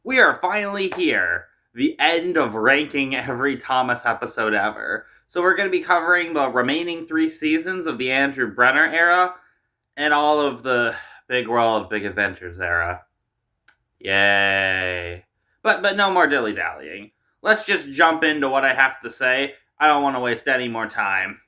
We are finally here. The end of ranking every Thomas episode ever. So we're going to be covering the remaining 3 seasons of the Andrew Brenner era and all of the Big World, Big Adventures era. Yay. But no more dilly-dallying. Let's just jump into what I have to say. I don't want to waste any more time.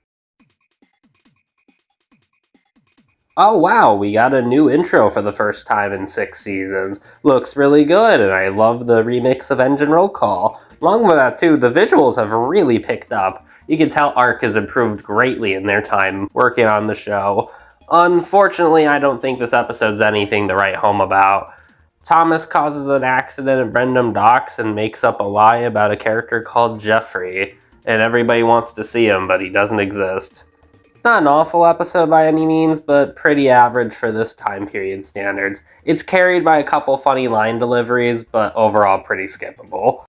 Oh wow, we got a new intro for the first time in 6 seasons. Looks really good, and I love the remix of Engine Roll Call. Along with that too, the visuals have really picked up. You can tell ARC has improved greatly in their time working on the show. Unfortunately, I don't think this episode's anything to write home about. Thomas causes an accident at Brendam Docks and makes up a lie about a character called Jeffrey, and everybody wants to see him, but he doesn't exist. It's not an awful episode by any means, but pretty average for this time period standards. It's carried by a couple funny line deliveries, but overall pretty skippable.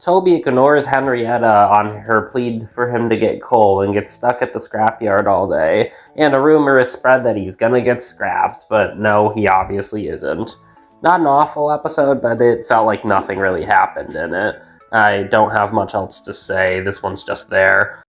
Toby ignores Henrietta on her plea for him to get coal and gets stuck at the scrapyard all day, and a rumor is spread that he's gonna get scrapped, but no, he obviously isn't. Not an awful episode, but it felt like nothing really happened in it. I don't have much else to say, this one's just there.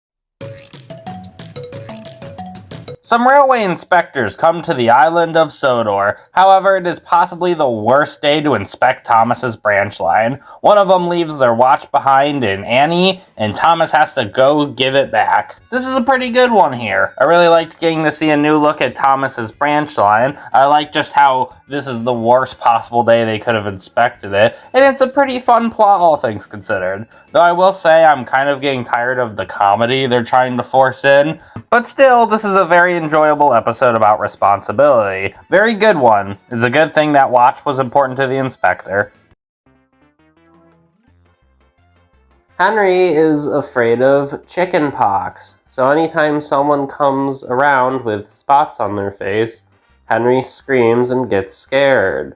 Some railway inspectors come to the island of Sodor. However, it is possibly the worst day to inspect Thomas's branch line. One of them leaves their watch behind in Annie, and Thomas has to go give it back. This is a pretty good one here. I really liked getting to see a new look at Thomas's branch line. I like just how this is the worst possible day they could have inspected it, and it's a pretty fun plot, all things considered. Though I will say I'm kind of getting tired of the comedy they're trying to force in. But still, this is a very enjoyable episode about responsibility. Very good one. It's a good thing that watch was important to the inspector. Henry is afraid of chicken pox, so anytime someone comes around with spots on their face, Henry screams and gets scared.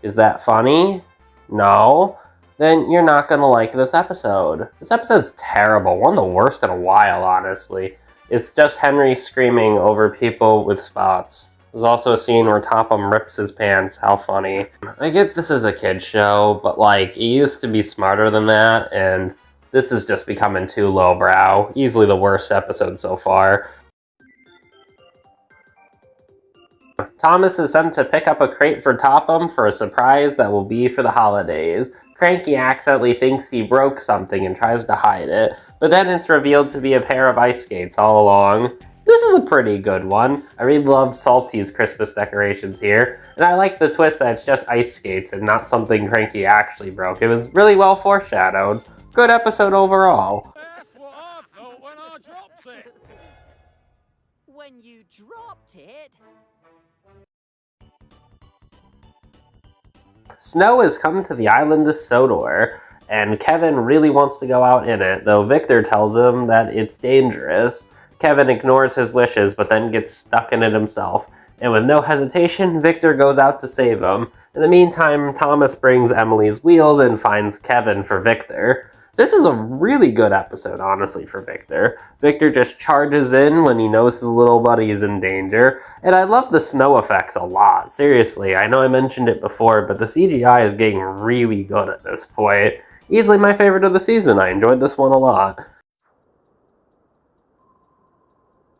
Is that funny? No? Then you're not gonna like this episode. This episode's terrible, one of the worst in a while, honestly. It's just Henry screaming over people with spots. There's also a scene where Topham rips his pants. How funny. I get this is a kid's show, but like, it used to be smarter than that, and this is just becoming too lowbrow. Easily the worst episode so far. Thomas is sent to pick up a crate for Topham for a surprise that will be for the holidays. Cranky accidentally thinks he broke something and tries to hide it, but then it's revealed to be a pair of ice skates all along. This is a pretty good one. I really loved Salty's Christmas decorations here, and I like the twist that it's just ice skates and not something Cranky actually broke. It was really well foreshadowed. Good episode overall. That's what I thought when I dropped it. When you dropped it? Snow has come to the island of Sodor, and Kevin really wants to go out in it, though Victor tells him that it's dangerous. Kevin ignores his wishes, but then gets stuck in it himself, and with no hesitation, Victor goes out to save him. In the meantime, Thomas brings Emily's wheels and finds Kevin for Victor. This is a really good episode, honestly, for Victor. Victor just charges in when he knows his little buddy is in danger, and I love the snow effects a lot. Seriously, I know I mentioned it before, but the CGI is getting really good at this point. Easily my favorite of the season. I enjoyed this one a lot.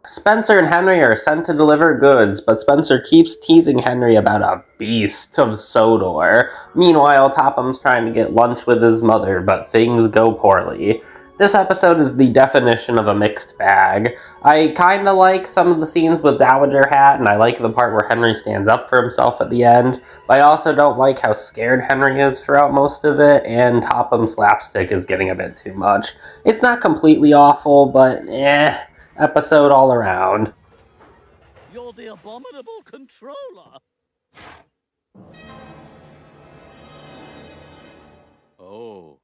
Spencer and Henry are sent to deliver goods, but Spencer keeps teasing Henry about a beast of Sodor. Meanwhile, Topham's trying to get lunch with his mother, but things go poorly. This episode is the definition of a mixed bag. I kinda like some of the scenes with Dowager Hat, and I like the part where Henry stands up for himself at the end, but I also don't like how scared Henry is throughout most of it, and Topham's slapstick is getting a bit too much. It's not completely awful, but episode all around. You're the abominable controller. Oh.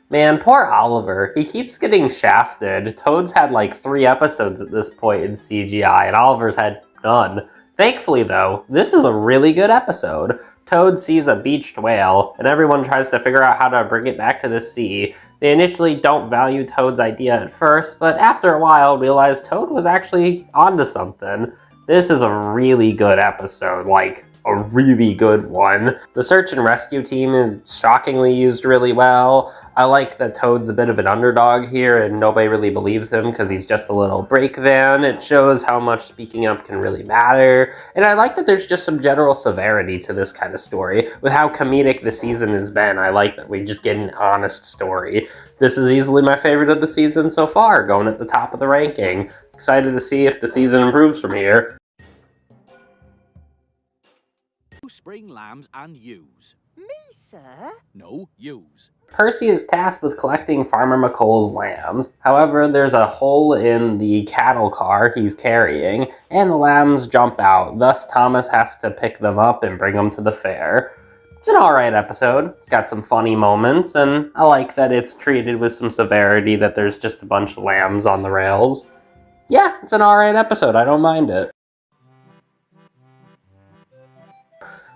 Man, poor Oliver. He keeps getting shafted. Toad's had like 3 episodes at this point in CGI, and Oliver's had none. Thankfully, though, this is a really good episode. Toad sees a beached whale, and everyone tries to figure out how to bring it back to the sea. They initially don't value Toad's idea at first, but after a while realize Toad was actually onto something. This is a really good episode, like a really good one. The search and rescue team is shockingly used really well. I like that Toad's a bit of an underdog here and nobody really believes him because he's just a little brake van. It shows how much speaking up can really matter. And I like that there's just some general severity to this kind of story. With how comedic the season has been, I like that we just get an honest story. This is easily my favorite of the season so far, going at the top of the ranking. Excited to see if the season improves from here. Spring lambs and ewes. Me, sir? No, ewes. Percy is tasked with collecting Farmer McColl's lambs. However, there's a hole in the cattle car he's carrying, and the lambs jump out. Thus, Thomas has to pick them up and bring them to the fair. It's an alright episode. It's got some funny moments, and I like that it's treated with some severity, that there's just a bunch of lambs on the rails. Yeah, it's an alright episode. I don't mind it.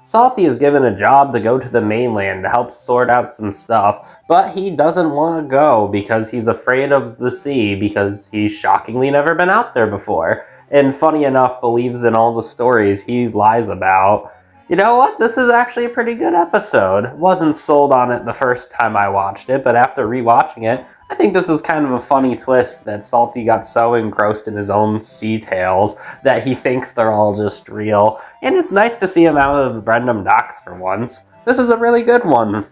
Salty is given a job to go to the mainland to help sort out some stuff, but he doesn't want to go because he's afraid of the sea because he's shockingly never been out there before, and funny enough believes in all the stories he lies about. You know what? This is actually a pretty good episode. Wasn't sold on it the first time I watched it, but after rewatching it, I think this is kind of a funny twist that Salty got so engrossed in his own sea tales that he thinks they're all just real. And it's nice to see him out of the Brendam docks for once. This is a really good one.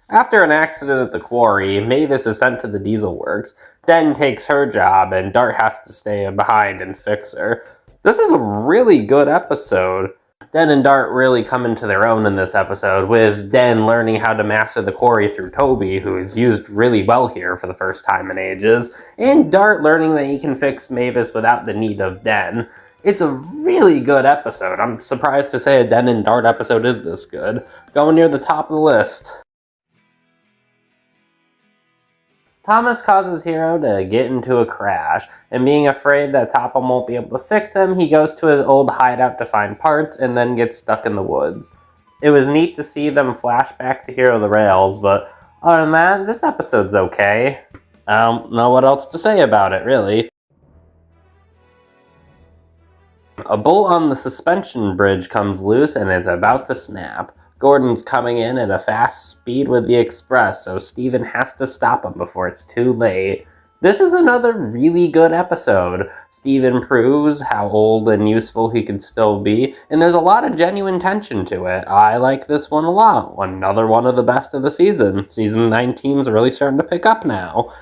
After an accident at the quarry, Mavis is sent to the diesel works. Den takes her job, and Dart has to stay behind and fix her. This is a really good episode. Den and Dart really come into their own in this episode, with Den learning how to master the quarry through Toby, who is used really well here for the first time in ages, and Dart learning that he can fix Mavis without the need of Den. It's a really good episode. I'm surprised to say a Den and Dart episode is this good. Going near the top of the list. Thomas causes Hero to get into a crash, and being afraid that Topham won't be able to fix him, he goes to his old hideout to find parts and then gets stuck in the woods. It was neat to see them flash back to Hero the Rails, but other than that, this episode's okay. I don't know what else to say about it, really. A bolt on the suspension bridge comes loose and it's about to snap. Gordon's coming in at a fast speed with the express, so Steven has to stop him before it's too late. This is another really good episode. Steven proves how old and useful he can still be, and there's a lot of genuine tension to it. I like this one a lot. Another one of the best of the season. Season 19's really starting to pick up now.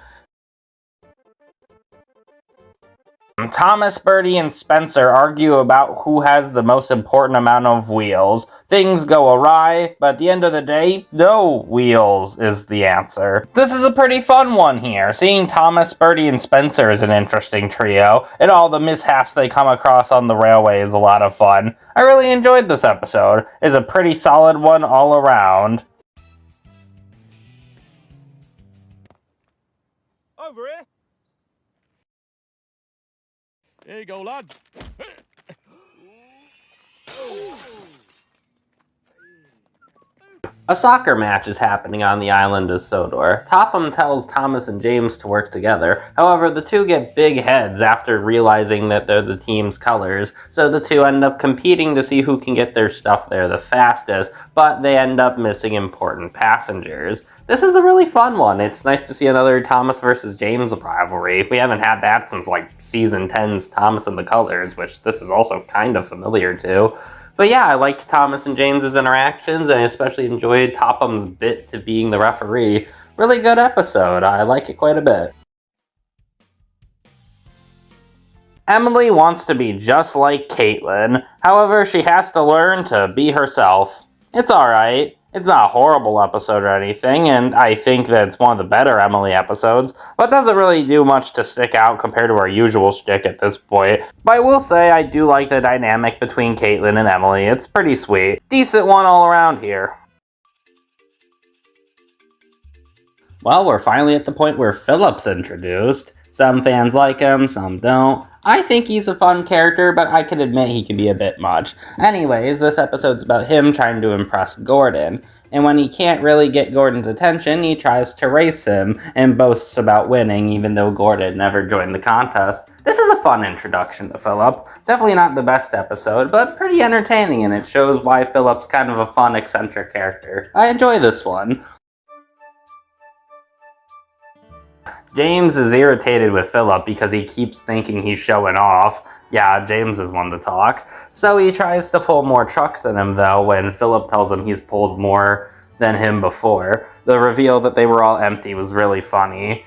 Thomas, Bertie, and Spencer argue about who has the most important amount of wheels. Things go awry, but at the end of the day, no wheels is the answer. This is a pretty fun one here. Seeing Thomas, Bertie, and Spencer is an interesting trio, and all the mishaps they come across on the railway is a lot of fun. I really enjoyed this episode. It's a pretty solid one all around. Over here. Here you go, lads. A soccer match is happening on the island of Sodor. Topham tells Thomas and James to work together. However, the two get big heads after realizing that they're the team's colors, so the two end up competing to see who can get their stuff there the fastest, but they end up missing important passengers. This is a really fun one. It's nice to see another Thomas versus James rivalry. We haven't had that since like season 10's Thomas and the Colors, which this is also kind of familiar to. But yeah, I liked Thomas and James's interactions, and I especially enjoyed Topham's bit to being the referee. Really good episode. I like it quite a bit. Emily wants to be just like Caitlin. However, she has to learn to be herself. It's alright. It's not a horrible episode or anything, and I think that it's one of the better Emily episodes, but doesn't really do much to stick out compared to our usual shtick at this point. But I will say I do like the dynamic between Caitlin and Emily. It's pretty sweet. Decent one all around here. Well, we're finally at the point where Philip's introduced. Some fans like him, some don't. I think he's a fun character, but I can admit he can be a bit much. Anyways, this episode's about him trying to impress Gordon. And when he can't really get Gordon's attention, he tries to race him and boasts about winning, even though Gordon never joined the contest. This is a fun introduction to Philip. Definitely not the best episode, but pretty entertaining, and it shows why Philip's kind of a fun, eccentric character. I enjoy this one. James is irritated with Philip because he keeps thinking he's showing off. Yeah, James is one to talk. So he tries to pull more trucks than him, though, when Philip tells him he's pulled more than him before. The reveal that they were all empty was really funny.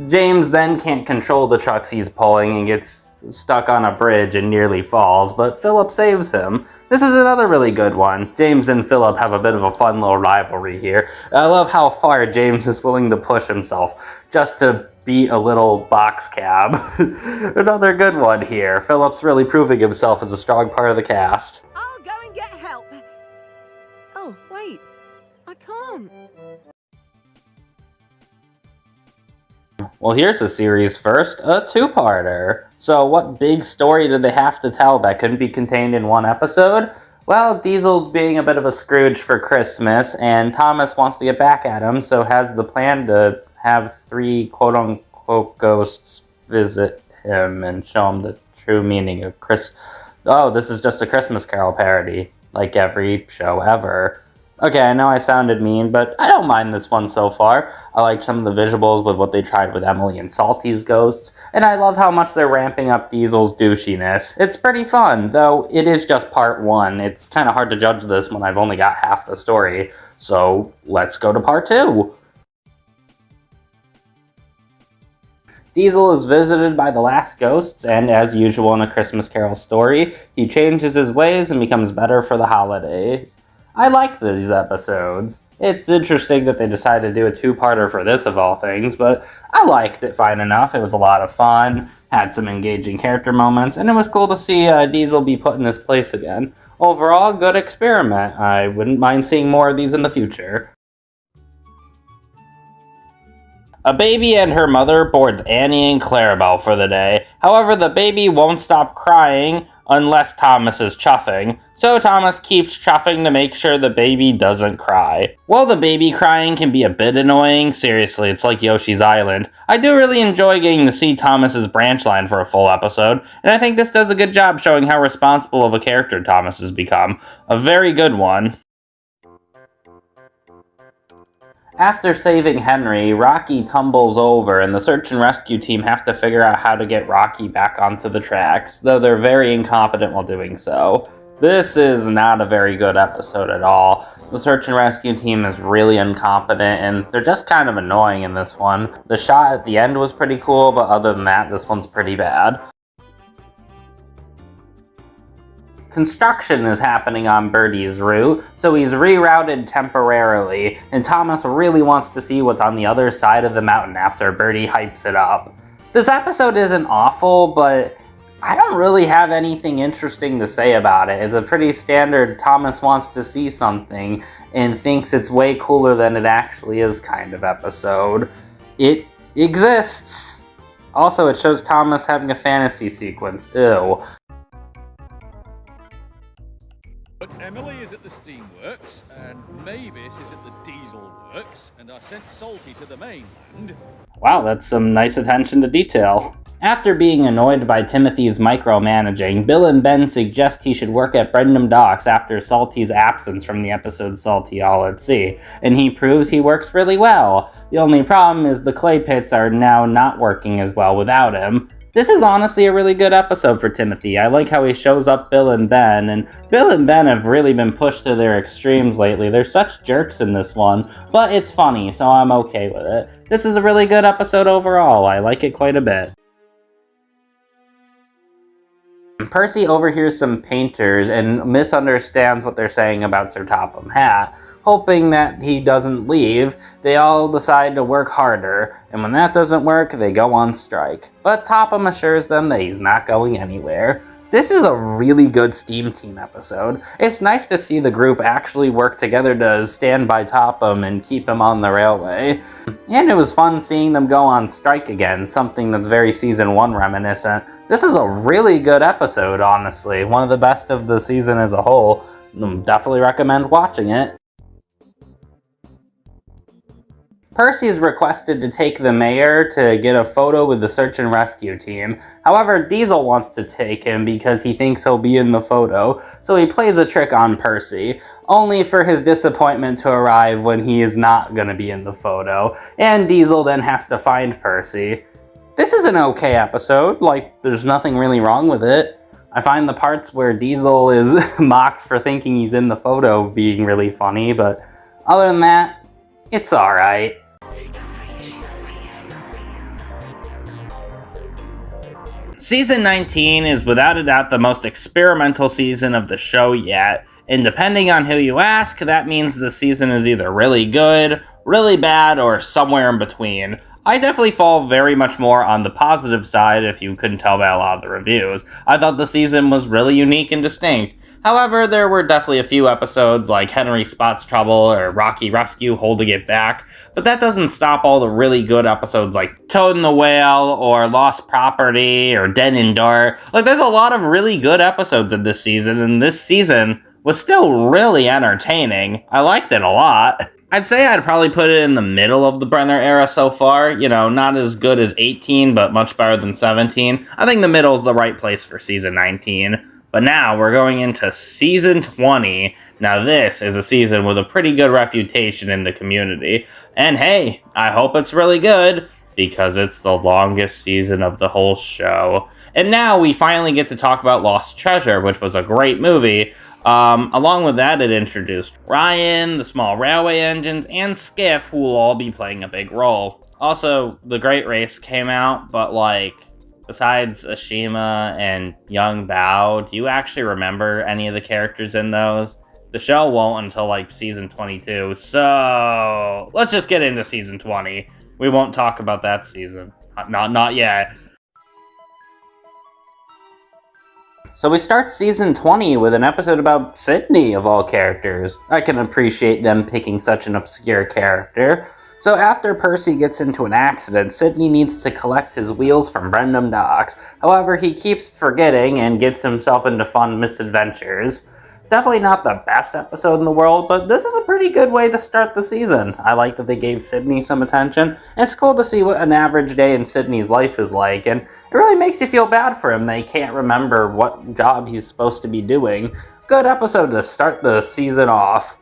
James then can't control the trucks he's pulling and gets stuck on a bridge and nearly falls, but Philip saves him. This is another really good one. James and Philip have a bit of a fun little rivalry here. I love how far James is willing to push himself just to beat a little box cab. Another good one here. Philip's really proving himself as a strong part of the cast. I'll go and get help. Oh, wait. I can't. Well, here's a series first, a two-parter. So what big story did they have to tell that couldn't be contained in one episode? Well, Diesel's being a bit of a Scrooge for Christmas, and Thomas wants to get back at him, so has the plan to have 3 quote-unquote ghosts visit him and show him the true meaning of Oh, this is just a Christmas Carol parody, like every show ever. Okay, I know I sounded mean, but I don't mind this one so far. I like some of the visuals with what they tried with Emily and Salty's ghosts, and I love how much they're ramping up Diesel's douchiness. It's pretty fun, though it is just part 1. It's kind of hard to judge this when I've only got half the story, so let's go to part 2. Diesel is visited by the last ghosts, and as usual in a Christmas Carol story, he changes his ways and becomes better for the holidays. I like these episodes. It's interesting that they decided to do a 2-parter for this of all things, but I liked it fine enough. It was a lot of fun, had some engaging character moments, and it was cool to see Diesel be put in his place again. Overall, good experiment. I wouldn't mind seeing more of these in the future. A baby and her mother boards Annie and Clarabelle for the day. However, the baby won't stop crying unless Thomas is chuffing, so Thomas keeps chuffing to make sure the baby doesn't cry. While the baby crying can be a bit annoying, seriously, it's like Yoshi's Island, I do really enjoy getting to see Thomas's branch line for a full episode, and I think this does a good job showing how responsible of a character Thomas has become. A very good one. After saving Henry, Rocky tumbles over, and the search and rescue team have to figure out how to get Rocky back onto the tracks, though they're very incompetent while doing so. This is not a very good episode at all. The search and rescue team is really incompetent, and they're just kind of annoying in this one. The shot at the end was pretty cool, but other than that, this one's pretty bad. Construction is happening on Birdie's route, so he's rerouted temporarily, and Thomas really wants to see what's on the other side of the mountain after Birdie hypes it up. This episode isn't awful, but I don't really have anything interesting to say about it. It's a pretty standard Thomas wants to see something and thinks it's way cooler than it actually is kind of episode. It exists! Also, it shows Thomas having a fantasy sequence. Ew. But Emily is at the steamworks, and Mavis is at the diesel works, and I sent Salty to the mainland. Wow, that's some nice attention to detail. After being annoyed by Timothy's micromanaging, Bill and Ben suggest he should work at Brendam Docks after Salty's absence from the episode Salty All at Sea, and he proves he works really well. The only problem is the clay pits are now not working as well without him. This is honestly a really good episode for Timothy. I like how he shows up Bill and Ben, and Bill and Ben have really been pushed to their extremes lately. They're such jerks in this one, but it's funny, so I'm okay with it. This is a really good episode overall. I like it quite a bit. Percy overhears some painters and misunderstands what they're saying about Sir Topham Hatt. Hoping that he doesn't leave, they all decide to work harder, and when that doesn't work, they go on strike. But Topham assures them that he's not going anywhere. This is a really good Steam Team episode. It's nice to see the group actually work together to stand by Topham and keep him on the railway. And it was fun seeing them go on strike again, something that's very Season 1 reminiscent. This is a really good episode, honestly. One of the best of the season as a whole. Definitely recommend watching it. Percy is requested to take the mayor to get a photo with the search and rescue team. However, Diesel wants to take him because he thinks he'll be in the photo, so he plays a trick on Percy, only for his disappointment to arrive when he is not going to be in the photo, and Diesel then has to find Percy. This is an okay episode, like, there's nothing really wrong with it. I find the parts where Diesel is mocked for thinking he's in the photo being really funny, but other than that, it's alright. Season 19 is without a doubt the most experimental season of the show yet, and depending on who you ask, that means the season is either really good, really bad, or somewhere in between. I definitely fall very much more on the positive side if you couldn't tell by a lot of the reviews. I thought the season was really unique and distinct. However, there were definitely a few episodes like Henry Spots Trouble or Rocky Rescue holding it back, but that doesn't stop all the really good episodes like Toad and the Whale or Lost Property or Den and Dart. Like, there's a lot of really good episodes in this season, and this season was still really entertaining. I liked it a lot. I'd say I'd probably put it in the middle of the Brenner era so far. You know, not as good as 18, but much better than 17. I think the middle is the right place for season 19. But now we're going into season 20. Now this is a season with a pretty good reputation in the community. And hey, I hope it's really good, because it's the longest season of the whole show. And now we finally get to talk about Lost Treasure, which was a great movie. Along with that, it introduced Ryan, the Small Railway Engines, and Skiff, who will all be playing a big role. Also, The Great Race came out, but like, besides Ashima and Young Bao, do you actually remember any of the characters in those? The show won't until like season 22, so let's just get into season 20. We won't talk about that season. Not yet. So we start season 20 with an episode about Sydney, of all characters. I can appreciate them picking such an obscure character. So after Percy gets into an accident, Sydney needs to collect his wheels from Brendam Docks. However, he keeps forgetting and gets himself into fun misadventures. Definitely not the best episode in the world, but this is a pretty good way to start the season. I like that they gave Sydney some attention. It's cool to see what an average day in Sydney's life is like, and it really makes you feel bad for him that he can't remember what job he's supposed to be doing. Good episode to start the season off.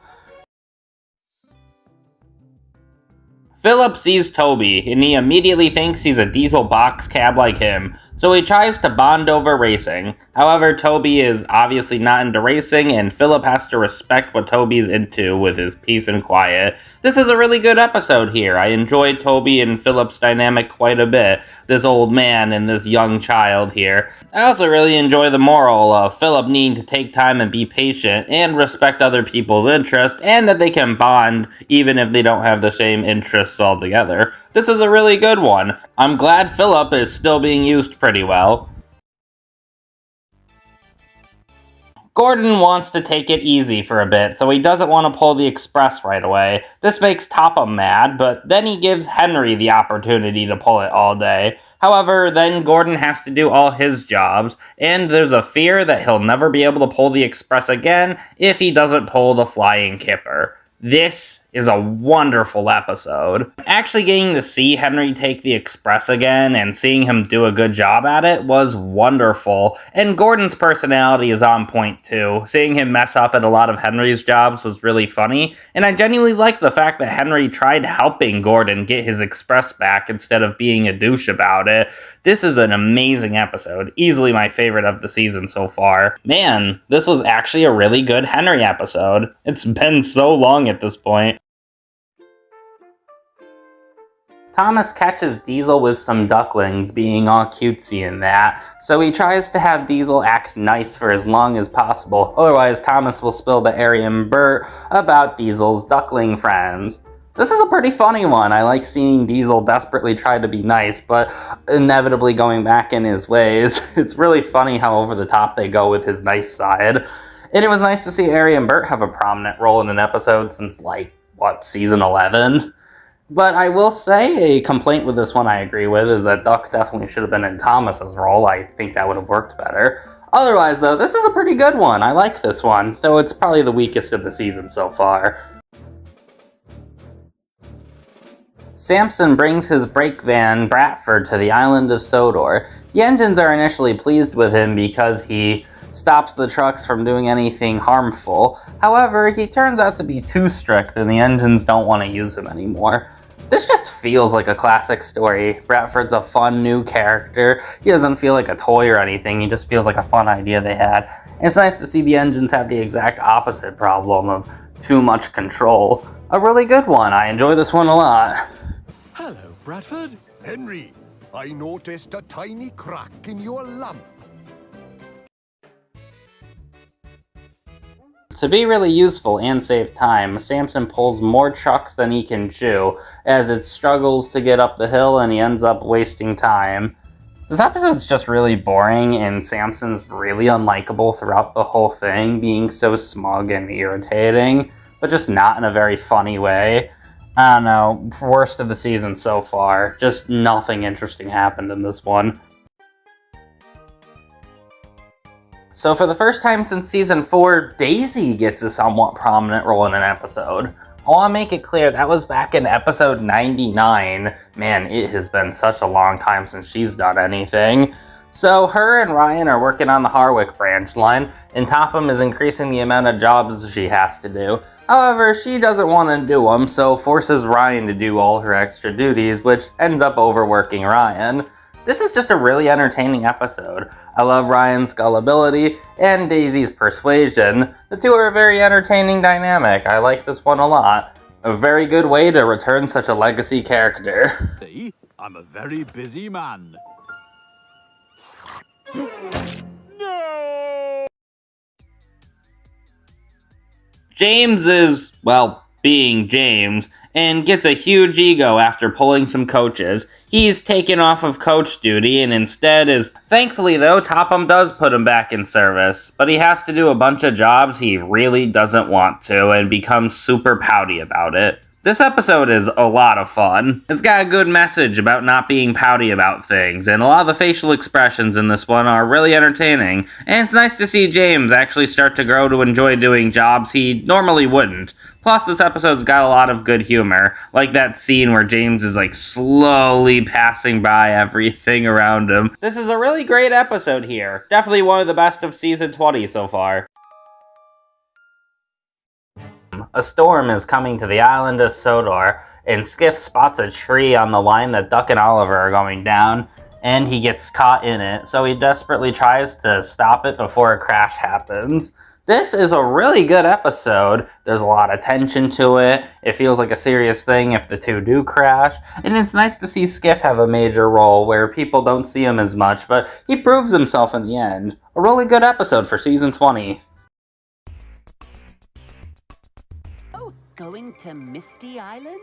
Philip sees Toby, and he immediately thinks he's a diesel box cab like him, so he tries to bond over racing. However, Toby is obviously not into racing, and Philip has to respect what Toby's into with his peace and quiet. This is a really good episode here. I enjoyed Toby and Philip's dynamic quite a bit, this old man and this young child here. I also really enjoy the moral of Philip needing to take time and be patient and respect other people's interests, and that they can bond even if they don't have the same interests altogether. This is a really good one. I'm glad Philip is still being used pretty well. Gordon wants to take it easy for a bit, so he doesn't want to pull the express right away. This makes Topham mad, but then he gives Henry the opportunity to pull it all day. However, then Gordon has to do all his jobs, and there's a fear that he'll never be able to pull the express again if he doesn't pull the flying kipper. This is a wonderful episode. Actually getting to see Henry take the express again and seeing him do a good job at it was wonderful. And Gordon's personality is on point too. Seeing him mess up at a lot of Henry's jobs was really funny, and I genuinely like the fact that Henry tried helping Gordon get his express back instead of being a douche about it. This is an amazing episode, easily my favorite of the season so far. Man, this was actually a really good Henry episode. It's been so long at this point. Thomas catches Diesel with some ducklings being all cutesy in that, so he tries to have Diesel act nice for as long as possible, otherwise Thomas will spill to Ari and Bert about Diesel's duckling friends. This is a pretty funny one. I like seeing Diesel desperately try to be nice, but inevitably going back in his ways. It's really funny how over the top they go with his nice side. And it was nice to see Ari and Bert have a prominent role in an episode since, season 11? But I will say a complaint with this one I agree with is that Duck definitely should have been in Thomas's role. I think that would have worked better. Otherwise, though, this is a pretty good one. I like this one, though it's probably the weakest of the season so far. Samson brings his brake van Bradford to the island of Sodor. The engines are initially pleased with him because he stops the trucks from doing anything harmful. However, he turns out to be too strict and the engines don't want to use him anymore. This just feels like a classic story. Bradford's a fun new character. He doesn't feel like a toy or anything, he just feels like a fun idea they had. And it's nice to see the engines have the exact opposite problem of too much control. A really good one. I enjoy this one a lot. Hello, Bradford. Henry, I noticed a tiny crack in your lamp. To be really useful and save time, Samson pulls more trucks than he can chew as it struggles to get up the hill and he ends up wasting time. This episode's just really boring and Samson's really unlikable throughout the whole thing, being so smug and irritating, but just not in a very funny way. I don't know, worst of the season so far. Just nothing interesting happened in this one. So for the first time since season 4, Daisy gets a somewhat prominent role in an episode. I want to make it clear that was back in episode 99. Man, it has been such a long time since she's done anything. So her and Ryan are working on the Harwick branch line, and Topham is increasing the amount of jobs she has to do. However, she doesn't want to do them, so forces Ryan to do all her extra duties, which ends up overworking Ryan. This is just a really entertaining episode. I love Ryan's gullibility and Daisy's persuasion. The two are a very entertaining dynamic. I like this one a lot. A very good way to return such a legacy character. See, I'm a very busy man. No! James is, well, being James, and gets a huge ego after pulling some coaches. He's taken off of coach duty and instead is... Thankfully though, Topham does put him back in service, but he has to do a bunch of jobs he really doesn't want to and becomes super pouty about it. This episode is a lot of fun. It's got a good message about not being pouty about things, and a lot of the facial expressions in this one are really entertaining, and it's nice to see James actually start to grow to enjoy doing jobs he normally wouldn't. Plus, this episode's got a lot of good humor, like that scene where James is like slowly passing by everything around him. This is a really great episode here. Definitely one of the best of season 20 so far. A storm is coming to the island of Sodor, and Skiff spots a tree on the line that Duck and Oliver are going down, and he gets caught in it, so he desperately tries to stop it before a crash happens. This is a really good episode. There's a lot of tension to it. It feels like a serious thing if the two do crash, and it's nice to see Skiff have a major role where people don't see him as much, but he proves himself in the end. A really good episode for season 20. Going to Misty Island?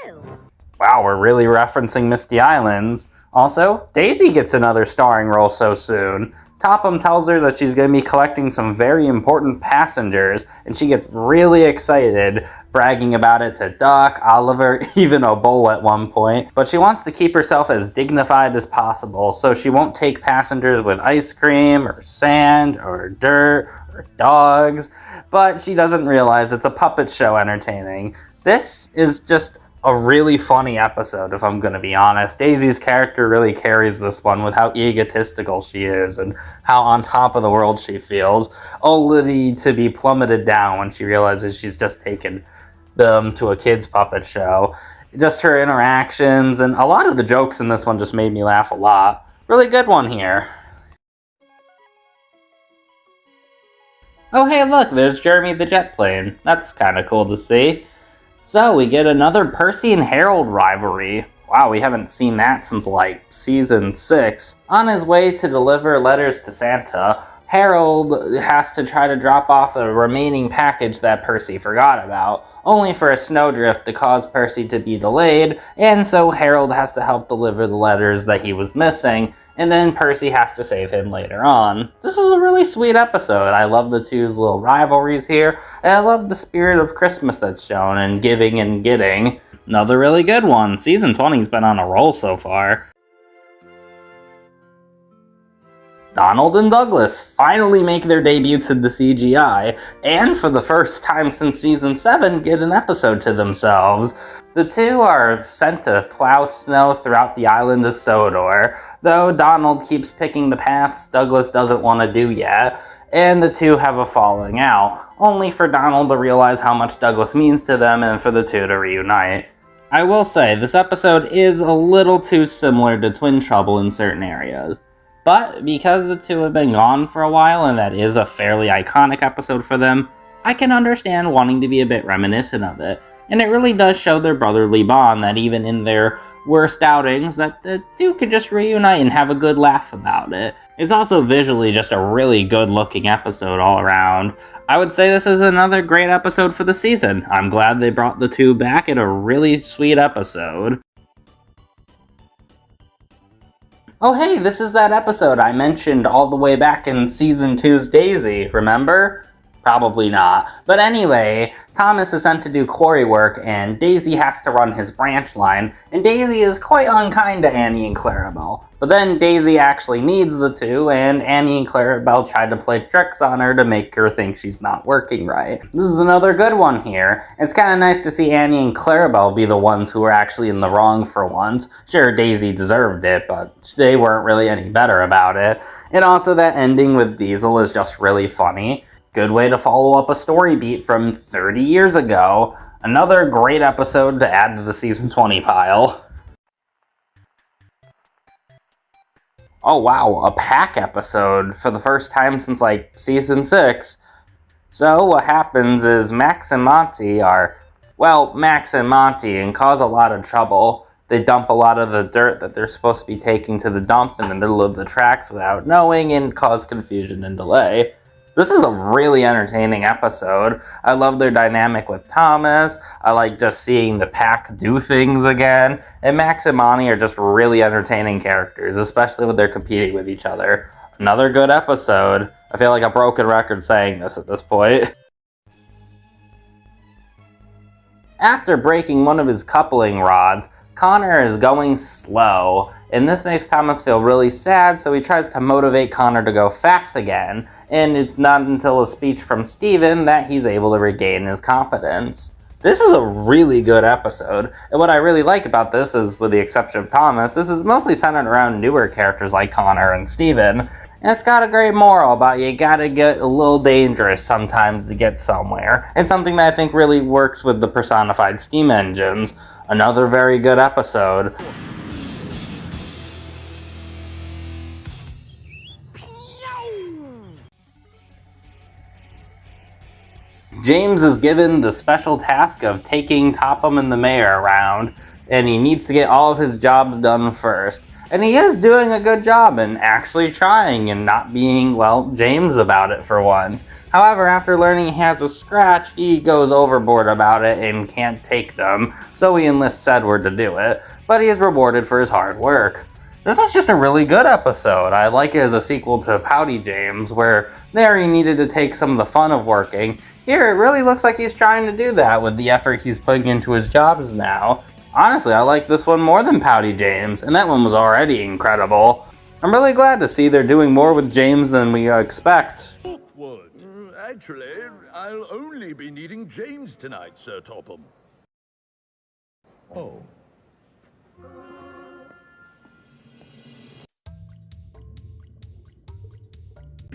No! Wow, we're really referencing Misty Islands. Also, Daisy gets another starring role so soon. Topham tells her that she's going to be collecting some very important passengers, and she gets really excited, bragging about it to Duck, Oliver, even a bull at one point. But she wants to keep herself as dignified as possible, so she won't take passengers with ice cream, or sand, or dirt, or dogs. But she doesn't realize it's a puppet show entertaining. This is just a really funny episode, if I'm going to be honest. Daisy's character really carries this one with how egotistical she is and how on top of the world she feels, only to be plummeted down when she realizes she's just taken them to a kid's puppet show. Just her interactions, and a lot of the jokes in this one just made me laugh a lot. Really good one here. Oh hey look, there's Jeremy the jet plane. That's kinda cool to see. So we get another Percy and Harold rivalry. Wow, we haven't seen that since like season 6. On his way to deliver letters to Santa, Harold has to try to drop off a remaining package that Percy forgot about, only for a snowdrift to cause Percy to be delayed, and so Harold has to help deliver the letters that he was missing, and then Percy has to save him later on. This is a really sweet episode. I love the two's little rivalries here, and I love the spirit of Christmas that's shown in giving and getting. Another really good one. Season 20's been on a roll so far. Donald and Douglas finally make their debuts in the CGI, and for the first time since Season 7 get an episode to themselves. The two are sent to plow snow throughout the island of Sodor, though Donald keeps picking the paths Douglas doesn't want to do yet, and the two have a falling out, only for Donald to realize how much Douglas means to them and for the two to reunite. I will say, this episode is a little too similar to Twin Trouble in certain areas. But because the two have been gone for a while and that is a fairly iconic episode for them, I can understand wanting to be a bit reminiscent of it. And it really does show their brotherly bond that even in their worst outings, that the two could just reunite and have a good laugh about it. It's also visually just a really good looking episode all around. I would say this is another great episode for the season. I'm glad they brought the two back in a really sweet episode. Oh hey, this is that episode I mentioned all the way back in Season 2's Daisy, remember? Probably not. But anyway, Thomas is sent to do quarry work, and Daisy has to run his branch line, and Daisy is quite unkind to Annie and Clarabelle. But then Daisy actually needs the two, and Annie and Clarabelle tried to play tricks on her to make her think she's not working right. This is another good one here. It's kind of nice to see Annie and Clarabelle be the ones who were actually in the wrong for once. Sure, Daisy deserved it, but they weren't really any better about it. And also that ending with Diesel is just really funny. Good way to follow up a story beat from 30 years ago. Another great episode to add to the Season 20 pile. Oh wow, a pack episode for the first time since like Season 6. So what happens is Max and Monty are, well, Max and Monty, and cause a lot of trouble. They dump a lot of the dirt that they're supposed to be taking to the dump in the middle of the tracks without knowing and cause confusion and delay. This is a really entertaining episode. I love their dynamic with Thomas. I like just seeing the pack do things again. And Max and Monty are just really entertaining characters, especially when they're competing with each other. Another good episode. I feel like a broken record saying this at this point. After breaking one of his coupling rods, Connor is going slow, and this makes Thomas feel really sad, so he tries to motivate Connor to go fast again, and it's not until a speech from Steven that he's able to regain his confidence. This is a really good episode, and what I really like about this is, with the exception of Thomas, this is mostly centered around newer characters like Connor and Steven, and it's got a great moral about you gotta get a little dangerous sometimes to get somewhere, and something that I think really works with the personified steam engines. Another very good episode. James is given the special task of taking Topham and the mayor around, and he needs to get all of his jobs done first. And he is doing a good job and actually trying and not being, well, James about it for once. However, after learning he has a scratch, he goes overboard about it and can't take them, so he enlists Edward to do it, but he is rewarded for his hard work. This is just a really good episode. I like it as a sequel to Pouty James, where there he needed to take some of the fun of working. Here, it really looks like he's trying to do that with the effort he's putting into his jobs now. Honestly, I like this one more than Pouty James, and that one was already incredible. I'm really glad to see they're doing more with James than we expect. Wood. Actually, I'll only be needing James tonight, Sir Topham. Oh.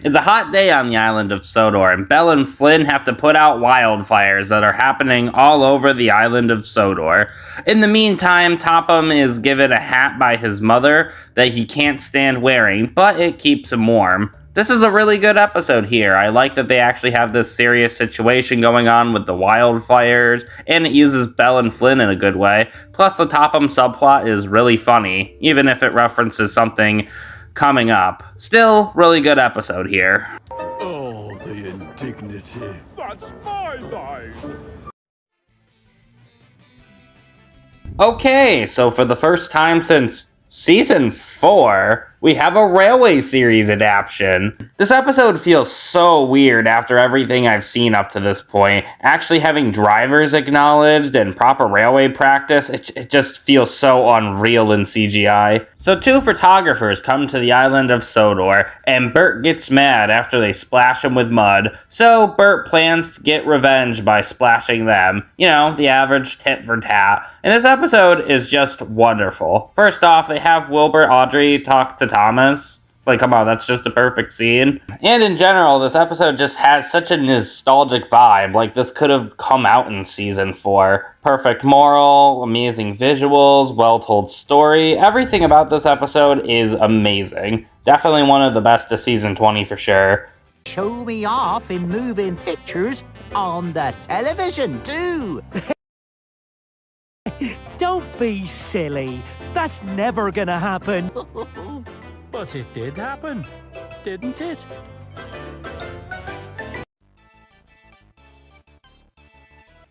It's a hot day on the island of Sodor, and Belle and Flynn have to put out wildfires that are happening all over the island of Sodor. In the meantime, Topham is given a hat by his mother that he can't stand wearing, but it keeps him warm. This is a really good episode here. I like that they actually have this serious situation going on with the wildfires, and it uses Belle and Flynn in a good way. Plus, the Topham subplot is really funny, even if it references something coming up. Still, really good episode here. Oh, the indignity. That's my line! Okay, so for the first time since Season 4, we have a Railway series adaptation. This episode feels so weird after everything I've seen up to this point. Actually having drivers acknowledged and proper railway practice, it just feels so unreal in CGI. So 2 photographers come to the island of Sodor, and Bert gets mad after they splash him with mud, so Bert plans to get revenge by splashing them. You know, the average tit for tat. And this episode is just wonderful. First off, they have Wilbur Audrey talk to Thomas. Like, come on, that's just a perfect scene. And in general, this episode just has such a nostalgic vibe. Like, this could have come out in season 4. Perfect moral, amazing visuals, well-told story. Everything about this episode is amazing. Definitely one of the best of season 20 for sure. Show me off in moving pictures on the television too. Don't be silly. That's never gonna happen. But it did happen, didn't it?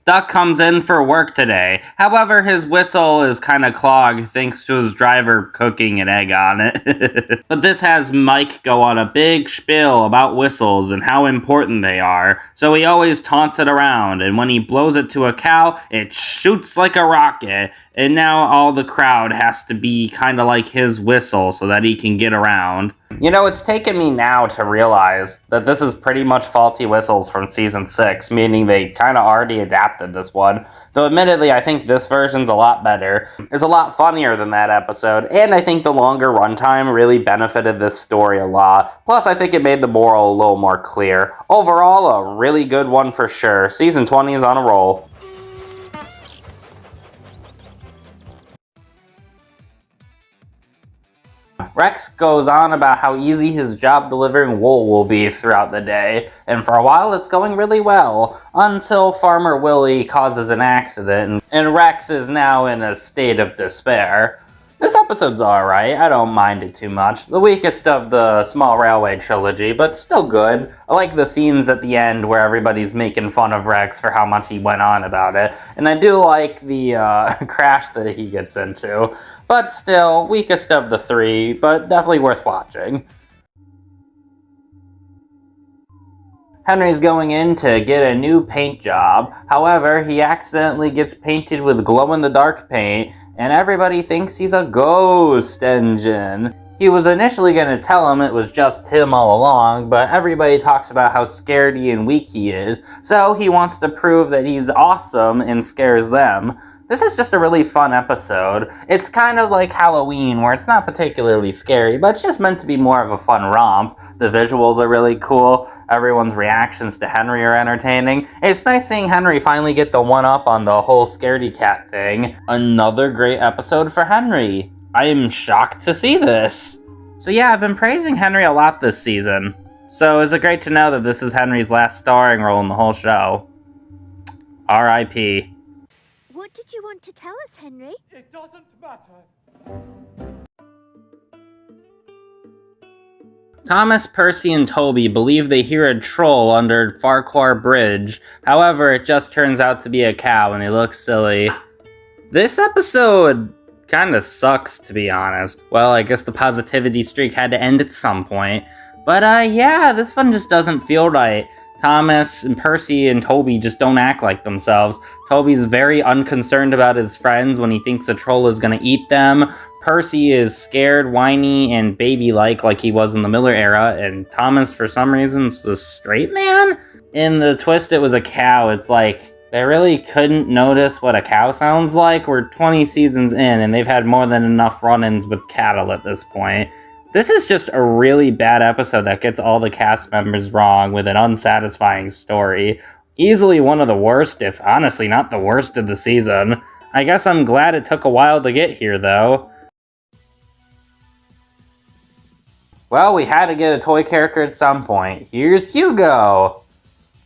Duck comes in for work today. However, his whistle is kind of clogged thanks to his driver cooking an egg on it. But this has Mike go on a big spiel about whistles and how important they are. So he always taunts it around, and when he blows it to a cow, it shoots like a rocket. And now all the crowd has to be kind of like his whistle so that he can get around. You know, it's taken me now to realize that this is pretty much faulty whistles from season 6, meaning they kind of already adapted this one. Though admittedly, I think this version's a lot better. It's a lot funnier than that episode, and I think the longer runtime really benefited this story a lot. Plus, I think it made the moral a little more clear. Overall, a really good one for sure. Season 20 is on a roll. Rex goes on about how easy his job delivering wool will be throughout the day, and for a while it's going really well, until Farmer Willie causes an accident, and Rex is now in a state of despair. This episode's alright, I don't mind it too much. The weakest of the Small Railway trilogy, but still good. I like the scenes at the end where everybody's making fun of Rex for how much he went on about it, and I do like the crash that he gets into. But still, weakest of the 3, but definitely worth watching. Henry's going in to get a new paint job. However, he accidentally gets painted with glow-in-the-dark paint, and everybody thinks he's a ghost engine. He was initially going to tell him it was just him all along, but everybody talks about how scaredy and weak he is, so he wants to prove that he's awesome and scares them. This is just a really fun episode. It's kind of like Halloween, where it's not particularly scary, but it's just meant to be more of a fun romp. The visuals are really cool. Everyone's reactions to Henry are entertaining. It's nice seeing Henry finally get the one-up on the whole scaredy cat thing. Another great episode for Henry. I am shocked to see this. So yeah, I've been praising Henry a lot this season. So is it great to know that this is Henry's last starring role in the whole show? R.I.P. What did you want to tell us, Henry? It doesn't matter. Thomas, Percy, and Toby believe they hear a troll under Farquhar Bridge. However, it just turns out to be a cow and they look silly. This episode kinda sucks, to be honest. Well, I guess the positivity streak had to end at some point. But yeah, this one just doesn't feel right. Thomas and Percy and Toby just don't act like themselves. Toby's very unconcerned about his friends when he thinks a troll is gonna eat them. Percy is scared, whiny, and baby-like he was in the Miller era, and Thomas, for some reason, is the straight man? In the twist, it was a cow. It's like, they really couldn't notice what a cow sounds like. We're 20 seasons in, and they've had more than enough run-ins with cattle at this point. This is just a really bad episode that gets all the cast members wrong with an unsatisfying story. Easily one of the worst, if honestly not the worst of the season. I guess I'm glad it took a while to get here, though. Well, we had to get a toy character at some point. Here's Hugo!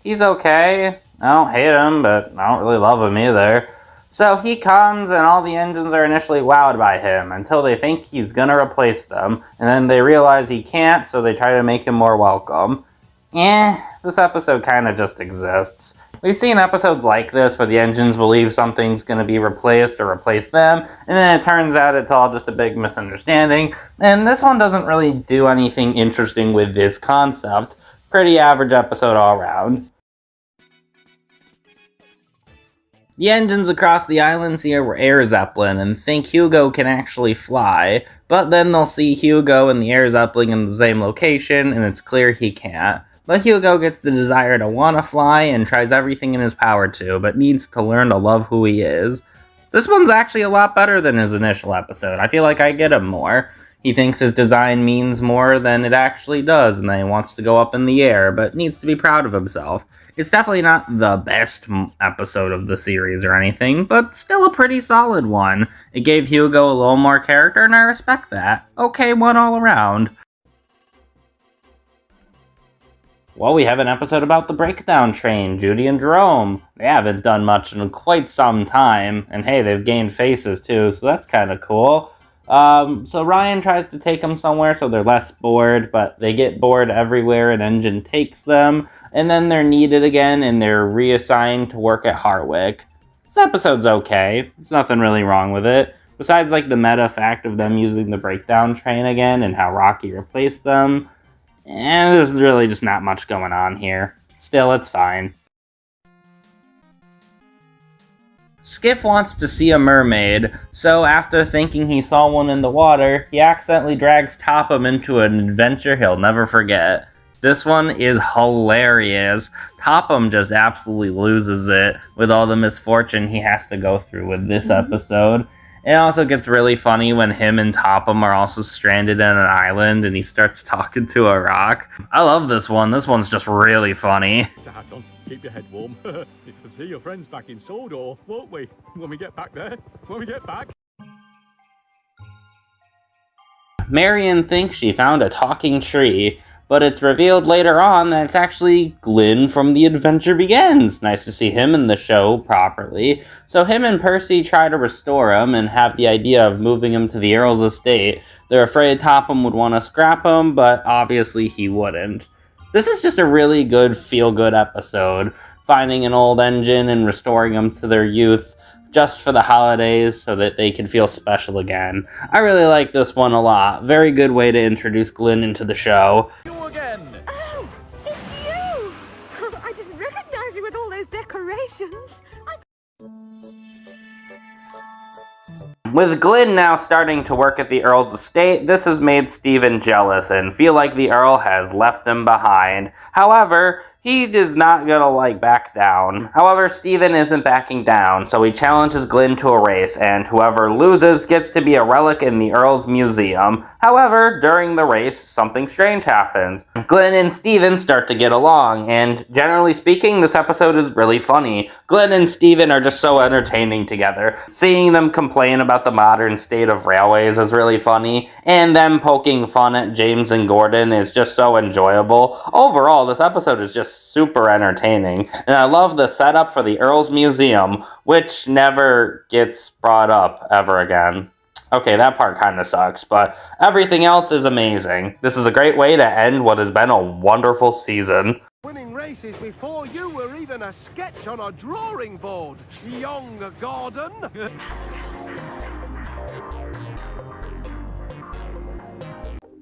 He's okay. I don't hate him, but I don't really love him either. So he comes, and all the engines are initially wowed by him, until they think he's gonna replace them, and then they realize he can't, so they try to make him more welcome. This episode kinda just exists. We've seen episodes like this where the engines believe something's going to be replaced or replace them, and then it turns out it's all just a big misunderstanding, and this one doesn't really do anything interesting with this concept. Pretty average episode all around. The engines across the island see a air zeppelin and think Hugo can actually fly, but then they'll see Hugo and the air zeppelin in the same location, and it's clear he can't. But Hugo gets the desire to want to fly and tries everything in his power to, but needs to learn to love who he is. This one's actually a lot better than his initial episode. I feel like I get him more. He thinks his design means more than it actually does, and that he wants to go up in the air, but needs to be proud of himself. It's definitely not the best episode of the series or anything, but still a pretty solid one. It gave Hugo a little more character, and I respect that. Okay one all around. Well, we have an episode about the breakdown train, Judy and Jerome. They haven't done much in quite some time, and hey, they've gained faces too, so that's kind of cool. So Ryan tries to take them somewhere so they're less bored, but they get bored everywhere an engine takes them, and then they're needed again and they're reassigned to work at Hartwick. This episode's okay. There's nothing really wrong with it. Besides like the meta fact of them using the breakdown train again and how Rocky replaced them, there's really just not much going on here. Still, it's fine. Skiff wants to see a mermaid, so after thinking he saw one in the water, he accidentally drags Topham into an adventure he'll never forget. This one is hilarious. Topham just absolutely loses it with all the misfortune he has to go through with this episode. It also gets really funny when him and Topham are also stranded on an island and he starts talking to a rock. I love this one. This one's just really funny. Hat on. Keep your head warm. We'll see your friends back in Sodor, won't we? When we get back there. When we get back. Marion thinks she found a talking tree, but it's revealed later on that it's actually Glyn from The Adventure Begins. Nice to see him in the show properly. So him and Percy try to restore him and have the idea of moving him to the Earl's estate. They're afraid Topham would want to scrap him, but obviously he wouldn't. This is just a really good feel-good episode, finding an old engine and restoring them to their youth just for the holidays so that they can feel special again. I really like this one a lot. Very good way to introduce Glyn into the show. You again! Oh, it's you! I didn't recognize you with all those decorations. With Glyn now starting to work at the Earl's estate, this has made Stephen jealous and feel like the Earl has left him behind. However, he is not gonna back down. However, Stephen isn't backing down, so he challenges Glyn to a race, and whoever loses gets to be a relic in the Earl's museum. However, during the race, something strange happens. Glyn and Stephen start to get along, and generally speaking, this episode is really funny. Glyn and Stephen are just so entertaining together. Seeing them complain about the modern state of railways is really funny, and them poking fun at James and Gordon is just so enjoyable. Overall, this episode is just super entertaining, and I love the setup for the Earl's Museum, which never gets brought up ever again. Okay, that part kind of sucks, but everything else is amazing. This is a great way to end what has been a wonderful season. Winning races before you were even a sketch on a drawing board, young Gordon.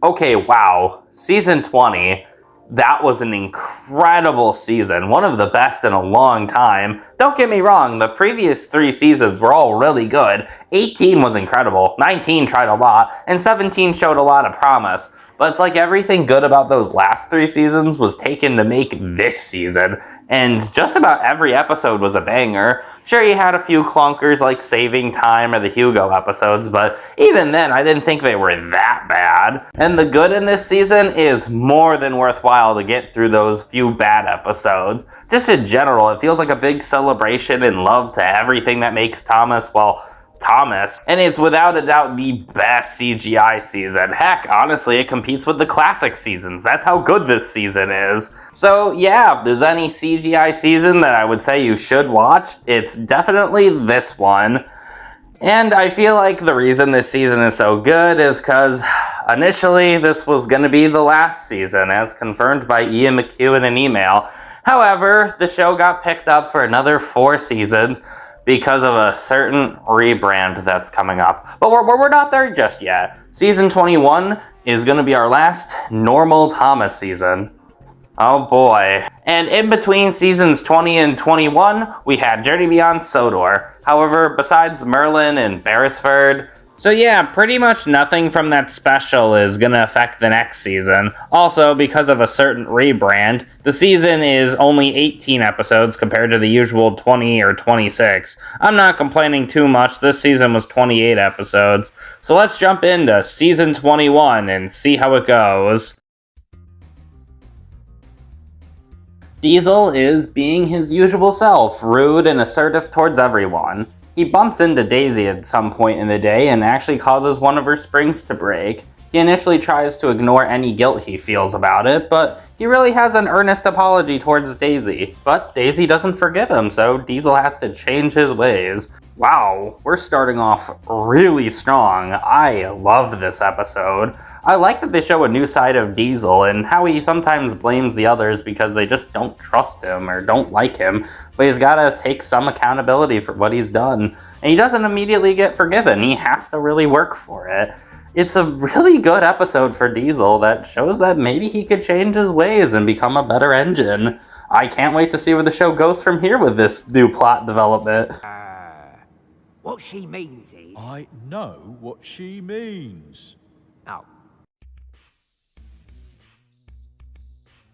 Okay, wow. Season 20. That was an incredible season, one of the best in a long time. Don't get me wrong, the previous 3 seasons were all really good. 18 was incredible, 19 tried a lot, and 17 showed a lot of promise. But it's like everything good about those last 3 seasons was taken to make this season, and just about every episode was a banger. Sure, you had a few clunkers like Saving Time or the Hugo episodes, but even then I didn't think they were that bad. And the good in this season is more than worthwhile to get through those few bad episodes. Just in general, it feels like a big celebration and love to everything that makes Thomas, Thomas, and it's without a doubt the best CGI season. Heck, honestly, it competes with the classic seasons. That's how good this season is. So yeah, if there's any CGI season that I would say you should watch, it's definitely this one. And I feel like the reason this season is so good is because initially this was going to be the last season, as confirmed by Ian McHugh in an email. However, the show got picked up for another 4 seasons because of a certain rebrand that's coming up. But we're not there just yet. Season 21 is going to be our last normal Thomas season. Oh boy. And in between seasons 20 and 21, we had Journey Beyond Sodor. However, besides Merlin and Beresford, so yeah, pretty much nothing from that special is gonna affect the next season. Also, because of a certain rebrand, the season is only 18 episodes compared to the usual 20 or 26. I'm not complaining too much, this season was 28 episodes. So let's jump into season 21 and see how it goes. Diesel is being his usual self, rude and assertive towards everyone. He bumps into Daisy at some point in the day and actually causes one of her springs to break. He initially tries to ignore any guilt he feels about it, but he really has an earnest apology towards Daisy. But Daisy doesn't forgive him, so Diesel has to change his ways. Wow, we're starting off really strong. I love this episode. I like that they show a new side of Diesel and how he sometimes blames the others because they just don't trust him or don't like him, but he's gotta take some accountability for what he's done. And he doesn't immediately get forgiven, he has to really work for it. It's a really good episode for Diesel that shows that maybe he could change his ways and become a better engine. I can't wait to see where the show goes from here with this new plot development. What she means is... I know what she means. Oh.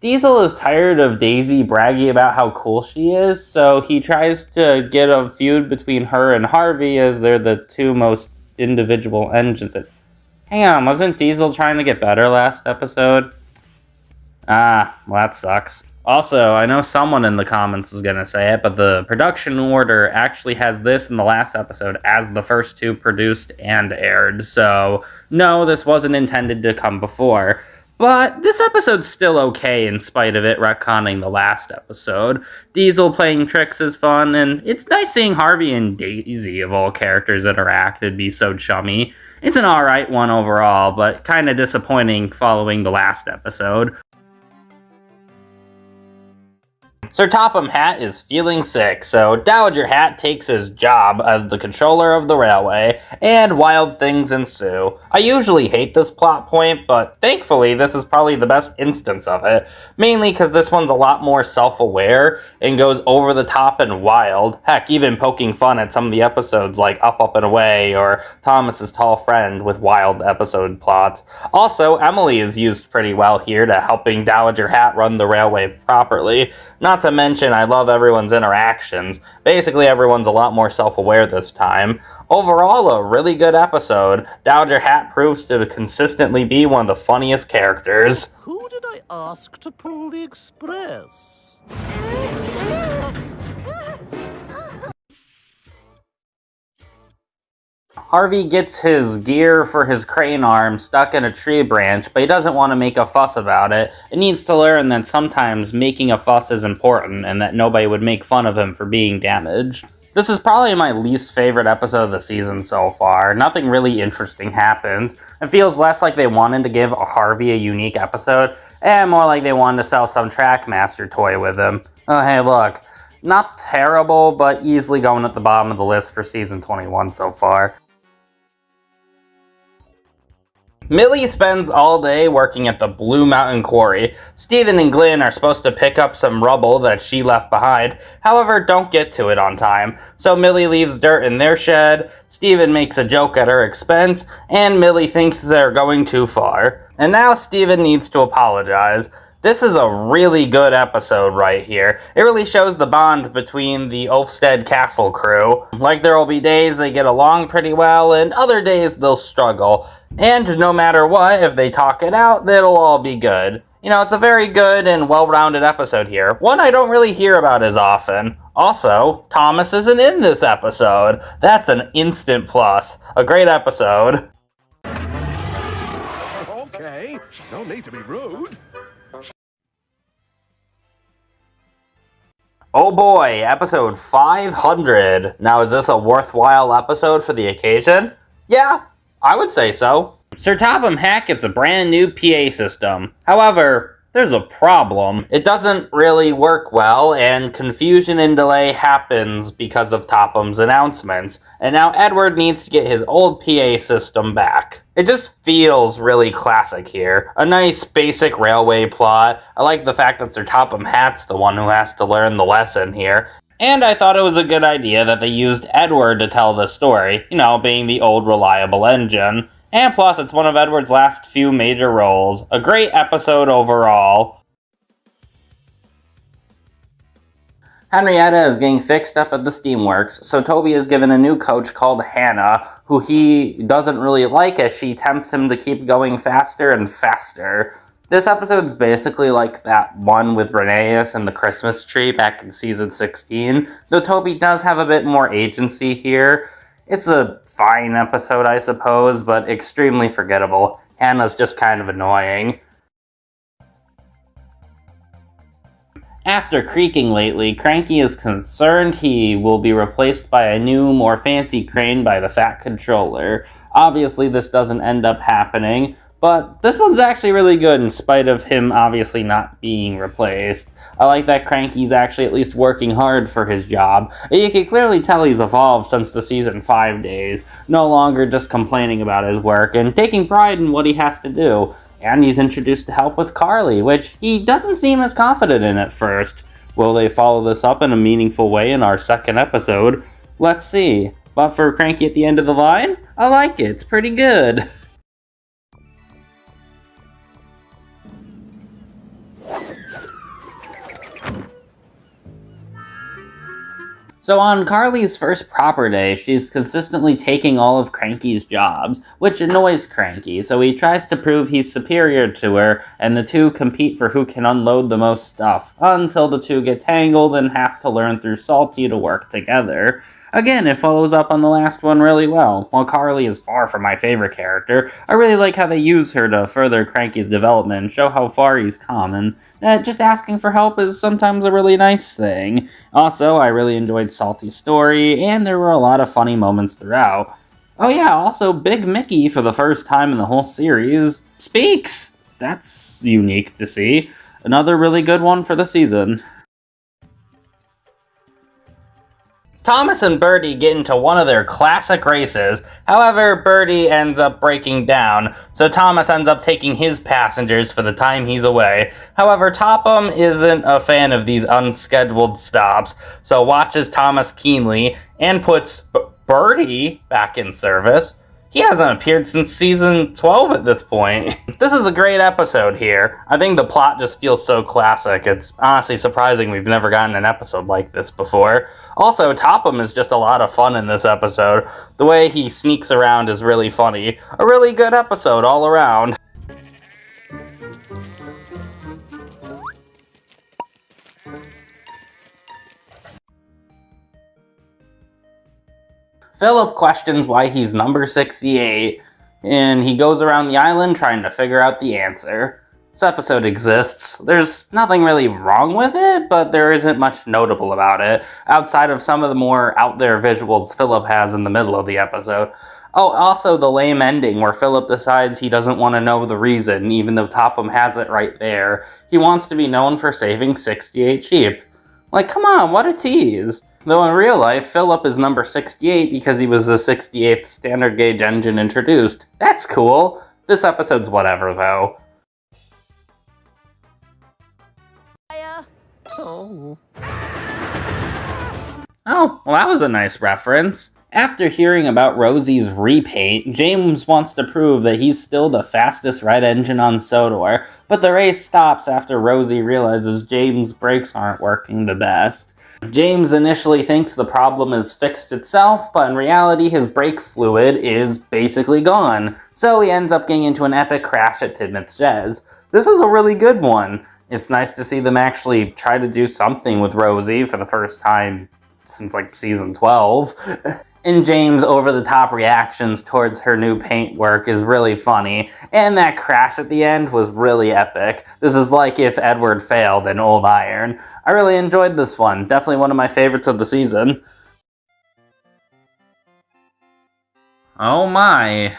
Diesel is tired of Daisy bragging about how cool she is, so he tries to get a feud between her and Harvey as they're the two most individual engines. Hang on, wasn't Diesel trying to get better last episode? Well that sucks. Also, I know someone in the comments is going to say it, but the production order actually has this in the last episode as the first 2 produced and aired, so no, this wasn't intended to come before. But this episode's still okay in spite of it retconning the last episode. Diesel playing tricks is fun, and it's nice seeing Harvey and Daisy, of all characters, interact and be so chummy. It's an alright one overall, but kinda disappointing following the last episode. Sir Topham Hatt is feeling sick, so Dowager Hatt takes his job as the controller of the railway, and wild things ensue. I usually hate this plot point, but thankfully this is probably the best instance of it, mainly because this one's a lot more self-aware and goes over the top and wild, heck, even poking fun at some of the episodes like Up and Away or Thomas's Tall Friend with wild episode plots. Also, Emily is used pretty well here to helping Dowager Hatt run the railway properly. Not to mention, I love everyone's interactions. Basically, everyone's a lot more self-aware this time. Overall, a really good episode. Dowager Hatt proves to consistently be one of the funniest characters. Who did I ask to pull the express? Harvey gets his gear for his crane arm stuck in a tree branch, but he doesn't want to make a fuss about it. He needs to learn that sometimes making a fuss is important, and that nobody would make fun of him for being damaged. This is probably my least favorite episode of the season so far. Nothing really interesting happens. It feels less like they wanted to give Harvey a unique episode, and more like they wanted to sell some Trackmaster toy with him. Oh hey look, not terrible, but easily going at the bottom of the list for season 21 so far. Millie spends all day working at the Blue Mountain Quarry. Stephen and Glenn are supposed to pick up some rubble that she left behind, however don't get to it on time. So Millie leaves dirt in their shed, Stephen makes a joke at her expense, and Millie thinks they're going too far. And now Stephen needs to apologize. This is a really good episode right here. It really shows the bond between the Ulfstead Castle crew. Like, there will be days they get along pretty well, and other days they'll struggle. And no matter what, if they talk it out, it'll all be good. You know, it's a very good and well-rounded episode here. One I don't really hear about as often. Also, Thomas isn't in this episode. That's an instant plus. A great episode. Okay, no need to be rude. Oh boy, episode 500. Now, is this a worthwhile episode for the occasion? Yeah, I would say so. Sir Topham Hatt gets a brand new PA system. However, there's a problem. It doesn't really work well, and confusion and delay happens because of Topham's announcements. And now Edward needs to get his old PA system back. It just feels really classic here. A nice basic railway plot. I like the fact that Sir Topham Hatt's the one who has to learn the lesson here. And I thought it was a good idea that they used Edward to tell the story, being the old reliable engine. And plus, it's one of Edward's last few major roles. A great episode overall. Henrietta is getting fixed up at the steamworks, so Toby is given a new coach called Hannah, who he doesn't really like as she tempts him to keep going faster and faster. This episode's basically like that one with Rheneas and the Christmas tree back in season 16, though Toby does have a bit more agency here. It's a fine episode, I suppose, but extremely forgettable. Hannah's just kind of annoying. After creaking lately, Cranky is concerned he will be replaced by a new, more fancy crane by the Fat Controller. Obviously, this doesn't end up happening, but this one's actually really good in spite of him obviously not being replaced. I like that Cranky's actually at least working hard for his job. You can clearly tell he's evolved since the season 5 days, no longer just complaining about his work and taking pride in what he has to do. And he's introduced to help with Carly, which he doesn't seem as confident in at first. Will they follow this up in a meaningful way in our second episode? Let's see. But for Cranky at the end of the line, I like it. It's pretty good. So on Carly's first proper day, she's consistently taking all of Cranky's jobs, which annoys Cranky, so he tries to prove he's superior to her, and the two compete for who can unload the most stuff, until the two get tangled and have to learn through Salty to work together. Again, it follows up on the last one really well. While Carly is far from my favorite character, I really like how they use her to further Cranky's development and show how far he's come, and that just asking for help is sometimes a really nice thing. Also, I really enjoyed Salty's story, and there were a lot of funny moments throughout. Oh yeah, also Big Mickey, for the first time in the whole series, speaks! That's unique to see. Another really good one for the season. Thomas and Birdie get into one of their classic races. However, Birdie ends up breaking down, so Thomas ends up taking his passengers for the time he's away. However, Topham isn't a fan of these unscheduled stops, so watches Thomas keenly and puts Birdie back in service. He hasn't appeared since season 12 at this point. This is a great episode here. I think the plot just feels so classic. It's honestly surprising we've never gotten an episode like this before. Also, Topham is just a lot of fun in this episode. The way he sneaks around is really funny. A really good episode all around. Philip questions why he's number 68, and he goes around the island trying to figure out the answer. This episode exists. There's nothing really wrong with it, but there isn't much notable about it, outside of some of the more out-there visuals Philip has in the middle of the episode. Oh, also the lame ending where Philip decides he doesn't want to know the reason, even though Topham has it right there. He wants to be known for saving 68 sheep. Like, come on, what a tease. Though in real life, Philip is number 68 because he was the 68th standard gauge engine introduced. That's cool. This episode's whatever, though. Oh. Oh, well that was a nice reference. After hearing about Rosie's repaint, James wants to prove that he's still the fastest red engine on Sodor, but the race stops after Rosie realizes James' brakes aren't working the best. James initially thinks the problem is fixed itself, but in reality his brake fluid is basically gone, so he ends up getting into an epic crash at Tidmouth Sheds. This is a really good one. It's nice to see them actually try to do something with Rosie for the first time since like season 12. And James' over-the-top reactions towards her new paintwork is really funny, and that crash at the end was really epic. This is like if Edward failed in Old Iron. I really enjoyed this one. Definitely one of my favorites of the season. Oh my.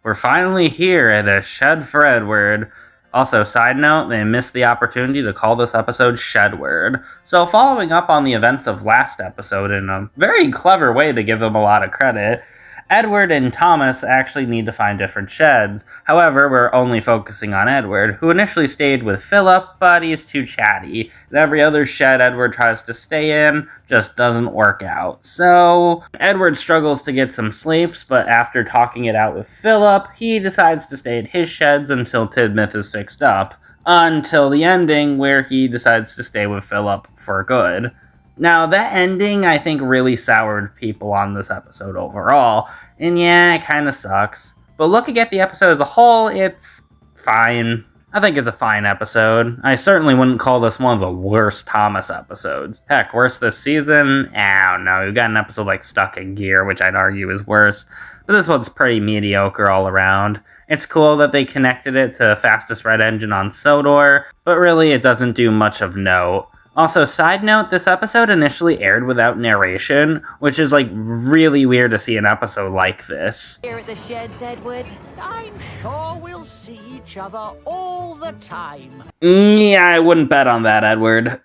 We're finally here at a shed for Edward. Also, side note, they missed the opportunity to call this episode Shedward. So, following up on the events of last episode in a very clever way to give them a lot of credit, Edward and Thomas actually need to find different sheds. However, we're only focusing on Edward, who initially stayed with Philip, but he's too chatty. And every other shed Edward tries to stay in just doesn't work out. So, Edward struggles to get some sleeps, but after talking it out with Philip, he decides to stay at his sheds until Tidmouth is fixed up. Until the ending, where he decides to stay with Philip for good. Now, that ending, I think, really soured people on this episode overall, and yeah, it kind of sucks. But looking at the episode as a whole, it's fine. I think it's a fine episode. I certainly wouldn't call this one of the worst Thomas episodes. Heck, worst this season? I don't know. We've got an episode like Stuck in Gear, which I'd argue is worse, but this one's pretty mediocre all around. It's cool that they connected it to Fastest Red Engine on Sodor, but really it doesn't do much of note. Also, side note, this episode initially aired without narration, which is, like, really weird to see an episode like this. Here at the sheds, Edward. I'm sure we'll see each other all the time. Yeah, I wouldn't bet on that, Edward.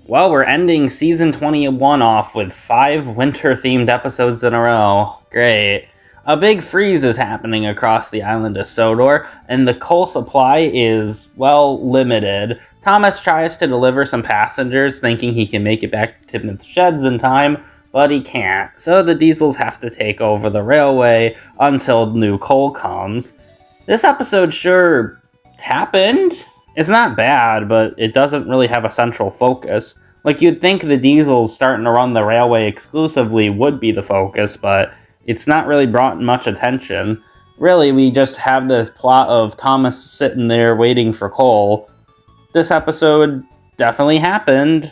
Well, we're ending season 21 off with 5 winter-themed episodes in a row. Great. A big freeze is happening across the island of Sodor, and the coal supply is, well, limited. Thomas tries to deliver some passengers, thinking he can make it back to Tidmouth Sheds in time, but he can't. So the diesels have to take over the railway until new coal comes. This episode sure happened. It's not bad, but it doesn't really have a central focus. Like, you'd think the diesels starting to run the railway exclusively would be the focus, but it's not really brought much attention. Really, we just have this plot of Thomas sitting there waiting for coal. This episode definitely happened.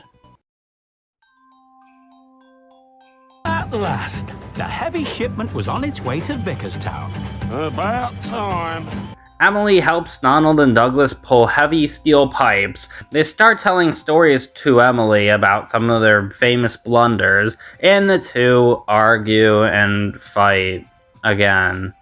At last, the heavy shipment was on its way to Vickerstown. About time. Emily helps Donald and Douglas pull heavy steel pipes. They start telling stories to Emily about some of their famous blunders, and the two argue and fight again.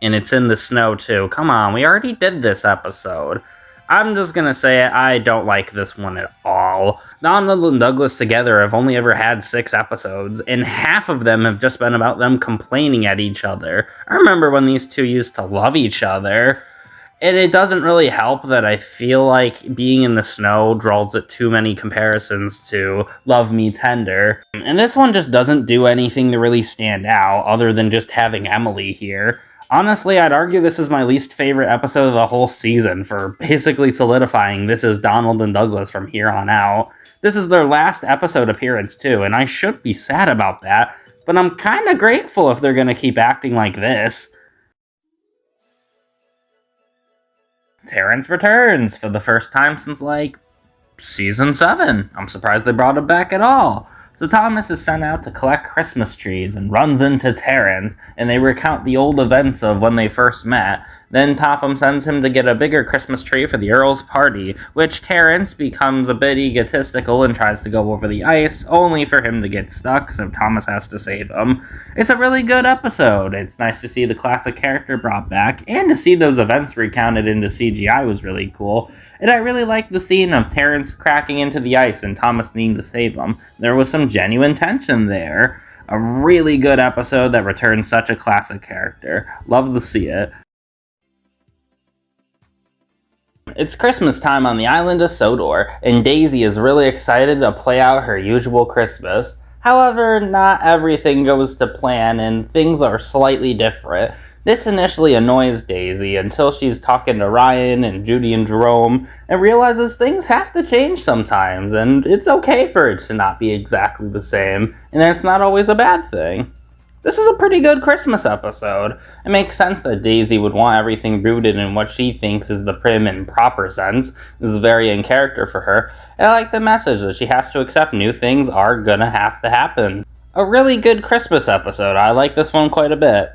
And it's in the snow too. Come on, we already did this episode. I'm just gonna say it, I don't like this one at all. Donald and Douglas together have only ever had 6 episodes, and half of them have just been about them complaining at each other. I remember when these two used to love each other. And it doesn't really help that I feel like Being in the Snow draws it too many comparisons to Love Me Tender. And this one just doesn't do anything to really stand out, other than just having Emily here. Honestly, I'd argue this is my least favorite episode of the whole season, for basically solidifying this is Donald and Douglas from here on out. This is their last episode appearance too, and I should be sad about that, but I'm kinda grateful if they're gonna keep acting like this. Terrence returns for the first time since, like, season 7. I'm surprised they brought him back at all. So Thomas is sent out to collect Christmas trees and runs into Terrence, and they recount the old events of when they first met. Then Topham sends him to get a bigger Christmas tree for the Earl's party, which Terrence becomes a bit egotistical and tries to go over the ice, only for him to get stuck, so Thomas has to save him. It's a really good episode. It's nice to see the classic character brought back, and to see those events recounted into CGI was really cool. And I really liked the scene of Terrence cracking into the ice and Thomas needing to save him. There was some genuine tension there. A really good episode that returns such a classic character. Love to see it. It's Christmas time on the island of Sodor, and Daisy is really excited to play out her usual Christmas. However, not everything goes to plan, and things are slightly different. This initially annoys Daisy until she's talking to Ryan and Judy and Jerome, and realizes things have to change sometimes, and it's okay for it to not be exactly the same, and that's not always a bad thing. This is a pretty good Christmas episode. It makes sense that Daisy would want everything rooted in what she thinks is the prim and proper sense. This is very in character for her. And I like the message that she has to accept new things are gonna have to happen. A really good Christmas episode. I like this one quite a bit.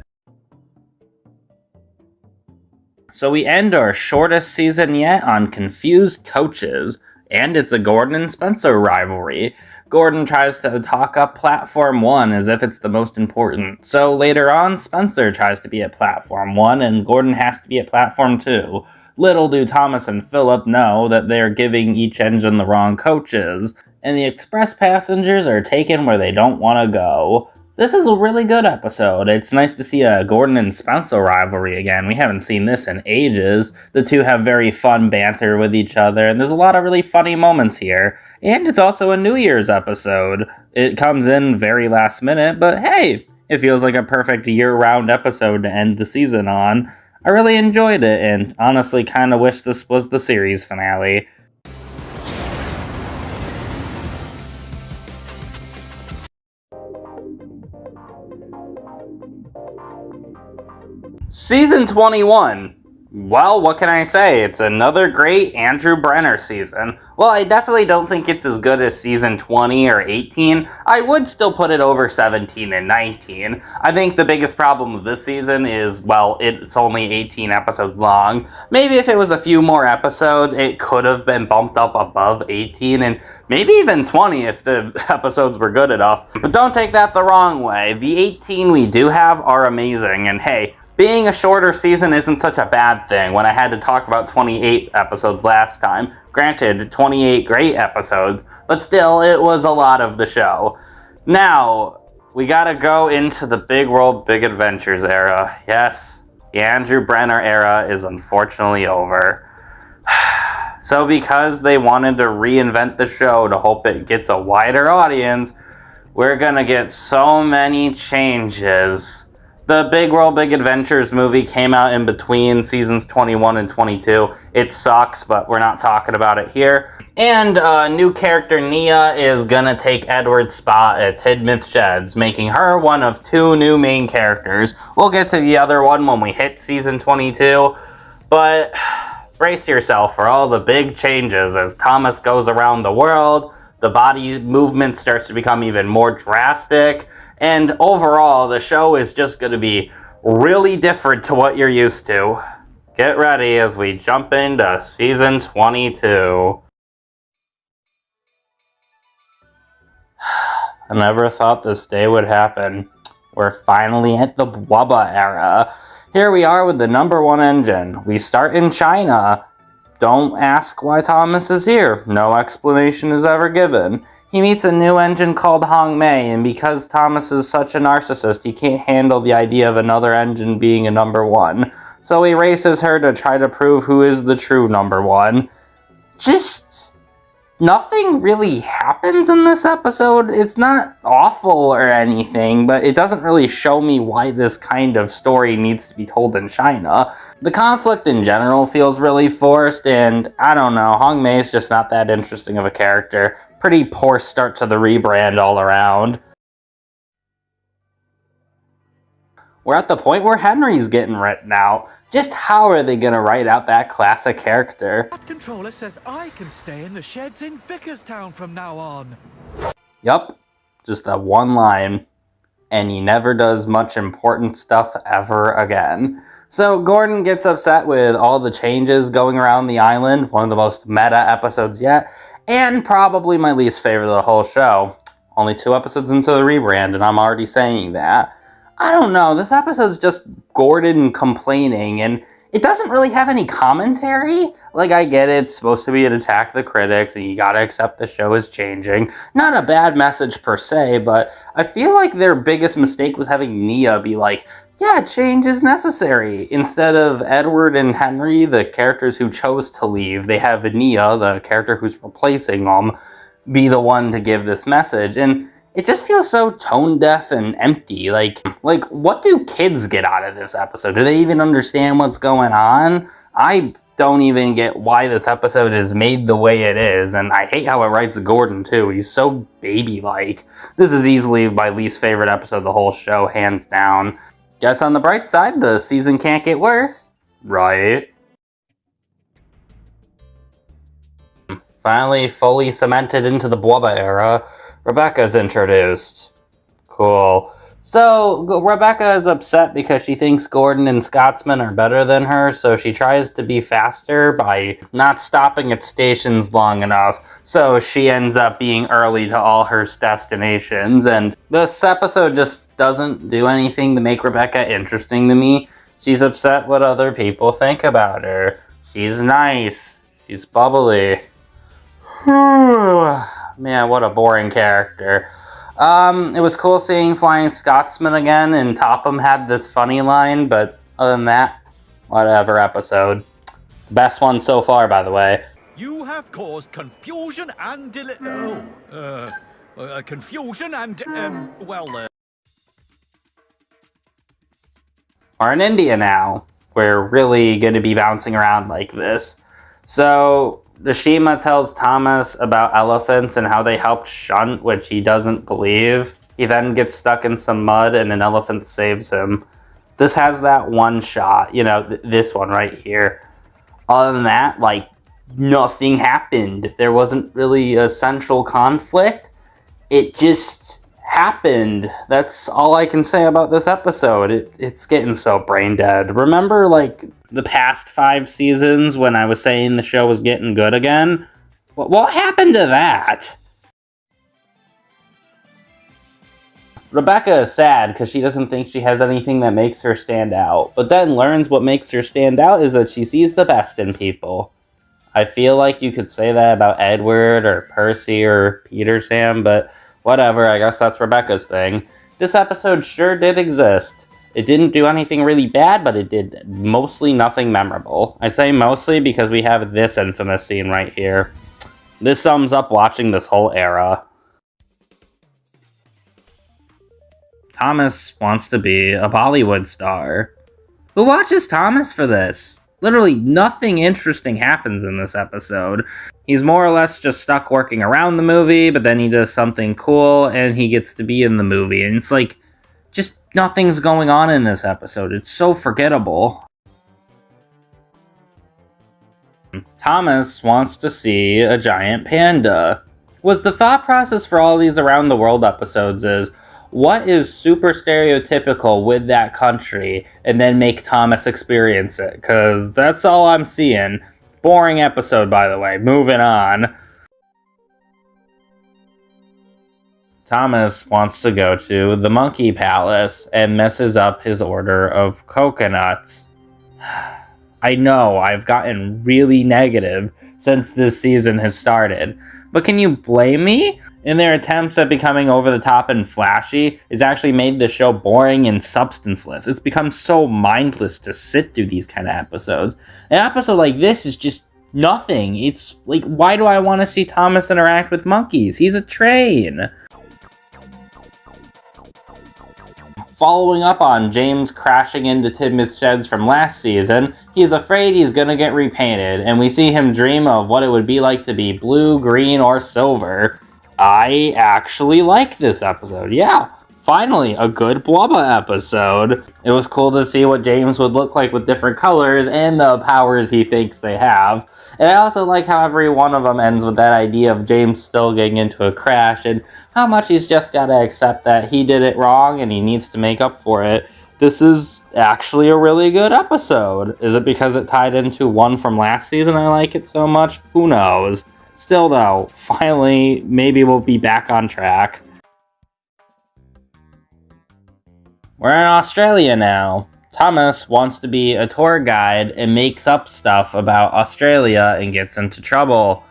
So we end our shortest season yet on confused coaches, and it's a Gordon and Spencer rivalry. Gordon tries to talk up Platform 1 as if it's the most important. So later on, Spencer tries to be at Platform 1 and Gordon has to be at Platform 2. Little do Thomas and Philip know that they're giving each engine the wrong coaches, and the express passengers are taken where they don't want to go. This is a really good episode. It's nice to see a Gordon and Spencer rivalry again. We haven't seen this in ages. The two have very fun banter with each other, and there's a lot of really funny moments here. And it's also a New Year's episode. It comes in very last minute, but hey, it feels like a perfect year-round episode to end the season on. I really enjoyed it, and honestly kind of wish this was the series finale. Season 21. Well, what can I say? It's another great Andrew Brenner season. Well, I definitely don't think it's as good as season 20 or 18. I would still put it over 17 and 19. I think the biggest problem with this season is, well, it's only 18 episodes long. Maybe if it was a few more episodes, it could have been bumped up above 18 and maybe even 20 if the episodes were good enough. But don't take that the wrong way. The 18 we do have are amazing, and hey, being a shorter season isn't such a bad thing when I had to talk about 28 episodes last time. Granted, 28 great episodes, but still, it was a lot of the show. Now, we gotta go into the Big World, Big Adventures era. Yes, the Andrew Brenner era is unfortunately over. So because they wanted to reinvent the show to hope it gets a wider audience, we're gonna get so many changes. The Big World, Big Adventures movie came out in between seasons 21 and 22. It sucks, but we're not talking about it here. And new character Nia is gonna take Edward's spot at Tidmouth Sheds, making her one of two new main characters. We'll get to the other one when we hit season 22, but brace yourself for all the big changes as Thomas goes around the world, the body movement starts to become even more drastic, and overall, the show is just going to be really different to what you're used to. Get ready as we jump into season 22. I never thought this day would happen. We're finally at the Wubba era. Here we are with the #1 engine. We start in China. Don't ask why Thomas is here. No explanation is ever given. He meets a new engine called Hong Mei, and because Thomas is such a narcissist, he can't handle the idea of another engine being a #1. So he races her to try to prove who is the true #1. Just nothing really happens in this episode. It's not awful or anything, but it doesn't really show me why this kind of story needs to be told in China. The conflict in general feels really forced, and I don't know, Hong Mei is just not that interesting of a character. Pretty poor start to the rebrand all around. We're at the point where Henry's getting written out. Just how are they going to write out that classic character? That controller says I can stay in the sheds in Vickerstown from now on. Yup, just that one line. And he never does much important stuff ever again. So Gordon gets upset with all the changes going around the island, one of the most meta episodes yet, and probably my least favorite of the whole show. Only 2 episodes into the rebrand, and I'm already saying that. I don't know, this episode's just Gordon complaining, and it doesn't really have any commentary. Like, I get it, it's supposed to be an attack of the critics, and you gotta accept the show is changing. Not a bad message per se, but I feel like their biggest mistake was having Nia be like, yeah, change is necessary. Instead of Edward and Henry, the characters who chose to leave, they have Nia, the character who's replacing them, be the one to give this message. And it just feels so tone-deaf and empty. Like, what do kids get out of this episode? Do they even understand what's going on? I don't even get why this episode is made the way it is, and I hate how it writes Gordon, too. He's so baby-like. This is easily my least favorite episode of the whole show, hands down. Guess on the bright side, the season can't get worse. Right? Finally, fully cemented into the Wubba era, Rebecca's introduced. Cool. So, Rebecca is upset because she thinks Gordon and Scotsman are better than her, so she tries to be faster by not stopping at stations long enough, so she ends up being early to all her destinations, and this episode just doesn't do anything to make Rebecca interesting to me. She's upset what other people think about her. She's nice. She's bubbly. Man, what a boring character. It was cool seeing Flying Scotsman again, and Topham had this funny line, but other than that, whatever episode. Best one so far, by the way. You have caused confusion and confusion and, We're in India now. We're really going to be bouncing around like this. So, Nishima tells Thomas about elephants and how they helped Shunt, which he doesn't believe. He then gets stuck in some mud and an elephant saves him. This has that one shot, this one right here. Other than that, nothing happened. There wasn't really a central conflict. It just happened. That's all I can say about this episode. It's getting so brain dead. Remember, the past 5 seasons when I was saying the show was getting good again? What happened to that? Rebecca is sad because she doesn't think she has anything that makes her stand out, but then learns what makes her stand out is that she sees the best in people. I feel like you could say that about Edward or Percy or Peter Sam, but whatever, I guess that's Rebecca's thing. This episode sure did exist. It didn't do anything really bad, but it did mostly nothing memorable. I say mostly because we have this infamous scene right here. This sums up watching this whole era. Thomas wants to be a Bollywood star. Who watches Thomas for this? Literally nothing interesting happens in this episode. He's more or less just stuck working around the movie, but then he does something cool and he gets to be in the movie. And it's just nothing's going on in this episode. It's so forgettable. Thomas wants to see a giant panda. Was the thought process for all these Around the World episodes is, what is super stereotypical with that country, and then make Thomas experience it? Because that's all I'm seeing. Boring episode, by the way. Moving on. Thomas wants to go to the Monkey Palace and messes up his order of coconuts. I know, I've gotten really negative since this season has started. But can you blame me? In their attempts at becoming over the top and flashy, it's actually made the show boring and substanceless. It's become so mindless to sit through these kind of episodes. An episode like this is just nothing. It's why do I want to see Thomas interact with monkeys? He's a train. Following up on James crashing into Tidmouth Sheds from last season, he's afraid he's gonna get repainted, and we see him dream of what it would be like to be blue, green, or silver. I actually like this episode. Yeah, finally, a good Blubba episode. It was cool to see what James would look like with different colors and the powers he thinks they have. And I also like how every one of them ends with that idea of James still getting into a crash and how much he's just gotta accept that he did it wrong and he needs to make up for it. This is actually a really good episode. Is it because it tied into one from last season I like it so much? Who knows? Still though, finally, maybe we'll be back on track. We're in Australia now. Thomas wants to be a tour guide and makes up stuff about Australia and gets into trouble.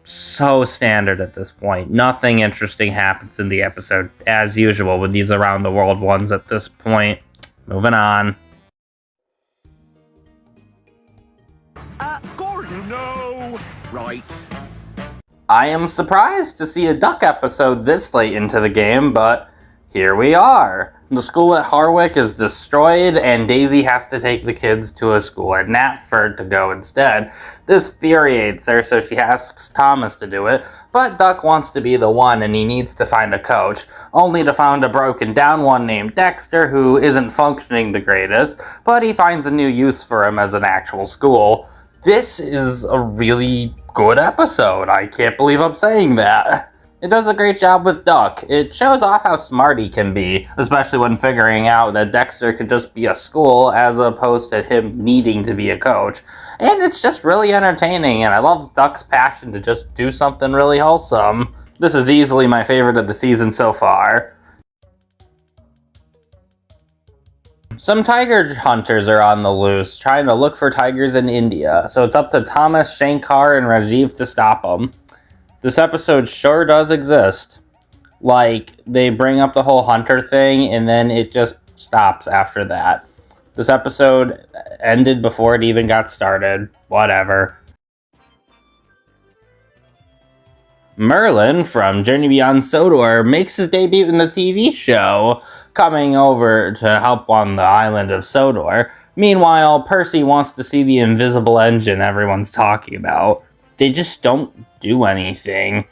So standard at this point. Nothing interesting happens in the episode, as usual with these Around the World ones at this point. Moving on. Gordon! No! Right. I am surprised to see a duck episode this late into the game, but here we are. The school at Harwick is destroyed, and Daisy has to take the kids to a school at Knapford to go instead. This infuriates her, so she asks Thomas to do it, but Duck wants to be the one, and he needs to find a coach, only to find a broken down one named Dexter, who isn't functioning the greatest, but he finds a new use for him as an actual school. This is a really good episode. I can't believe I'm saying that. It does a great job with Duck. It shows off how smart he can be, especially when figuring out that Dexter could just be a school as opposed to him needing to be a coach. And it's just really entertaining, and I love Duck's passion to just do something really wholesome. This is easily my favorite of the season so far. Some tiger hunters are on the loose, trying to look for tigers in India, so it's up to Thomas, Shankar, and Rajiv to stop them. This episode sure does exist. Like, they bring up the whole hunter thing, and then it just stops after that. This episode ended before it even got started. Whatever. Merlin from Journey Beyond Sodor makes his debut in the TV show, coming over to help on the island of Sodor. Meanwhile, Percy wants to see the invisible engine everyone's talking about. They just don't do anything.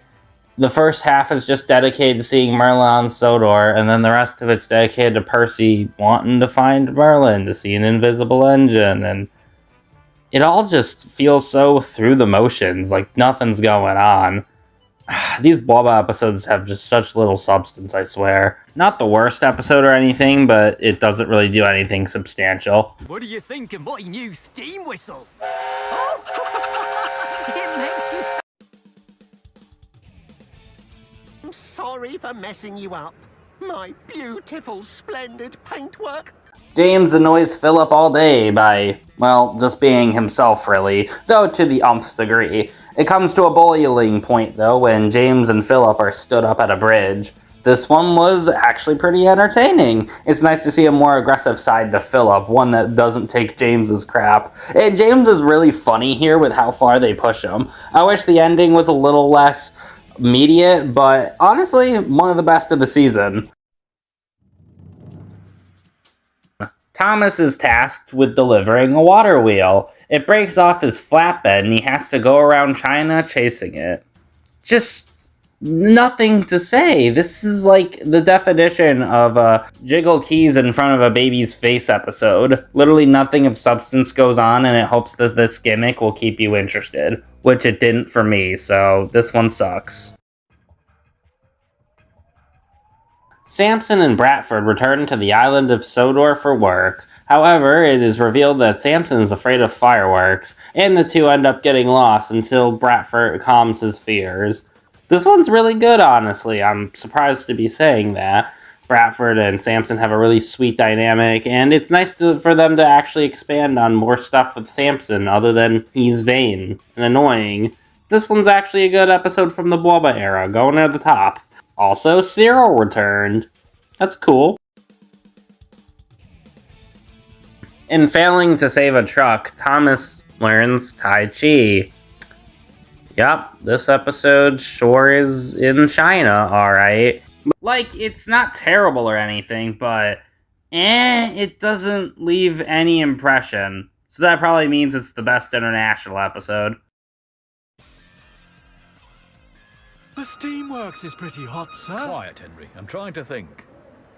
The first half is just dedicated to seeing Merlin on Sodor, and then the rest of it's dedicated to Percy wanting to find Merlin to see an invisible engine, and it all just feels so through the motions, like nothing's going on. These Boba episodes have just such little substance, I swear. Not the worst episode or anything, but it doesn't really do anything substantial. What do you think of my new steam whistle? It makes you... I'm sorry for messing you up. My beautiful, splendid paintwork. James annoys Philip all day by, well, just being himself, really, though to the umpth degree. It comes to a boiling point, though, when James and Philip are stood up at a bridge. This one was actually pretty entertaining. It's nice to see a more aggressive side to Philip, one that doesn't take James's crap. And James is really funny here with how far they push him. I wish the ending was a little less immediate, but honestly, one of the best of the season. Thomas is tasked with delivering a water wheel. It breaks off his flatbed and he has to go around China chasing it. Just nothing to say. This is like the definition of a jiggle keys in front of a baby's face episode. Literally nothing of substance goes on, and it hopes that this gimmick will keep you interested, which it didn't for me, so this one sucks. Samson and Bradford return to the island of Sodor for work. However, it is revealed that Samson is afraid of fireworks, and the two end up getting lost until Bradford calms his fears. This one's really good, honestly. I'm surprised to be saying that. Bradford and Samson have a really sweet dynamic, and it's nice for them to actually expand on more stuff with Samson other than he's vain and annoying. This one's actually a good episode from the Boba era, going at the top. Also, Cyril returned. That's cool. In failing to save a truck, Thomas learns Tai Chi. Yep, this episode sure is in China, alright. Like, it's not terrible or anything, but it doesn't leave any impression. So that probably means it's the best international episode. The steamworks is pretty hot, sir. Quiet, Henry. I'm trying to think.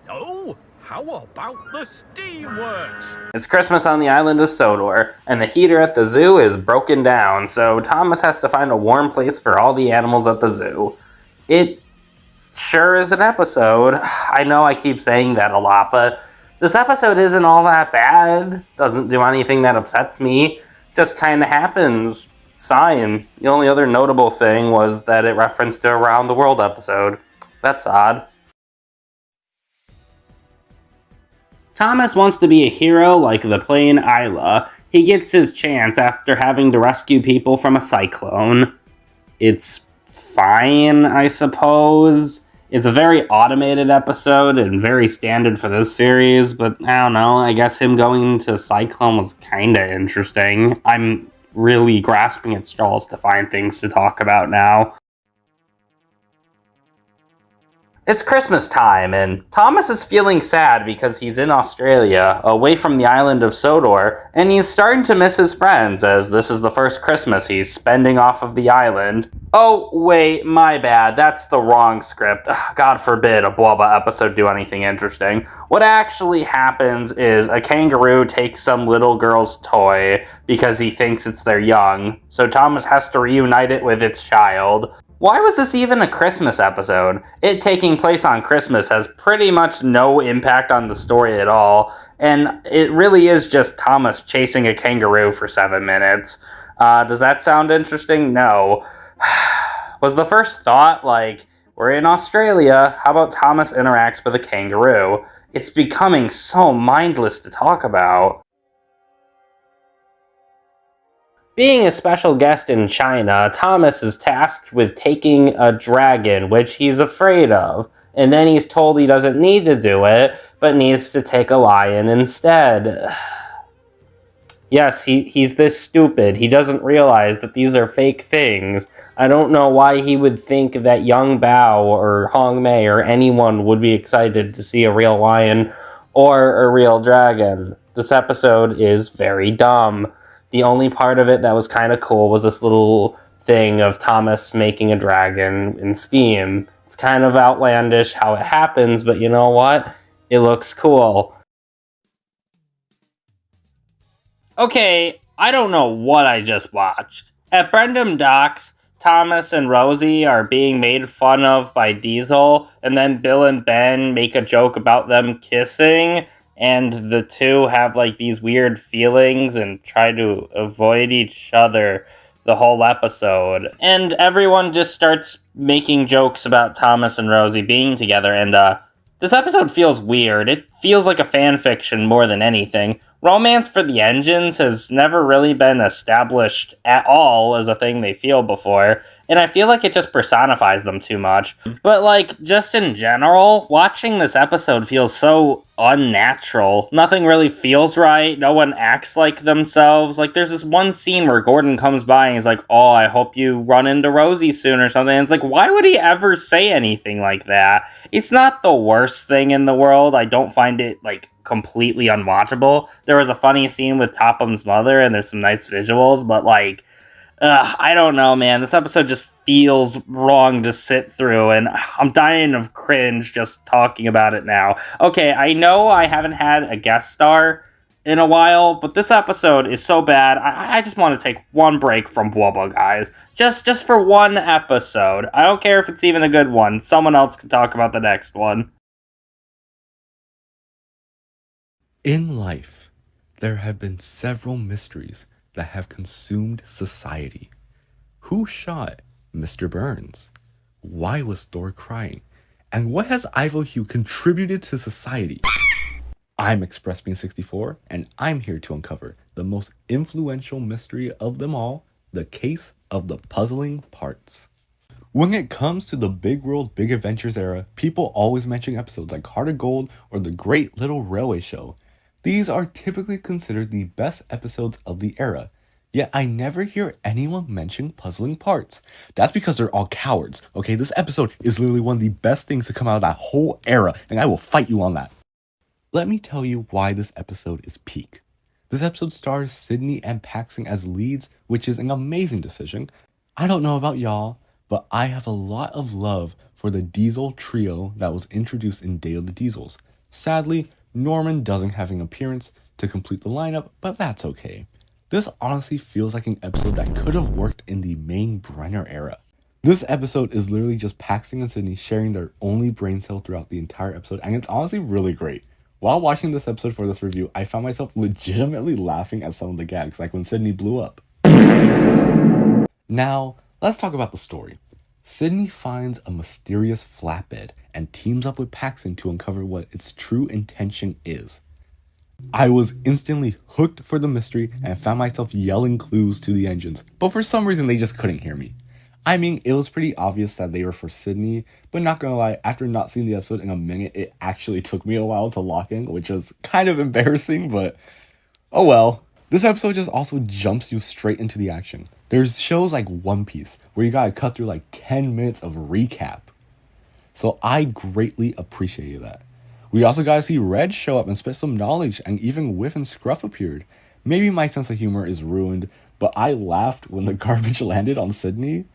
Oh, how about the steamworks? It's Christmas on the island of Sodor, and the heater at the zoo is broken down, so Thomas has to find a warm place for all the animals at the zoo. It sure is an episode. I know I keep saying that a lot, but this episode isn't all that bad. Doesn't do anything that upsets me. Just kind of happens. It's fine. The only other notable thing was that it referenced a Around the World episode. That's odd. Thomas wants to be a hero like the plane Isla. He gets his chance after having to rescue people from a cyclone. It's fine, I suppose. It's a very automated episode and very standard for this series, but I don't know, I guess him going to Cyclone was kinda interesting. I'm really grasping at straws to find things to talk about now. It's Christmas time, and Thomas is feeling sad because he's in Australia, away from the island of Sodor, and he's starting to miss his friends, as this is the first Christmas he's spending off of the island. Oh, wait, my bad, that's the wrong script. God forbid a Boba episode do anything interesting. What actually happens is a kangaroo takes some little girl's toy because he thinks it's their young, so Thomas has to reunite it with its child. Why was this even a Christmas episode? It taking place on Christmas has pretty much no impact on the story at all, and it really is just Thomas chasing a kangaroo for 7 minutes. Does that sound interesting? No. Was the first thought, like, we're in Australia, how about Thomas interacts with a kangaroo? It's becoming so mindless to talk about. Being a special guest in China, Thomas is tasked with taking a dragon, which he's afraid of. And then he's told he doesn't need to do it, but needs to take a lion instead. Yes, he's this stupid. He doesn't realize that these are fake things. I don't know why he would think that Young Bao or Hong Mei or anyone would be excited to see a real lion or a real dragon. This episode is very dumb. The only part of it that was kind of cool was this little thing of Thomas making a dragon in Steam. It's kind of outlandish how it happens, but you know what? It looks cool. Okay, I don't know what I just watched. At Brendam Docks, Thomas and Rosie are being made fun of by Diesel, and then Bill and Ben make a joke about them kissing, and the two have like these weird feelings and try to avoid each other the whole episode. And everyone just starts making jokes about Thomas and Rosie being together, and this episode feels weird. It feels like a fan fiction more than anything. Romance for the Engines has never really been established at all as a thing they feel before, and I feel like it just personifies them too much. But like, just in general, watching this episode feels so unnatural. Nothing really feels right, no one acts like themselves. Like, there's this one scene where Gordon comes by and he's like, oh, I hope you run into Rosie soon or something, and it's like, why would he ever say anything like that? It's not the worst thing in the world. I don't find it, like, completely unwatchable. There was a funny scene with Topham's mother, and there's some nice visuals, but like, I don't know, man. This episode just feels wrong to sit through, and I'm dying of cringe just talking about it now. Okay, I know I haven't had a guest star in a while, but this episode is so bad, I just want to take one break from Wubba, guys. Just for one episode. I don't care if it's even a good one. Someone else can talk about the next one. In life, there have been several mysteries that have consumed society. Who shot Mr. Burns? Why was Thor crying? And what has Ivo Hugh contributed to society? I'm ExpressBean64, and I'm here to uncover the most influential mystery of them all, the case of the puzzling parts. When it comes to the Big World, Big Adventures era, people always mention episodes like Heart of Gold or The Great Little Railway Show. These are typically considered the best episodes of the era, yet I never hear anyone mention puzzling parts. That's because they're all cowards, okay? This episode is literally one of the best things to come out of that whole era, and I will fight you on that. Let me tell you why this episode is peak. This episode stars Sydney and Paxton as leads, which is an amazing decision. I don't know about y'all, but I have a lot of love for the Diesel trio that was introduced in Day of the Diesels. Sadly, Norman doesn't have an appearance to complete the lineup, but that's okay. This honestly feels like an episode that could have worked in the main Brenner era. This episode is literally just Paxton and Sydney sharing their only brain cell throughout the entire episode, and it's honestly really great. While watching this episode for this review, I found myself legitimately laughing at some of the gags, like when Sydney blew up. Now, let's talk about the story. Sydney finds a mysterious flatbed and teams up with Paxton to uncover what its true intention is. I was instantly hooked for the mystery and found myself yelling clues to the engines, but for some reason they just couldn't hear me. I mean, it was pretty obvious that they were for Sydney, but not gonna lie, after not seeing the episode in a minute, it actually took me a while to lock in, which was kind of embarrassing, but oh well. This episode just also jumps you straight into the action. There's shows like One Piece, where you gotta cut through like 10 minutes of recap. So I greatly appreciated that. We also gotta see Red show up and spit some knowledge, and even Whiff and Scruff appeared. Maybe my sense of humor is ruined, but I laughed when the garbage landed on Sydney.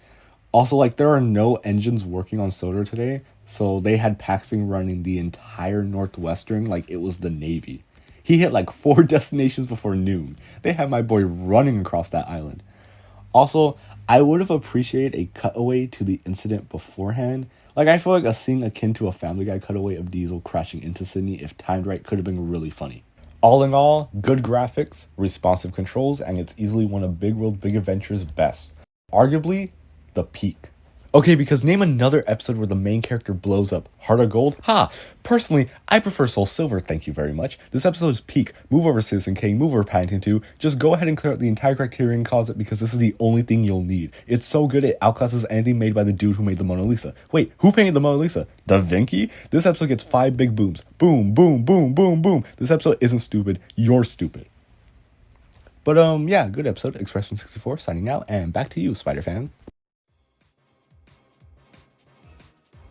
Also, like, there are no engines working on Sodor today, so they had Paxton running the entire Northwestern like it was the Navy. He hit like 4 destinations before noon. They had my boy running across that island. Also, I would have appreciated a cutaway to the incident beforehand. Like, I feel like a scene akin to a Family Guy cutaway of Diesel crashing into Sydney, if timed right, could have been really funny. All in all, good graphics, responsive controls, and it's easily one of Big World Big Adventure's best. Arguably, the peak. Okay, because name another episode where the main character blows up. Heart of Gold? Ha! Personally, I prefer Soul Silver, thank you very much. This episode is peak. Move over Citizen Kane, move over Paddington 2. Just go ahead and clear out the entire Criterion closet because this is the only thing you'll need. It's so good it outclasses anything made by the dude who made the Mona Lisa. Wait, who painted the Mona Lisa? Da Vinci? This episode gets 5 big booms. Boom, boom, boom, boom, boom. This episode isn't stupid. You're stupid. But yeah, good episode. Expression64 signing out, and back to you, Spider-Fan.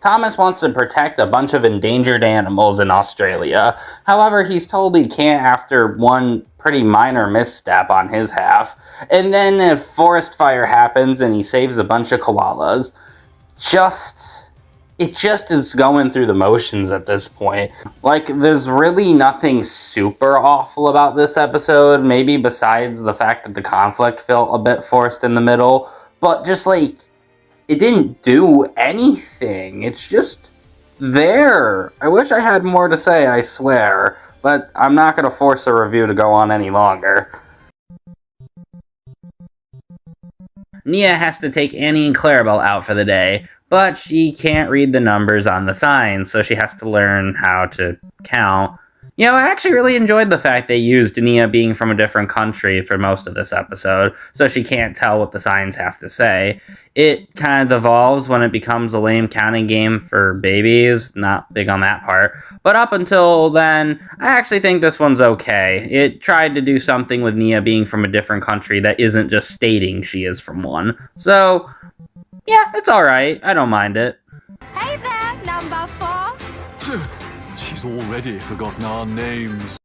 Thomas wants to protect a bunch of endangered animals in Australia. However, he's told he can't after one pretty minor misstep on his half. And then a forest fire happens and he saves a bunch of koalas. It just is going through the motions at this point. Like, there's really nothing super awful about this episode, maybe besides the fact that the conflict felt a bit forced in the middle. But just like, it didn't do anything. It's just there. I wish I had more to say, I swear. But I'm not going to force the review to go on any longer. Nia has to take Annie and Clarabelle out for the day, but she can't read the numbers on the signs, so she has to learn how to count. You know, I actually really enjoyed the fact they used Nia being from a different country for most of this episode, so she can't tell what the signs have to say. It kind of devolves when it becomes a lame counting game for babies, not big on that part. But up until then, I actually think this one's okay. It tried to do something with Nia being from a different country that isn't just stating she is from one. So, yeah, it's alright. I don't mind it. Hey there, number 4. She's already forgotten our names.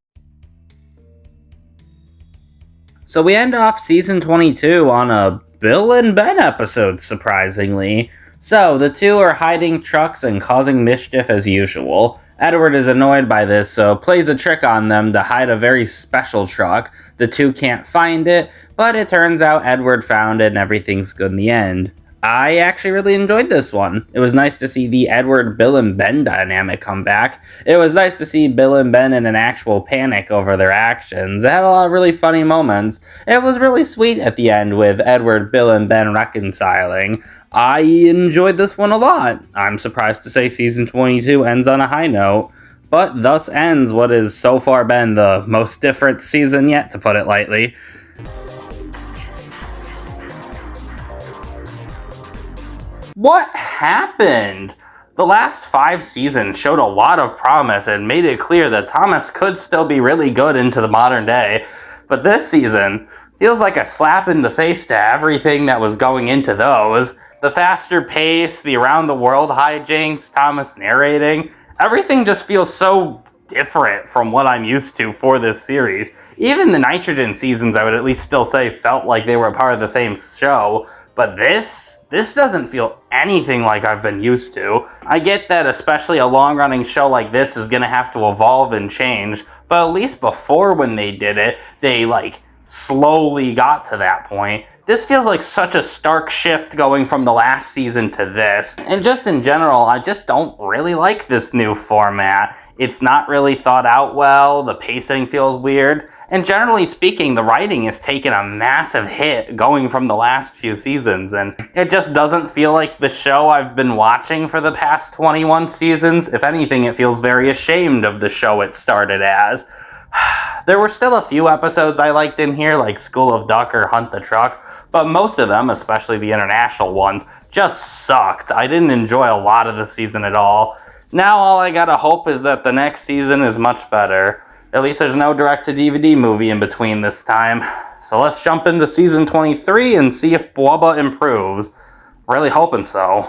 So we end off season 22 on a Bill and Ben episode, surprisingly. So the two are hiding trucks and causing mischief as usual. Edward is annoyed by this, so plays a trick on them to hide a very special truck. The two can't find it, but it turns out Edward found it and everything's good in the end. I actually really enjoyed this one. It was nice to see the Edward, Bill, and Ben dynamic come back. It was nice to see Bill and Ben in an actual panic over their actions. It had a lot of really funny moments. It was really sweet at the end with Edward, Bill, and Ben reconciling. I enjoyed this one a lot. I'm surprised to say season 22 ends on a high note, but thus ends what has so far been the most different season yet, to put it lightly. What happened? The last 5 seasons showed a lot of promise and made it clear that Thomas could still be really good into the modern day, but this season feels like a slap in the face to everything that was going into those. The faster pace, the around-the-world hijinks, Thomas narrating, everything just feels so different from what I'm used to for this series. Even the Nitrogen seasons, I would at least still say, felt like they were part of the same show, but this doesn't feel anything like I've been used to. I get that especially a long-running show like this is going to have to evolve and change, but at least before when they did it, they slowly got to that point. This feels like such a stark shift going from the last season to this. And just in general, I just don't really like this new format. It's not really thought out well, the pacing feels weird, and generally speaking, the writing has taken a massive hit going from the last few seasons, and it just doesn't feel like the show I've been watching for the past 21 seasons. If anything, it feels very ashamed of the show it started as. There were still a few episodes I liked in here, like School of Duck or Hunt the Truck, but most of them, especially the international ones, just sucked. I didn't enjoy a lot of the season at all. Now all I gotta hope is that the next season is much better. At least there's no direct-to-DVD movie in between this time. So let's jump into season 23 and see if Bwubba improves. Really hoping so.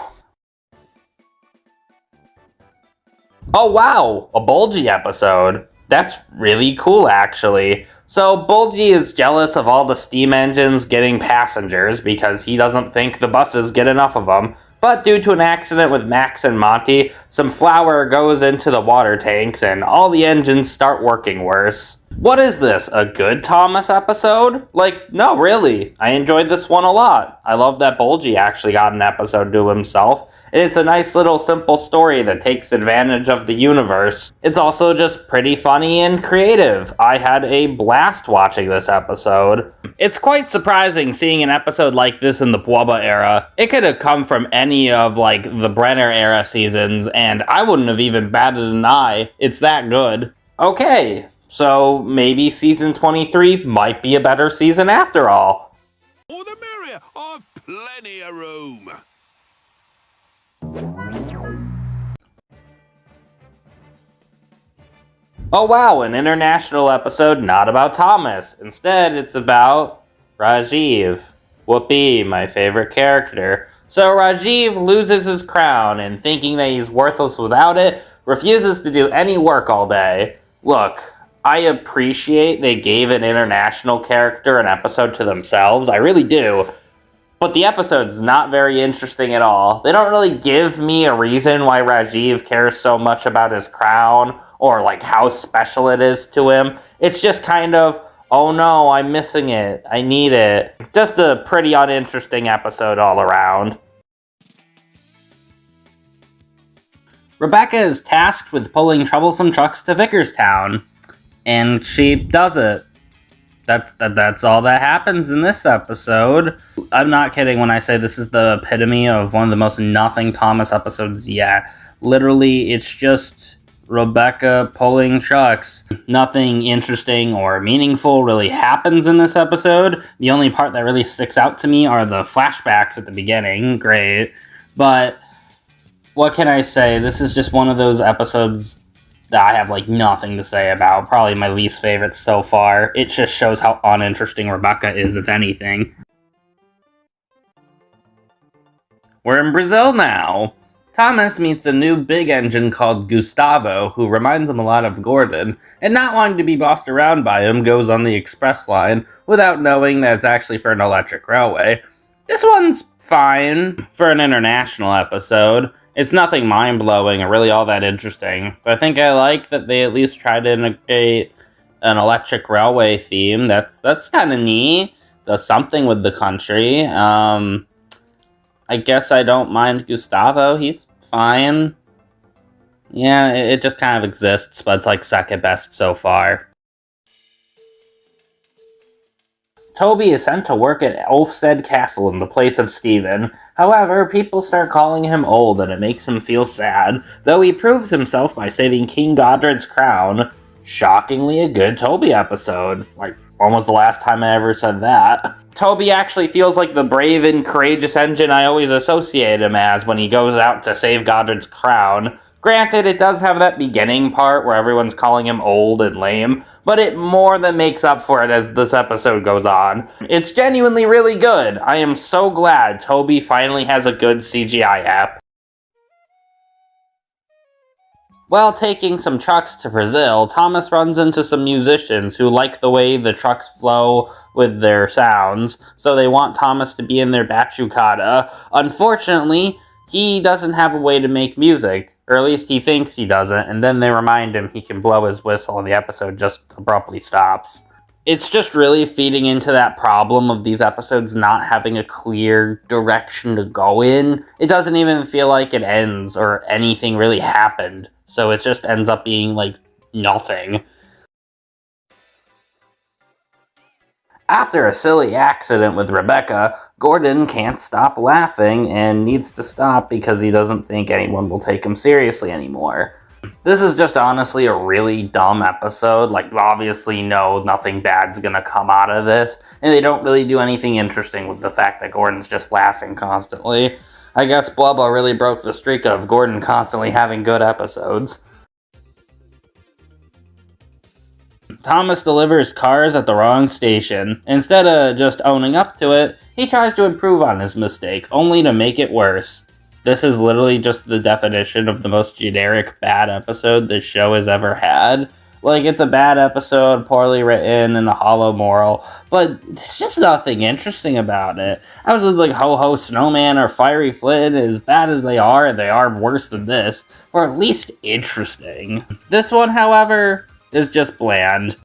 Oh wow, a Bulgy episode. That's really cool, actually. So Bulgy is jealous of all the steam engines getting passengers because he doesn't think the buses get enough of them. But due to an accident with Max and Monty, some flour goes into the water tanks and all the engines start working worse. What is this, a good Thomas episode? Like, no, really. I enjoyed this one a lot. I love that Bulgy actually got an episode to himself. And it's a nice little simple story that takes advantage of the universe. It's also just pretty funny and creative. I had a blast watching this episode. It's quite surprising seeing an episode like this in the Bwubba era. It could have come from any of, like, the Brenner era seasons, and I wouldn't have even batted an eye. It's that good. Okay. So maybe season 23 might be a better season after all. More the merrier. I've plenty of room. Oh wow, an international episode not about Thomas. Instead, it's about Rajiv. Whoopi, my favorite character. So Rajiv loses his crown and thinking that he's worthless without it, refuses to do any work all day. Look, I appreciate they gave an international character an episode to themselves. I really do. But the episode's not very interesting at all. They don't really give me a reason why Rajiv cares so much about his crown or like how special it is to him. It's just kind of, oh no, I'm missing it. I need it. Just a pretty uninteresting episode all around. Rebecca is tasked with pulling troublesome trucks to Vickerstown. And she does it. That's all that happens in this episode. I'm not kidding when I say this is the epitome of one of the most nothing Thomas episodes yet. Literally, it's just Rebecca pulling trucks. Nothing interesting or meaningful really happens in this episode. The only part that really sticks out to me are the flashbacks at the beginning. Great. But what can I say? This is just one of those episodes that I have like nothing to say about. Probably my least favorite so far. It just shows how uninteresting Rebecca is, if anything. We're in Brazil now. Thomas meets a new big engine called Gustavo, who reminds him a lot of Gordon, and not wanting to be bossed around by him, goes on the express line without knowing that it's actually for an electric railway. This one's fine for an international episode. It's nothing mind-blowing or really all that interesting, but I think I like that they at least tried to integrate an electric railway theme. That's kind of neat. Does something with the country. I guess I don't mind Gustavo. He's fine. Yeah, it just kind of exists, but it's like second best so far. Toby is sent to work at Ulfstead Castle in the place of Stephen. However, people start calling him old and it makes him feel sad, though he proves himself by saving King Godred's crown. Shockingly a good Toby episode. Like, when was the last time I ever said that? Toby actually feels like the brave and courageous engine I always associate him as when he goes out to save Godred's crown. Granted, it does have that beginning part where everyone's calling him old and lame, but it more than makes up for it as this episode goes on. It's genuinely really good. I am so glad Toby finally has a good CGI app. While taking some trucks to Brazil, Thomas runs into some musicians who like the way the trucks flow with their sounds, so they want Thomas to be in their batucada. Unfortunately, he doesn't have a way to make music, or at least he thinks he doesn't, and then they remind him he can blow his whistle and the episode just abruptly stops. It's just really feeding into that problem of these episodes not having a clear direction to go in. It doesn't even feel like it ends or anything really happened, so it just ends up being like nothing. After a silly accident with Rebecca, Gordon can't stop laughing and needs to stop because he doesn't think anyone will take him seriously anymore. This is just honestly a really dumb episode. Like, obviously, no, nothing bad's gonna come out of this, and they don't really do anything interesting with the fact that Gordon's just laughing constantly. I guess Bwubba really broke the streak of Gordon constantly having good episodes. Thomas delivers cars at the wrong station. Instead of just owning up to it, he tries to improve on his mistake, only to make it worse. This is literally just the definition of the most generic bad episode this show has ever had. Like, it's a bad episode, poorly written, and a hollow moral, but there's just nothing interesting about it. Episodes like Ho Ho Snowman or Fiery Flynn, as bad as they are worse than this, or at least interesting. This one, however, is just bland.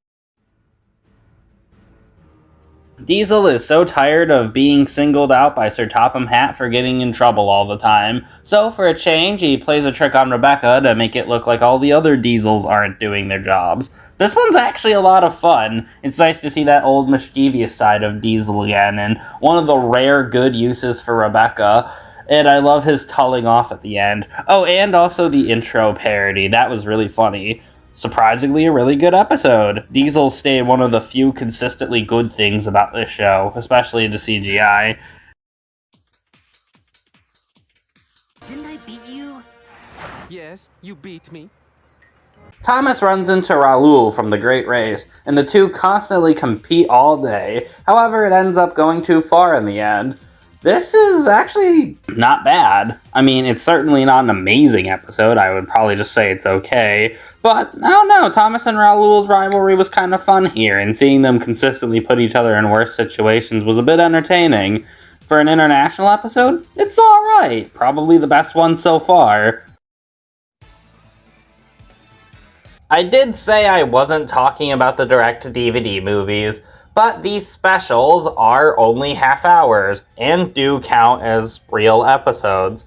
Diesel is so tired of being singled out by Sir Topham Hatt for getting in trouble all the time, so for a change, he plays a trick on Rebecca to make it look like all the other Diesels aren't doing their jobs. This one's actually a lot of fun. It's nice to see that old mischievous side of Diesel again, and one of the rare good uses for Rebecca. And I love his tulling off at the end. Oh, and also the intro parody. That was really funny. Surprisingly, a really good episode. Diesel stayed one of the few consistently good things about this show, especially the CGI. Didn't I beat you? Yes, you beat me. Thomas runs into Raoul from The Great Race, and the two constantly compete all day. However, it ends up going too far in the end. This is actually not bad. I mean, it's certainly not an amazing episode. I would probably just say it's okay. But, I don't know, Thomas and Raoul's rivalry was kind of fun here, and seeing them consistently put each other in worse situations was a bit entertaining. For an international episode, it's alright. Probably the best one so far. I did say I wasn't talking about the direct-to-DVD movies, but these specials are only half hours and do count as real episodes.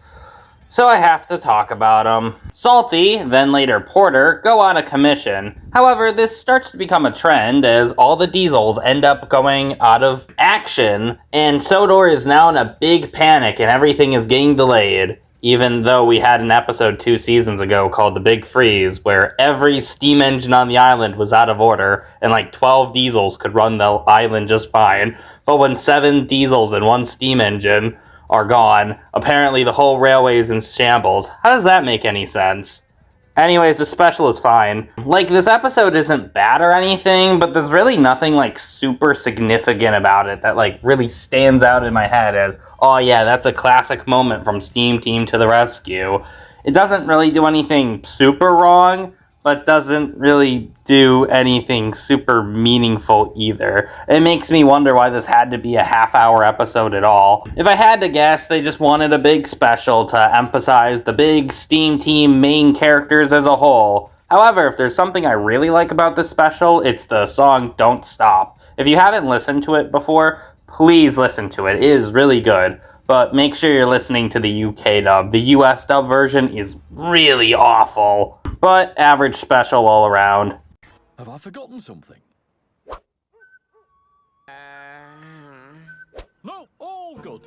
So I have to talk about them. Salty, then later Porter, go on a commission. However, this starts to become a trend as all the Diesels end up going out of action, and Sodor is now in a big panic and everything is getting delayed. Even though we had an episode 2 seasons ago called The Big Freeze, where every steam engine on the island was out of order, and like 12 Diesels could run the island just fine. But when 7 Diesels and 1 steam engine are gone, apparently the whole railway is in shambles. How does that make any sense? Anyways, the special is fine. Like, this episode isn't bad or anything, but there's really nothing, like, super significant about it that, like, really stands out in my head as, oh yeah, that's a classic moment from Steam Team to the rescue. It doesn't really do anything super wrong, but doesn't really do anything super meaningful either. It makes me wonder why this had to be a half-hour episode at all. If I had to guess, they just wanted a big special to emphasize the big Steam Team main characters as a whole. However, if there's something I really like about this special, it's the song Don't Stop. If you haven't listened to it before, please listen to it. It is really good. But make sure you're listening to the UK dub. The US dub version is really awful. But average special all around. Have I forgotten something? No, all good.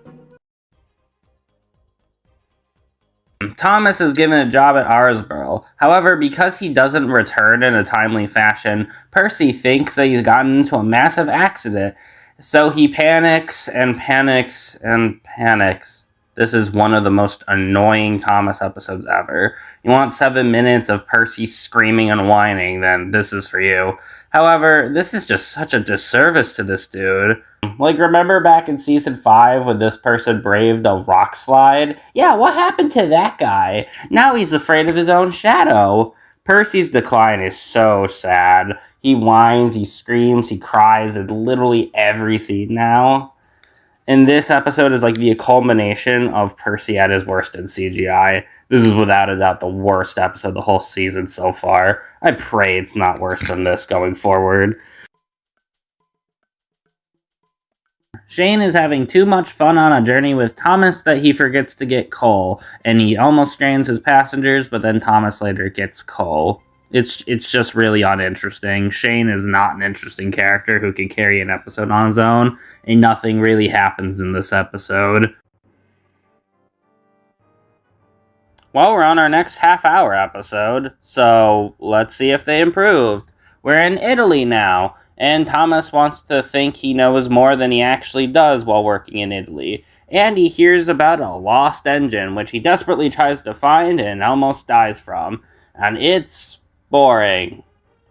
Thomas is given a job at Arsborough. However, because he doesn't return in a timely fashion, Percy thinks that he's gotten into a massive accident. So he panics and panics and panics. This is one of the most annoying Thomas episodes ever. You want 7 minutes of Percy screaming and whining, then this is for you. However, this is just such a disservice to this dude. Like, remember back in Season 5 when this person braved a rock slide? Yeah, what happened to that guy? Now he's afraid of his own shadow. Percy's decline is so sad. He whines, he screams, he cries in literally every scene now. And this episode is like the culmination of Percy at his worst in CGI. This is without a doubt the worst episode of the whole season so far. I pray it's not worse than this going forward. Shane is having too much fun on a journey with Thomas that he forgets to get Cole, and he almost strands his passengers, but then Thomas later gets Cole. It's just really uninteresting. Shane is not an interesting character who can carry an episode on his own, and nothing really happens in this episode. Well, we're on our next half-hour episode, so let's see if they improved. We're in Italy now, and Thomas wants to think he knows more than he actually does while working in Italy. And he hears about a lost engine, which he desperately tries to find and almost dies from. And it's boring.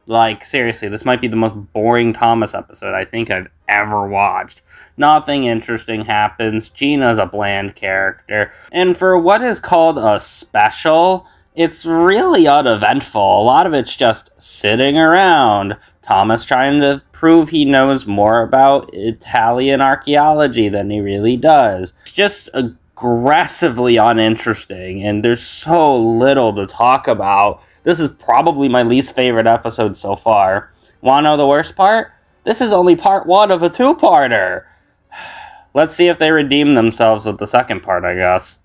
Like, seriously, this might be the most boring Thomas episode I think I've ever watched. Nothing interesting happens. Gina's a bland character. And for what is called a special, it's really uneventful. A lot of it's just sitting around. Thomas trying to prove he knows more about Italian archaeology than he really does. It's just aggressively uninteresting, and there's so little to talk about. This is probably my least favorite episode so far. Wanna know the worst part? This is only part 1 of a 2-parter. Let's see if they redeem themselves with the second part, I guess.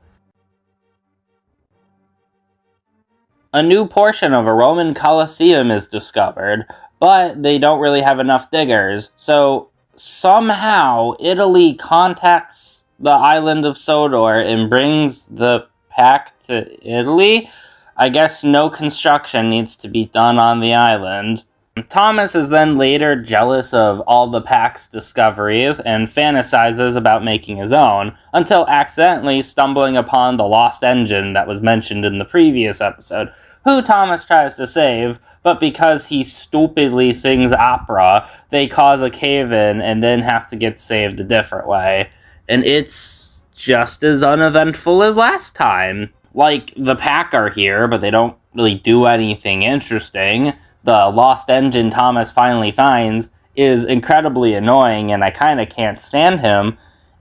A new portion of a Roman Colosseum is discovered, but they don't really have enough diggers, so somehow Italy contacts the island of Sodor and brings the pack to Italy. I guess no construction needs to be done on the island. Thomas is then later jealous of all the pack's discoveries and fantasizes about making his own, until accidentally stumbling upon the lost engine that was mentioned in the previous episode, who Thomas tries to save, but because he stupidly sings opera, they cause a cave-in and then have to get saved a different way. And it's just as uneventful as last time. Like, the pack are here, but they don't really do anything interesting. The lost engine Thomas finally finds is incredibly annoying, and I kind of can't stand him,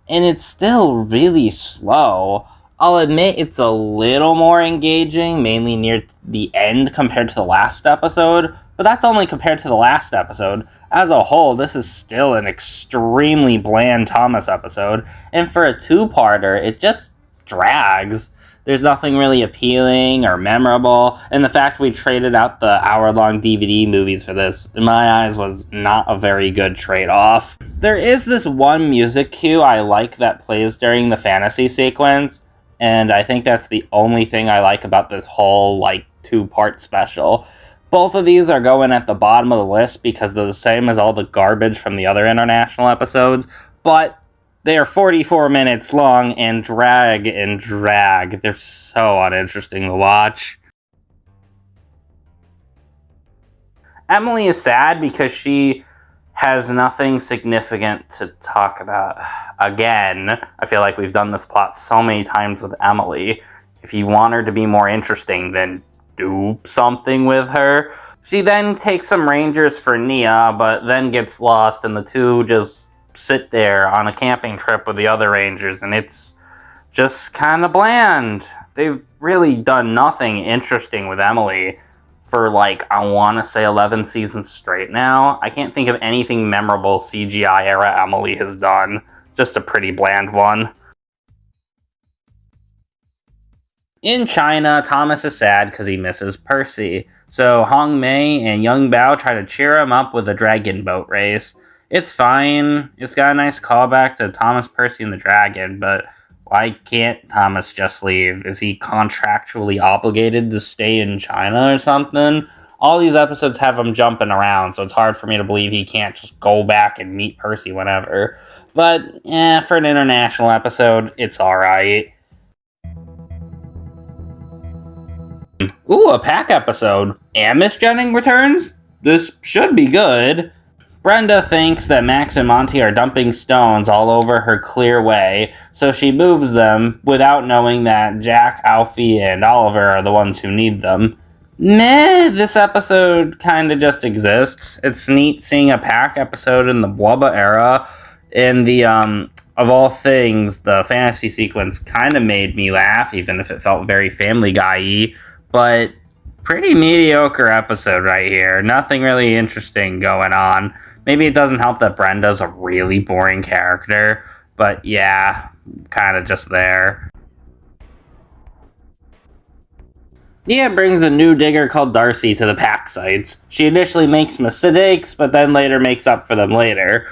and it's still really slow. I'll admit it's a little more engaging, mainly near the end compared to the last episode, but that's only compared to the last episode. As a whole, this is still an extremely bland Thomas episode, and for a 2-parter, it just drags. There's nothing really appealing or memorable, and the fact we traded out the hour-long DVD movies for this, in my eyes, was not a very good trade-off. There is this one music cue I like that plays during the fantasy sequence, and I think that's the only thing I like about this whole, 2-part special. Both of these are going at the bottom of the list because they're the same as all the garbage from the other international episodes, but they are 44 minutes long and drag and drag. They're so uninteresting to watch. Emily is sad because she has nothing significant to talk about. Again, I feel like we've done this plot so many times with Emily. If you want her to be more interesting, then do something with her. She then takes some rangers for Nia, but then gets lost, and the two just sit there on a camping trip with the other rangers, and it's just kind of bland. They've really done nothing interesting with Emily for I want to say 11 seasons straight now. I can't think of anything memorable CGI era Emily has done. Just a pretty bland one. In China, Thomas is sad because he misses Percy, so Hong Mei and Young Bao try to cheer him up with a dragon boat race. It's fine. It's got a nice callback to Thomas, Percy, and the Dragon, but why can't Thomas just leave? Is he contractually obligated to stay in China or something? All these episodes have him jumping around, so it's hard for me to believe he can't just go back and meet Percy whenever. But, for an international episode, it's alright. Ooh, a pack episode. And Miss Jennings returns? This should be good. Brenda thinks that Max and Monty are dumping stones all over her clear way, so she moves them without knowing that Jack, Alfie, and Oliver are the ones who need them. Meh, this episode kinda just exists. It's neat seeing a pack episode in the Blubba era, and the, of all things, the fantasy sequence kinda made me laugh, even if it felt very Family Guy-y, but pretty mediocre episode right here. Nothing really interesting going on. Maybe it doesn't help that Brenda's a really boring character, but yeah, kind of just there. Nia brings a new digger called Darcy to the pack sites. She initially makes mistakes, but then later makes up for them later.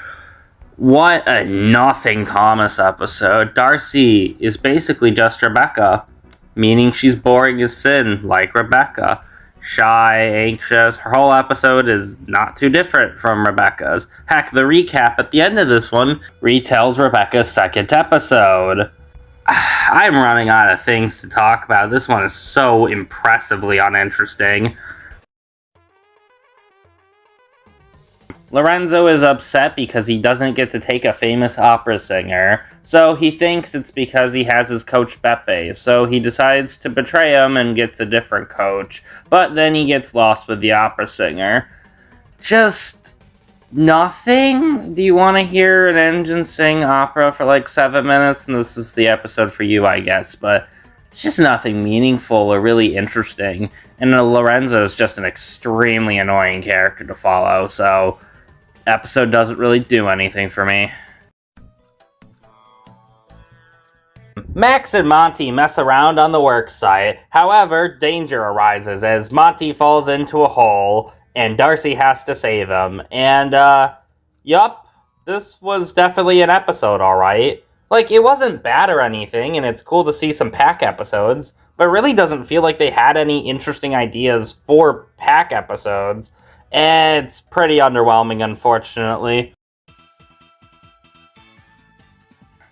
What a nothing Thomas episode. Darcy is basically just Rebecca, meaning she's boring as sin, like Rebecca. Shy, anxious, her whole episode is not too different from Rebecca's. Heck, the recap at the end of this one retells Rebecca's second episode. I'm running out of things to talk about. This one is so impressively uninteresting. Lorenzo is upset because he doesn't get to take a famous opera singer, so he thinks it's because he has his coach Beppe, so he decides to betray him and gets a different coach, but then he gets lost with the opera singer. Just nothing? Do you want to hear an engine sing opera for 7 minutes? And this is the episode for you, I guess, but it's just nothing meaningful or really interesting, and Lorenzo is just an extremely annoying character to follow, so episode doesn't really do anything for me. Max and Monty mess around on the work site. However, danger arises as Monty falls into a hole and Darcy has to save him. And, yup, this was definitely an episode, alright. Like, it wasn't bad or anything, and it's cool to see some Pack episodes, but it really doesn't feel like they had any interesting ideas for Pack episodes. And it's pretty underwhelming, unfortunately.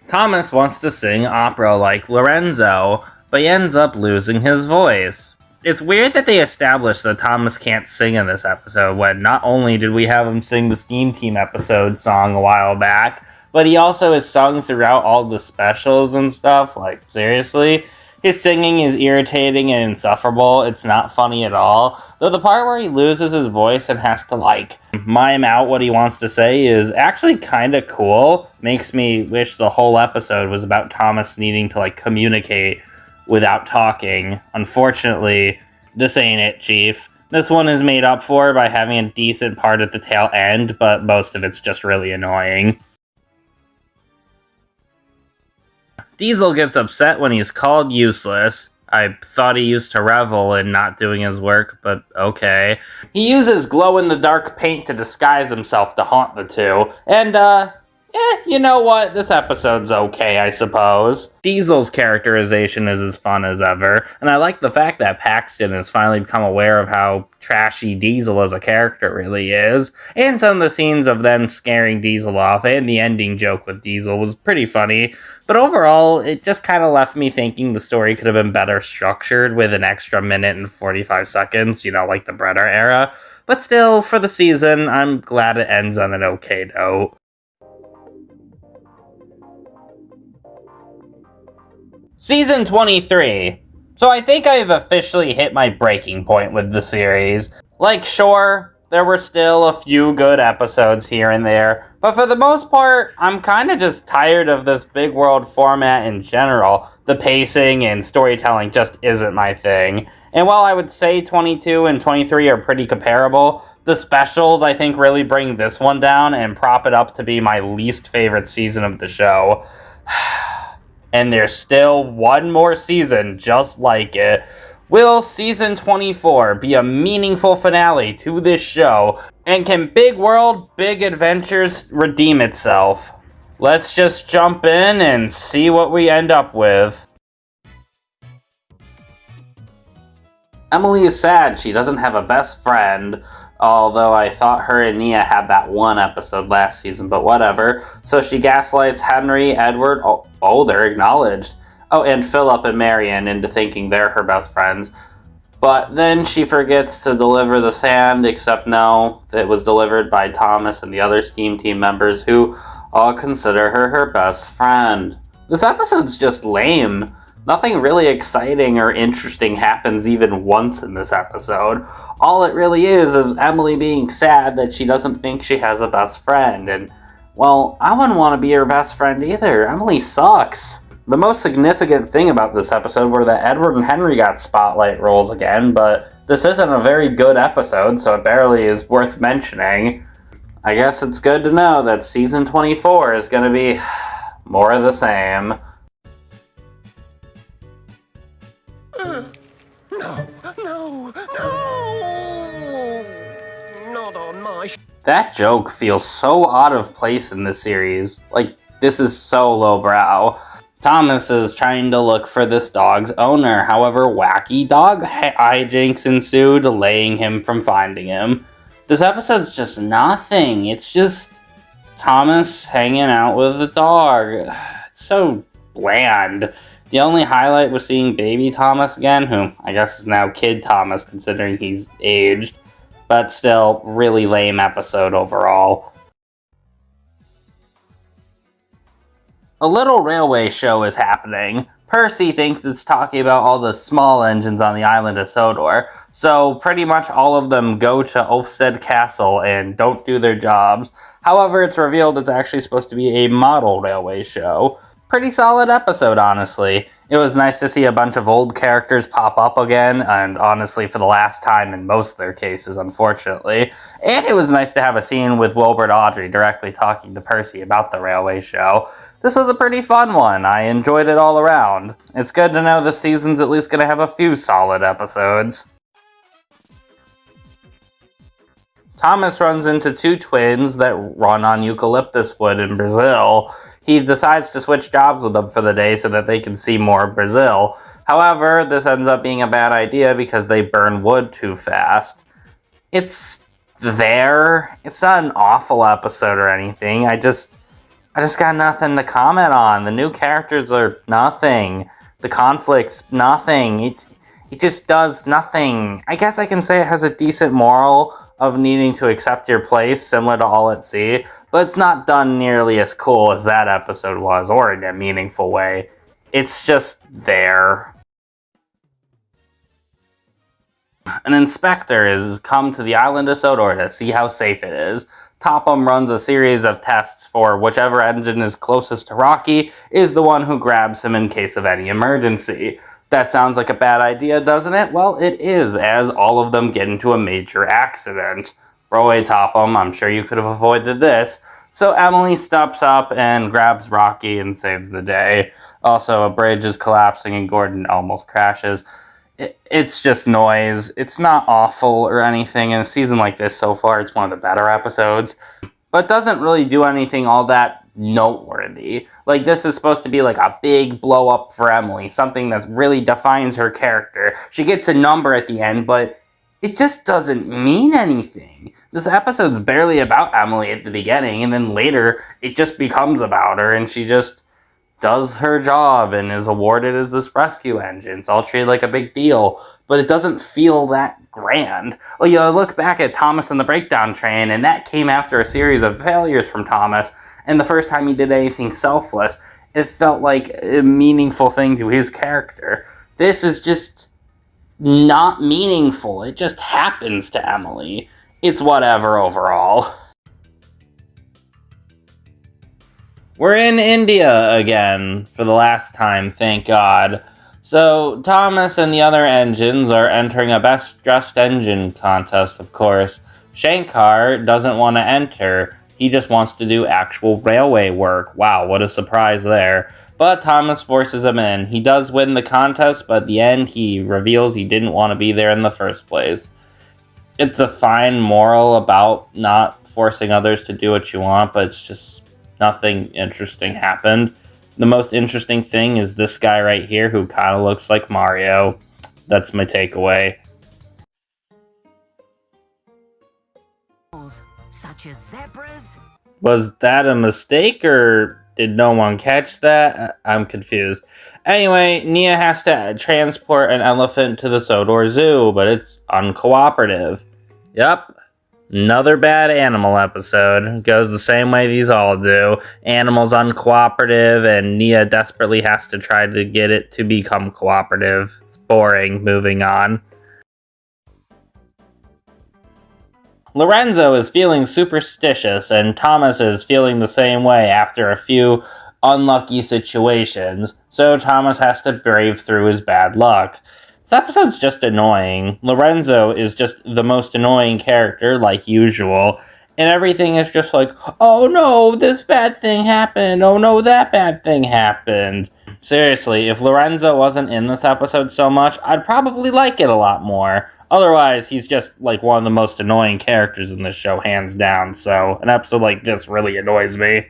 Thomas wants to sing opera like Lorenzo, but he ends up losing his voice. It's weird that they established that Thomas can't sing in this episode when not only did we have him sing the Steam Team episode song a while back, but he also is sung throughout all the specials and stuff. Like, seriously? His singing is irritating and insufferable. It's not funny at all. Though the part where he loses his voice and has to, like, mime out what he wants to say is actually kind of cool. Makes me wish the whole episode was about Thomas needing to, like, communicate without talking. Unfortunately, this ain't it, Chief. This one is made up for by having a decent part at the tail end, but most of it's just really annoying. Diesel gets upset when he's called useless. I thought he used to revel in not doing his work, but okay. He uses glow-in-the-dark paint to disguise himself to haunt the two, and, you know what? This episode's okay, I suppose. Diesel's characterization is as fun as ever, and I like the fact that Paxton has finally become aware of how trashy Diesel as a character really is, and some of the scenes of them scaring Diesel off, and the ending joke with Diesel was pretty funny, but overall, it just kind of left me thinking the story could have been better structured with an extra minute and 45 seconds, like the Brenner era. But still, for the season, I'm glad it ends on an okay note. Season 23. So I think I've officially hit my breaking point with the series. Like, sure, there were still a few good episodes here and there, but for the most part, I'm kind of just tired of this big world format in general. The pacing and storytelling just isn't my thing. And while I would say 22 and 23 are pretty comparable, the specials I think really bring this one down and prop it up to be my least favorite season of the show. And there's still one more season just like it. Will season 24 be a meaningful finale to this show? And can Big World, Big Adventures redeem itself? Let's just jump in and see what we end up with. Emily is sad she doesn't have a best friend, although I thought her and Nia had that one episode last season, but whatever. So she gaslights Henry, Edward, oh, they're acknowledged. Oh, and Philip and Marion into thinking they're her best friends. But then she forgets to deliver the sand, except no, it was delivered by Thomas and the other Steam Team members who all consider her best friend. This episode's just lame. Nothing really exciting or interesting happens even once in this episode. All it really is Emily being sad that she doesn't think she has a best friend. And, well, I wouldn't want to be her best friend either. Emily sucks. The most significant thing about this episode were that Edward and Henry got spotlight roles again, but this isn't a very good episode, so it barely is worth mentioning. I guess it's good to know that season 24 is going to be more of the same. No! Not on my... That joke feels so out of place in this series. Like, this is so lowbrow. Thomas is trying to look for this dog's owner. However, wacky dog hijinks ensue, delaying him from finding him. This episode's just nothing. It's just Thomas hanging out with the dog. It's so bland. The only highlight was seeing baby Thomas again, who I guess is now Kid Thomas considering he's aged. But still, really lame episode overall. A little railway show is happening. Percy thinks it's talking about all the small engines on the island of Sodor, so pretty much all of them go to Ulfsted Castle and don't do their jobs. However, it's revealed it's actually supposed to be a model railway show. Pretty solid episode, honestly. It was nice to see a bunch of old characters pop up again, and honestly for the last time in most of their cases, unfortunately. And it was nice to have a scene with Wilbur and Audrey directly talking to Percy about the railway show. This was a pretty fun one. I enjoyed it all around. It's good to know this season's at least going to have a few solid episodes. Thomas runs into two twins that run on eucalyptus wood in Brazil. He decides to switch jobs with them for the day so that they can see more of Brazil. However, this ends up being a bad idea because they burn wood too fast. It's there. It's not an awful episode or anything. I just got nothing to comment on. The new characters are nothing. The conflict's nothing. It just does nothing. I guess I can say it has a decent moral of needing to accept your place, similar to All at Sea, but it's not done nearly as cool as that episode was, or in a meaningful way. It's just there. An inspector has come to the island of Sodor to see how safe it is. Topham runs a series of tests for whichever engine is closest to Rocky is the one who grabs him in case of any emergency. That sounds like a bad idea, doesn't it? Well, it is, as all of them get into a major accident. Broadway Topham, I'm sure you could have avoided this. So Emily steps up and grabs Rocky and saves the day. Also, a bridge is collapsing and Gordon almost crashes. It's just noise. It's not awful or anything. In a season like this so far, it's one of the better episodes. But doesn't really do anything all that noteworthy. Like, this is supposed to be like a big blow up for Emily, something that really defines her character. She gets a number at the end, but it just doesn't mean anything. This episode's barely about Emily at the beginning, and then later it just becomes about her, and she just does her job and is awarded as this rescue engine. It's all treated like a big deal, but it doesn't feel that grand. Well, you look back at Thomas and the Breakdown Train, and that came after a series of failures from Thomas, and the first time he did anything selfless, it felt like a meaningful thing to his character. This is just not meaningful. It just happens to Emily. It's whatever overall. We're in India again for the last time, thank God. So Thomas and the other engines are entering a best dressed engine contest, of course. Shankar doesn't want to enter. He just wants to do actual railway work. Wow, what a surprise there. But Thomas forces him in. He does win the contest, but at the end he reveals he didn't want to be there in the first place. It's a fine moral about not forcing others to do what you want, but it's just nothing interesting happened. The most interesting thing is this guy right here who kind of looks like Mario. That's my takeaway. Such as zebras? Was that a mistake, or did no one catch that? I'm confused. Anyway, Nia has to transport an elephant to the Sodor Zoo, but it's uncooperative. Yep. Another bad animal episode. Goes the same way these all do. Animals uncooperative, and Nia desperately has to try to get it to become cooperative. It's boring. Moving on. Lorenzo is feeling superstitious, and Thomas is feeling the same way after a few unlucky situations, so Thomas has to brave through his bad luck. This episode's just annoying. Lorenzo is just the most annoying character, like usual, and everything is just like, oh no, this bad thing happened, oh no, that bad thing happened. Seriously, if Lorenzo wasn't in this episode so much, I'd probably like it a lot more. Otherwise, he's just like one of the most annoying characters in this show, hands down, so an episode like this really annoys me.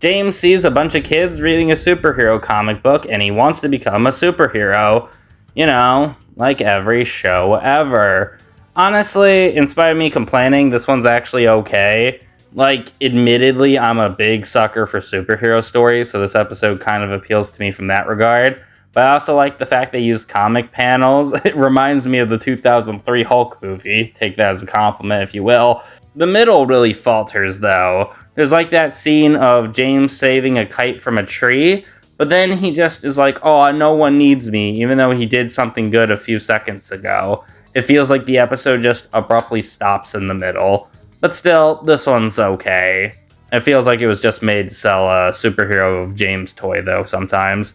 James sees a bunch of kids reading a superhero comic book, and he wants to become a superhero. You know, like every show ever. Honestly, in spite of me complaining, this one's actually okay. Like, admittedly, I'm a big sucker for superhero stories, so this episode kind of appeals to me from that regard. But I also like the fact they use comic panels. It reminds me of the 2003 Hulk movie. Take that as a compliment, if you will. The middle really falters, though. There's like that scene of James saving a kite from a tree, but then he just is like, oh, no one needs me, even though he did something good a few seconds ago. It feels like the episode just abruptly stops in the middle. But still, this one's okay. It feels like it was just made to sell a superhero of James toy, though, sometimes.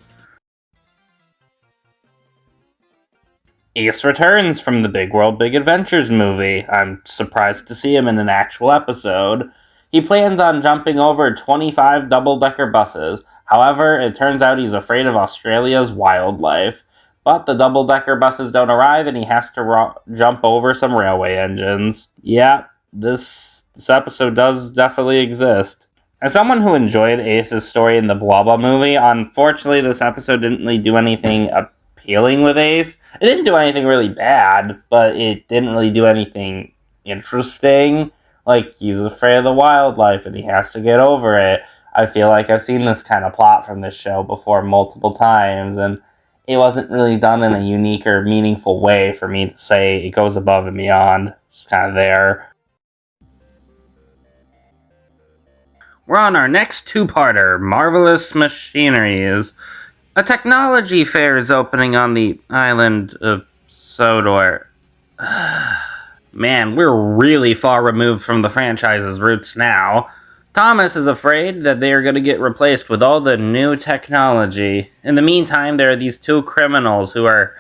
Ace returns from the Big World Big Adventures movie. I'm surprised to see him in an actual episode. He plans on jumping over 25 double-decker buses. However, it turns out he's afraid of Australia's wildlife. But the double-decker buses don't arrive, and he has to jump over some railway engines. Yeah, this episode does definitely exist. As someone who enjoyed Ace's story in the Blah Blah movie, unfortunately this episode didn't really do anything appealing with Ace. It didn't do anything really bad, but it didn't really do anything interesting. Like, he's afraid of the wildlife and he has to get over it. I feel like I've seen this kind of plot from this show before multiple times, and it wasn't really done in a unique or meaningful way for me to say it goes above and beyond. It's kind of there. We're on our next two-parter, Marvelous Machineries. A technology fair is opening on the island of Sodor. Man, we're really far removed from the franchise's roots now. Thomas is afraid that they are going to get replaced with all the new technology. In the meantime, there are these two criminals who are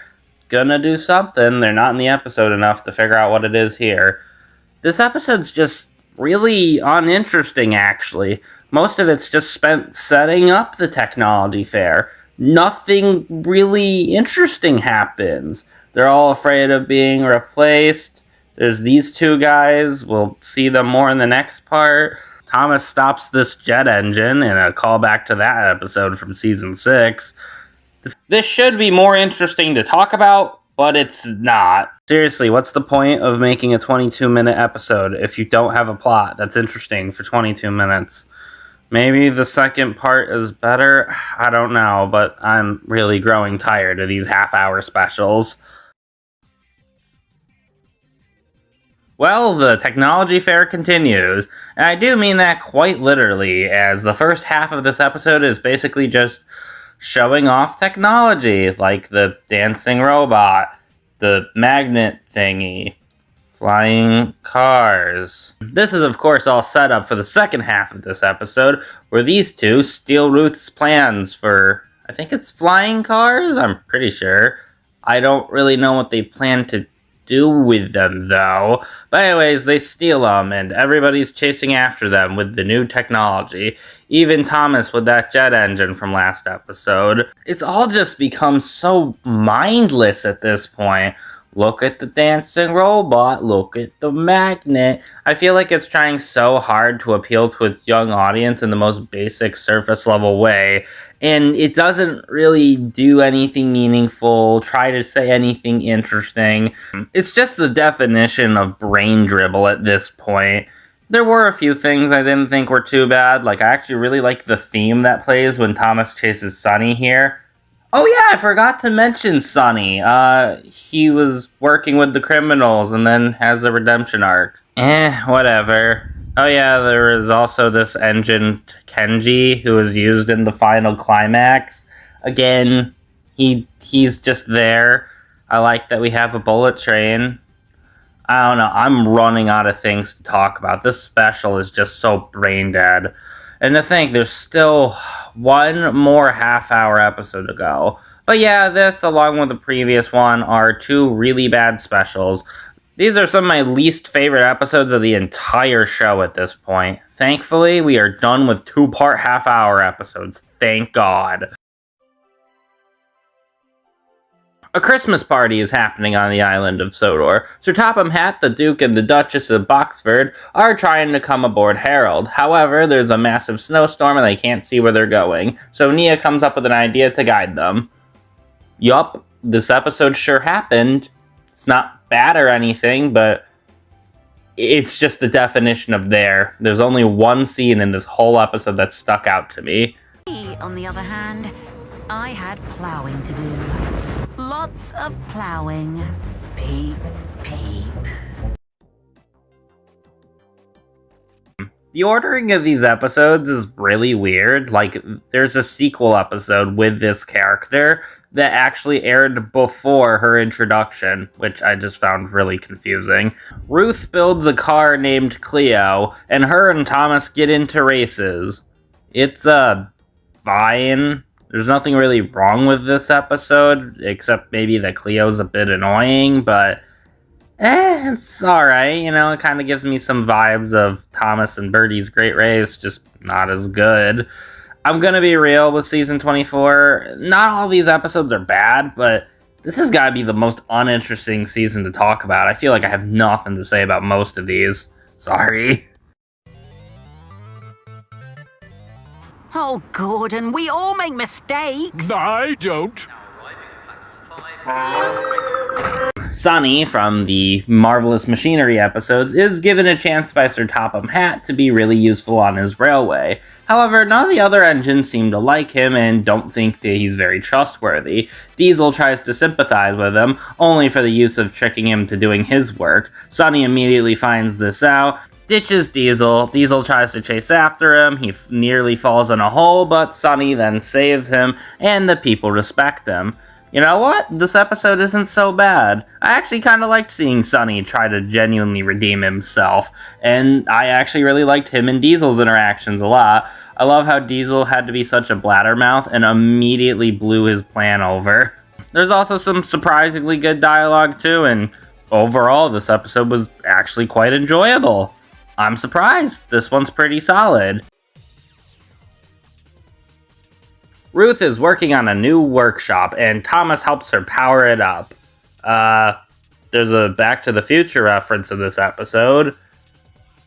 gonna do something. They're not in the episode enough to figure out what it is here. This episode's just really uninteresting, actually. Most of it's just spent setting up the technology fair. Nothing really interesting happens. They're all afraid of being replaced. There's these two guys. We'll see them more in the next part. Thomas stops this jet engine in a callback to that episode from season 6. This should be more interesting to talk about, but it's not. Seriously, what's the point of making a 22-minute episode if you don't have a plot that's interesting for 22 minutes? Maybe the second part is better? I don't know, but I'm really growing tired of these half-hour specials. Well, the technology fair continues, and I do mean that quite literally, as the first half of this episode is basically just showing off technology, like the dancing robot, the magnet thingy, flying cars. This is, of course, all set up for the second half of this episode, where these two steal Ruth's plans for, I think it's flying cars? I'm pretty sure. I don't really know what they plan to do with them, though. But anyways, they steal them, and everybody's chasing after them with the new technology. Even Thomas with that jet engine from last episode. It's all just become so mindless at this point. Look at the dancing robot, look at the magnet. I feel like it's trying so hard to appeal to its young audience in the most basic surface level way, and it doesn't really do anything meaningful, try to say anything interesting. It's just the definition of brain dribble at this point. There were a few things I didn't think were too bad, like I actually really like the theme that plays when Thomas chases Sonny here. Oh yeah, I forgot to mention Sonny. He was working with the criminals and then has a redemption arc. Whatever. Oh yeah, there is also this engine Kenji who was used in the final climax. Again, he's just there. I like that we have a bullet train. I don't know, I'm running out of things to talk about. This special is just so brain dead. And to think, there's still one more half-hour episode to go. But yeah, this, along with the previous one, are two really bad specials. These are some of my least favorite episodes of the entire show at this point. Thankfully, we are done with two-part half-hour episodes. Thank God. A Christmas party is happening on the island of Sodor. Sir Topham Hatt, the Duke, and the Duchess of Boxford are trying to come aboard Harold. However, there's a massive snowstorm and they can't see where they're going, so Nia comes up with an idea to guide them. Yup, this episode sure happened. It's not bad or anything, but it's just the definition of there. There's only one scene in this whole episode that stuck out to me. On the other hand, I had plowing to do. Lots of plowing. Peep, peep. The ordering of these episodes is really weird. Like, there's a sequel episode with this character that actually aired before her introduction, which I just found really confusing. Ruth builds a car named Cleo, and her and Thomas get into races. It's, fine. There's nothing really wrong with this episode, except maybe that Cleo's a bit annoying, but it's alright, you know, it kind of gives me some vibes of Thomas and Birdie's Great Race, just not as good. I'm gonna be real with season 24, not all these episodes are bad, but this has gotta be the most uninteresting season to talk about. I feel like I have nothing to say about most of these. Sorry. Oh, Gordon, we all make mistakes. I don't. Sonny from the Marvelous Machinery episodes is given a chance by Sir Topham Hatt to be really useful on his railway. However, none of the other engines seem to like him and don't think that he's very trustworthy. Diesel tries to sympathize with him, only for the use of tricking him to doing his work. Sonny immediately finds this out, ditches Diesel. Diesel tries to chase after him, he nearly falls in a hole, but Sonny then saves him, and the people respect him. You know what? This episode isn't so bad. I actually kind of liked seeing Sonny try to genuinely redeem himself, and I actually really liked him and Diesel's interactions a lot. I love how Diesel had to be such a blattermouth and immediately blew his plan over. There's also some surprisingly good dialogue too, and overall this episode was actually quite enjoyable. I'm surprised. This one's pretty solid. Ruth is working on a new workshop, and Thomas helps her power it up. There's a Back to the Future reference in this episode.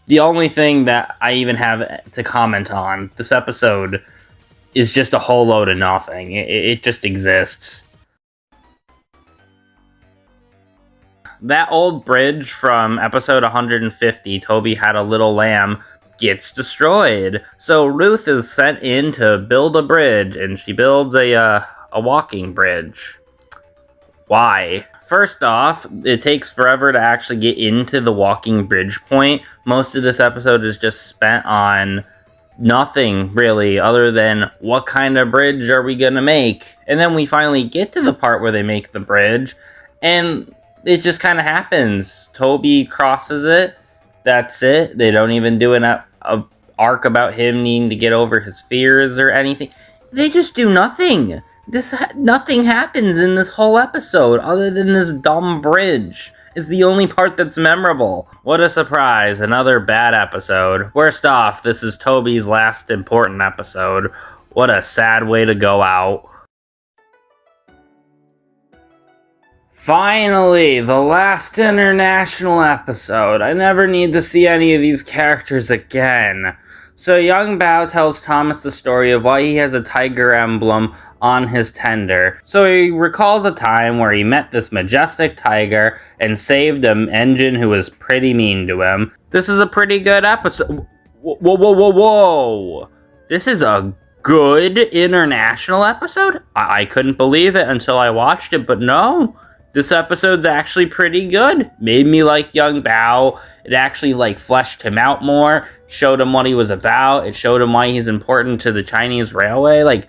The only thing that I even have to comment on this episode is just a whole load of nothing. It just exists. That old bridge from episode 150, Toby Had a Little Lamb, gets destroyed. So Ruth is sent in to build a bridge, and she builds a walking bridge. Why? First off, it takes forever to actually get into the walking bridge point. Most of this episode is just spent on nothing, really, other than what kind of bridge are we gonna make? And then we finally get to the part where they make the bridge, and it just kind of happens. Toby crosses it. That's it. They don't even do an arc about him needing to get over his fears or anything. They just do nothing. Nothing happens in this whole episode other than this dumb bridge. It's the only part that's memorable. What a surprise. Another bad episode. Worst off, this is Toby's last important episode. What a sad way to go out. Finally, the last international episode. I never need to see any of these characters again. So Young Bao tells Thomas the story of why he has a tiger emblem on his tender. So he recalls a time where he met this majestic tiger and saved an engine who was pretty mean to him. This is a pretty good episode. Whoa. This is a good international episode? I couldn't believe it until I watched it, but no. This episode's actually pretty good. Made me like Young Bao. It actually fleshed him out more, showed him what he was about. It showed him why he's important to the Chinese railway.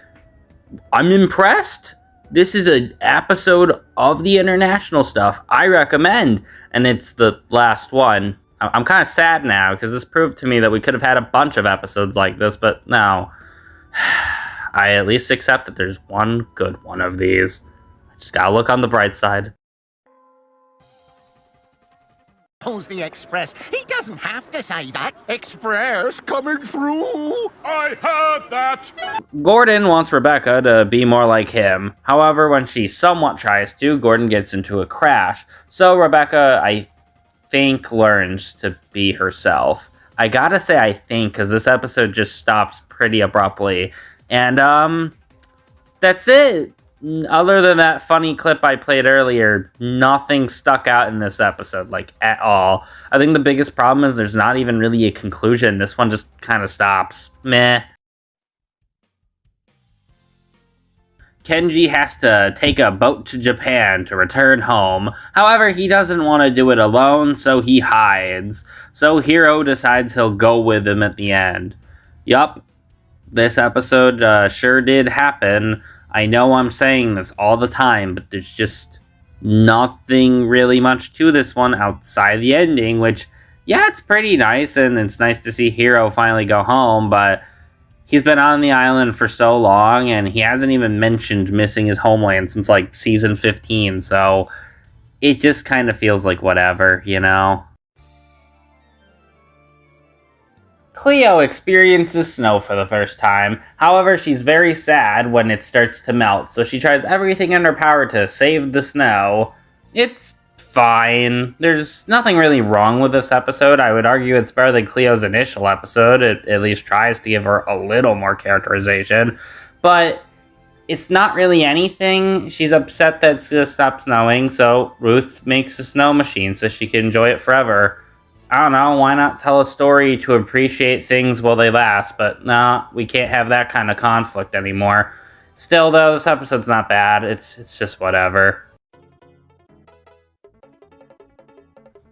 I'm impressed. This is an episode of the international stuff I recommend, and it's the last one. I'm kind of sad now because this proved to me that we could have had a bunch of episodes like this, but no. I at least accept that there's one good one of these. Just gotta look on the bright side. Pulls the express. He doesn't have to say that. Express coming through. I heard that. Gordon wants Rebecca to be more like him. However, when she somewhat tries to, Gordon gets into a crash. So Rebecca, I think, learns to be herself. I gotta say I think, because this episode just stops pretty abruptly. And, that's it. Other than that funny clip I played earlier, nothing stuck out in this episode, at all. I think the biggest problem is there's not even really a conclusion. This one just kind of stops. Meh. Kenji has to take a boat to Japan to return home. However, he doesn't want to do it alone, so he hides. So Hiro decides he'll go with him at the end. Yup, this episode sure did happen. I know I'm saying this all the time, but there's just nothing really much to this one outside the ending, which, yeah, it's pretty nice, and it's nice to see Hiro finally go home, but he's been on the island for so long, and he hasn't even mentioned missing his homeland since, like, season 15, so it just kind of feels like whatever, you know? Cleo experiences snow for the first time. However, she's very sad when it starts to melt, so she tries everything in her power to save the snow. It's fine. There's nothing really wrong with this episode. I would argue it's better than Cleo's initial episode. It at least tries to give her a little more characterization. But it's not really anything. She's upset that it's going to stop snowing, so Ruth makes a snow machine so she can enjoy it forever. I don't know, why not tell a story to appreciate things while they last? But nah, we can't have that kind of conflict anymore. Still, though, this episode's not bad. It's just whatever.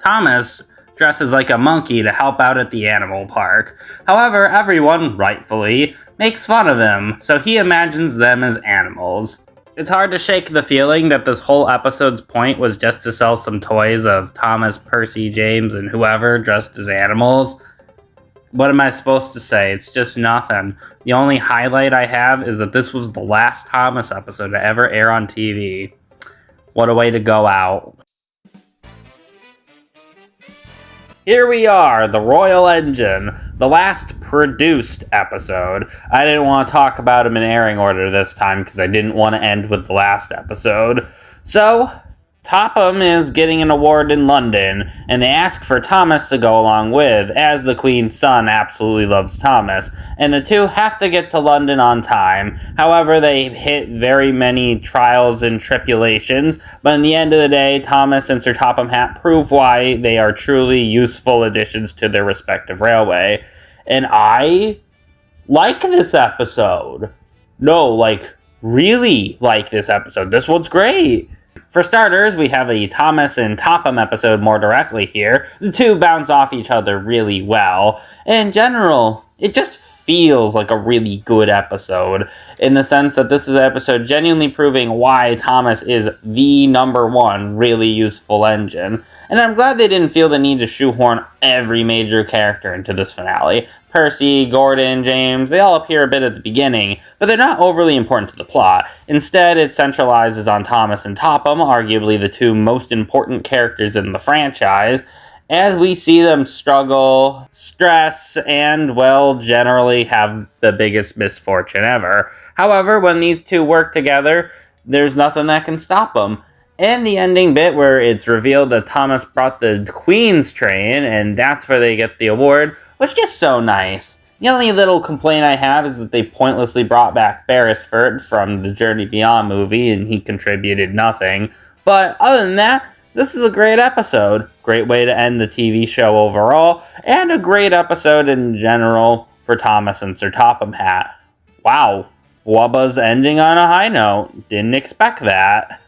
Thomas dresses like a monkey to help out at the animal park. However, everyone, rightfully, makes fun of him, so he imagines them as animals. It's hard to shake the feeling that this whole episode's point was just to sell some toys of Thomas, Percy, James, and whoever dressed as animals. What am I supposed to say? It's just nothing. The only highlight I have is that this was the last Thomas episode to ever air on TV. What a way to go out. Here we are, the Royal Engine, the last produced episode. I didn't want to talk about them in airing order this time because I didn't want to end with the last episode. So, Topham is getting an award in London, and they ask for Thomas to go along with, as the Queen's son absolutely loves Thomas, and the two have to get to London on time. However, they hit very many trials and tribulations, but in the end of the day, Thomas and Sir Topham Hatt prove why they are truly useful additions to their respective railway. And I like this episode. No, really like this episode. This one's great. For starters, we have a Thomas and Topham episode more directly here. The two bounce off each other really well. In general, it just feels like a really good episode, in the sense that this is an episode genuinely proving why Thomas is the number one really useful engine. And I'm glad they didn't feel the need to shoehorn every major character into this finale. Percy, Gordon, James, they all appear a bit at the beginning, but they're not overly important to the plot. Instead, it centralizes on Thomas and Topham, arguably the two most important characters in the franchise, as we see them struggle, stress, and, well, generally have the biggest misfortune ever. However, when these two work together, there's nothing that can stop them. And the ending bit where it's revealed that Thomas brought the Queen's train, and that's where they get the award, was just so nice. The only little complaint I have is that they pointlessly brought back Beresford from the Journey Beyond movie, and he contributed nothing. But other than that, this is a great episode. Great way to end the TV show overall, and a great episode in general for Thomas and Sir Topham Hatt. Wow, Wubba's ending on a high note. Didn't expect that.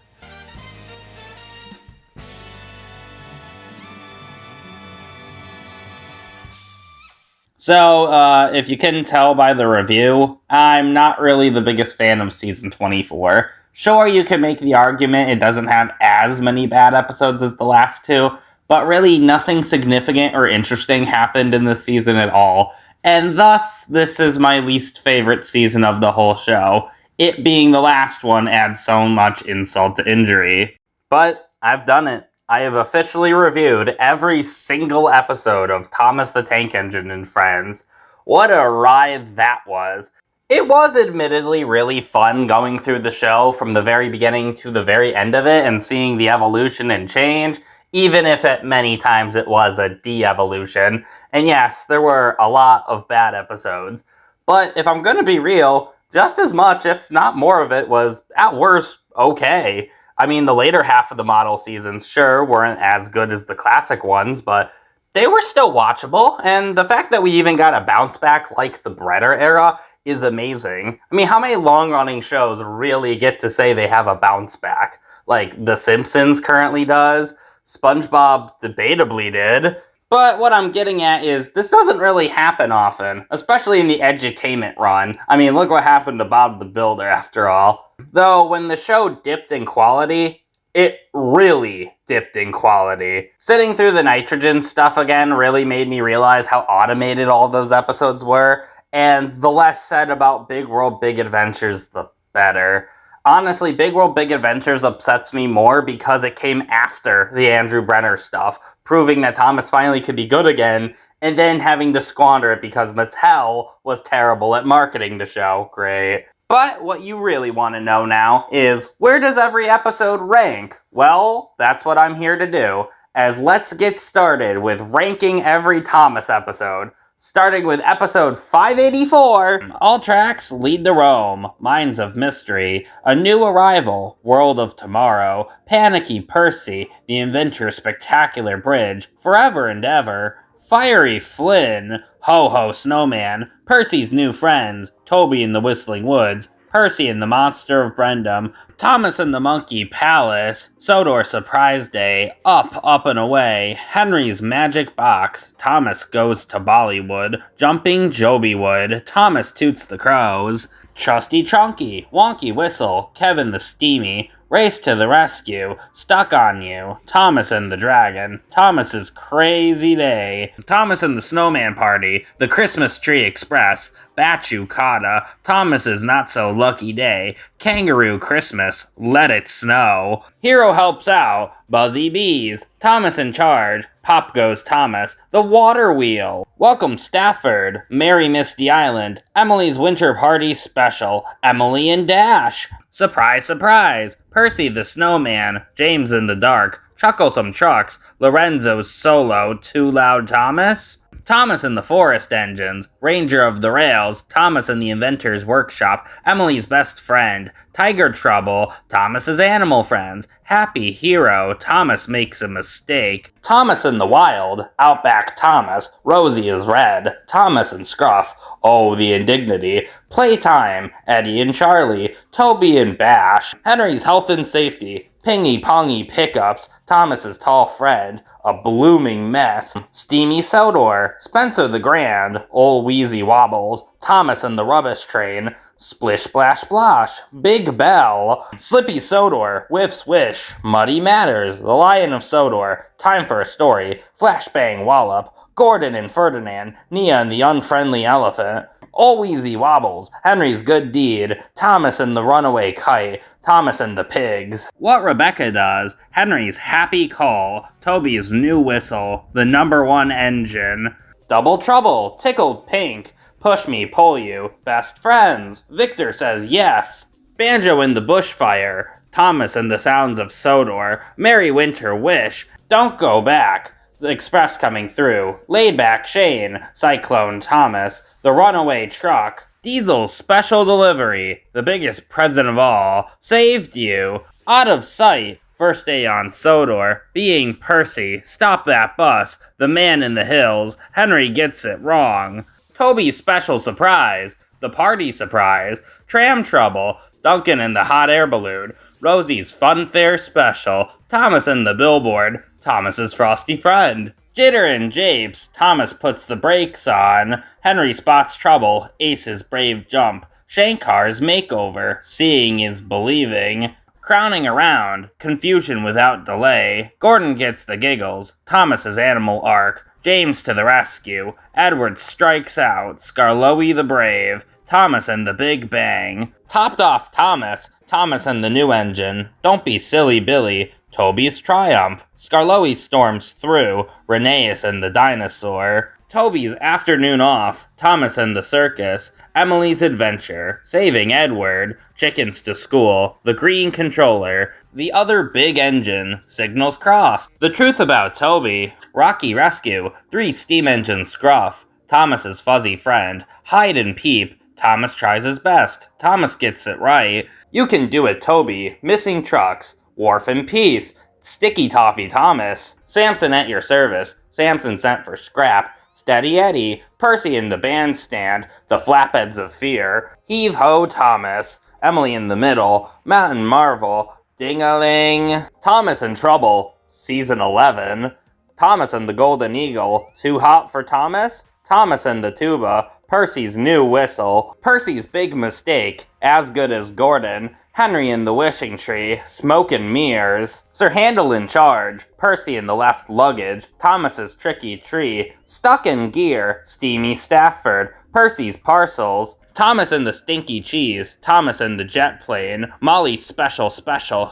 So, if you couldn't tell by the review, I'm not really the biggest fan of Season 24. Sure, you can make the argument it doesn't have as many bad episodes as the last two, but really nothing significant or interesting happened in this season at all, and thus, this is my least favorite season of the whole show. It being the last one adds so much insult to injury. But, I've done it. I have officially reviewed every single episode of Thomas the Tank Engine and Friends. What a ride that was. It was admittedly really fun going through the show from the very beginning to the very end of it and seeing the evolution and change, even if at many times it was a de-evolution. And yes, there were a lot of bad episodes. But if I'm going to be real, just as much, if not more of it, was, at worst, okay. I mean, the later half of the model seasons, sure, weren't as good as the classic ones, but they were still watchable, and the fact that we even got a bounce back like the Brenner era is amazing. I mean, how many long-running shows really get to say they have a bounce back? Like The Simpsons currently does, SpongeBob debatably did. But what I'm getting at is this doesn't really happen often, especially in the edutainment run. I mean, look what happened to Bob the Builder after all. Though when the show dipped in quality, it really dipped in quality. Sitting through the nitrogen stuff again really made me realize how automated all those episodes were, and the less said about Big World Big Adventures, the better. Honestly, Big World Big Adventures upsets me more because it came after the Andrew Brenner stuff, proving that Thomas finally could be good again, and then having to squander it because Mattel was terrible at marketing the show. Great. But what you really want to know now is, where does every episode rank? Well, that's what I'm here to do, as let's get started with ranking every Thomas episode. Starting with episode 584, all tracks lead to Rome, Minds of Mystery, A New Arrival, World of Tomorrow, Panicky Percy, The Inventor's Spectacular Bridge, Forever and Ever, Fiery Flynn, Ho Ho Snowman, Percy's New Friends, Toby in the Whistling Woods, Percy and the Monster of Brendam, Thomas and the Monkey Palace, Sodor Surprise Day, Up and Away, Henry's Magic Box, Thomas Goes to Bollywood, Jumping Jobywood, Thomas Toots the Crows, Trusty Trunky, Wonky Whistle, Kevin the Steamy, Race to the Rescue, Stuck on You, Thomas and the Dragon, Thomas's Crazy Day, Thomas and the Snowman Party, The Christmas Tree Express, Bachu Kata, Thomas's Not So Lucky Day, Kangaroo Christmas, Let It Snow, Hero Helps Out, Buzzy Bees, Thomas in Charge, Pop Goes Thomas, The Water Wheel, Welcome Stafford, Merry Misty Island, Emily's Winter Party Special, Emily and Dash, Surprise Surprise, Percy the Snowman, James in the Dark, Chucklesome Trucks, Lorenzo's Solo, Too Loud Thomas, Thomas and the Forest Engines, Ranger of the Rails, Thomas and the Inventor's Workshop, Emily's Best Friend, Tiger Trouble, Thomas's Animal Friends, Happy Hero, Thomas Makes a Mistake, Thomas in the Wild, Outback Thomas, Rosie is Red, Thomas and Scruff, Oh the Indignity, Playtime, Eddie and Charlie, Toby and Bash, Henry's Health and Safety, Pingy Pongy Pickups, Thomas's Tall Friend, A Blooming Mess, Steamy Sodor, Spencer the Grand, Ol' Wheezy Wobbles, Thomas and the Rubbish Train, Splish Splash Splosh, Big Bell, Slippy Sodor, Whiff Swish, Muddy Matters, The Lion of Sodor, Time for a Story, Flashbang Wallop, Gordon and Ferdinand, Nia and the Unfriendly Elephant, Ol' Wheezy Wobbles, Henry's Good Deed, Thomas and the Runaway Kite, Thomas and the Pigs, What Rebecca Does, Henry's Happy Call, Toby's New Whistle, The Number One Engine, Double Trouble, Tickled Pink, Push Me, Pull You, Best Friends, Victor Says Yes, Banjo in the Bushfire, Thomas and the Sounds of Sodor, Merry Winter Wish, Don't Go Back, The Express Coming Through, Laid Back Shane, Cyclone Thomas, The Runaway Truck, Diesel's Special Delivery, The Biggest Present of All, Saved You, Out of Sight, First Day on Sodor, Being Percy, Stop That Bus, The Man in the Hills, Henry Gets It Wrong, Toby's Special Surprise, The Party Surprise, Tram Trouble, Duncan and the Hot Air Balloon, Rosie's Fun Fair Special, Thomas and the Billboard, Thomas's Frosty Friend, Jitter and Japes, Thomas Puts the Brakes On, Henry Spots Trouble, Ace's Brave Jump, Shankar's Makeover, Seeing is Believing, Crowning Around, Confusion Without Delay, Gordon Gets the Giggles, Thomas's Animal Arc, James to the Rescue, Edward Strikes Out, Skarloey the Brave, Thomas and the Big Bang, Topped Off Thomas, Thomas and the New Engine, Don't Be Silly Billy, Toby's Triumph, Skarloey Storms Through, Rheneas and the Dinosaur, Toby's Afternoon Off, Thomas and the Circus, Emily's Adventure, Saving Edward, Chickens to School, The Green Controller, The Other Big Engine, Signals Crossed, The Truth About Toby, Rocky Rescue, 3 Steam Engine Scruff, Thomas's Fuzzy Friend, Hide and Peep, Thomas Tries His Best, Thomas Gets It Right, You Can Do It Toby, Missing Trucks, Wharf in Peace, Sticky Toffee Thomas, Samson at Your Service, Samson Sent for Scrap, Steady Eddie, Percy in the bandstand, the flatbeds of fear, Heave Ho Thomas, Emily in the middle, Mountain Marvel, Ding-a-ling, Thomas in Trouble, Season 11, Thomas and the Golden Eagle, Too Hot for Thomas, Thomas and the Tuba, Percy's New Whistle, Percy's Big Mistake, As Good as Gordon, Henry and the Wishing Tree, Smoke and Mirrors, Sir Handel in Charge, Percy in the Left Luggage, Thomas's Tricky Tree, Stuck in Gear, Steamy Stafford, Percy's Parcels, Thomas and the Stinky Cheese, Thomas and the Jet Plane, Molly's Special,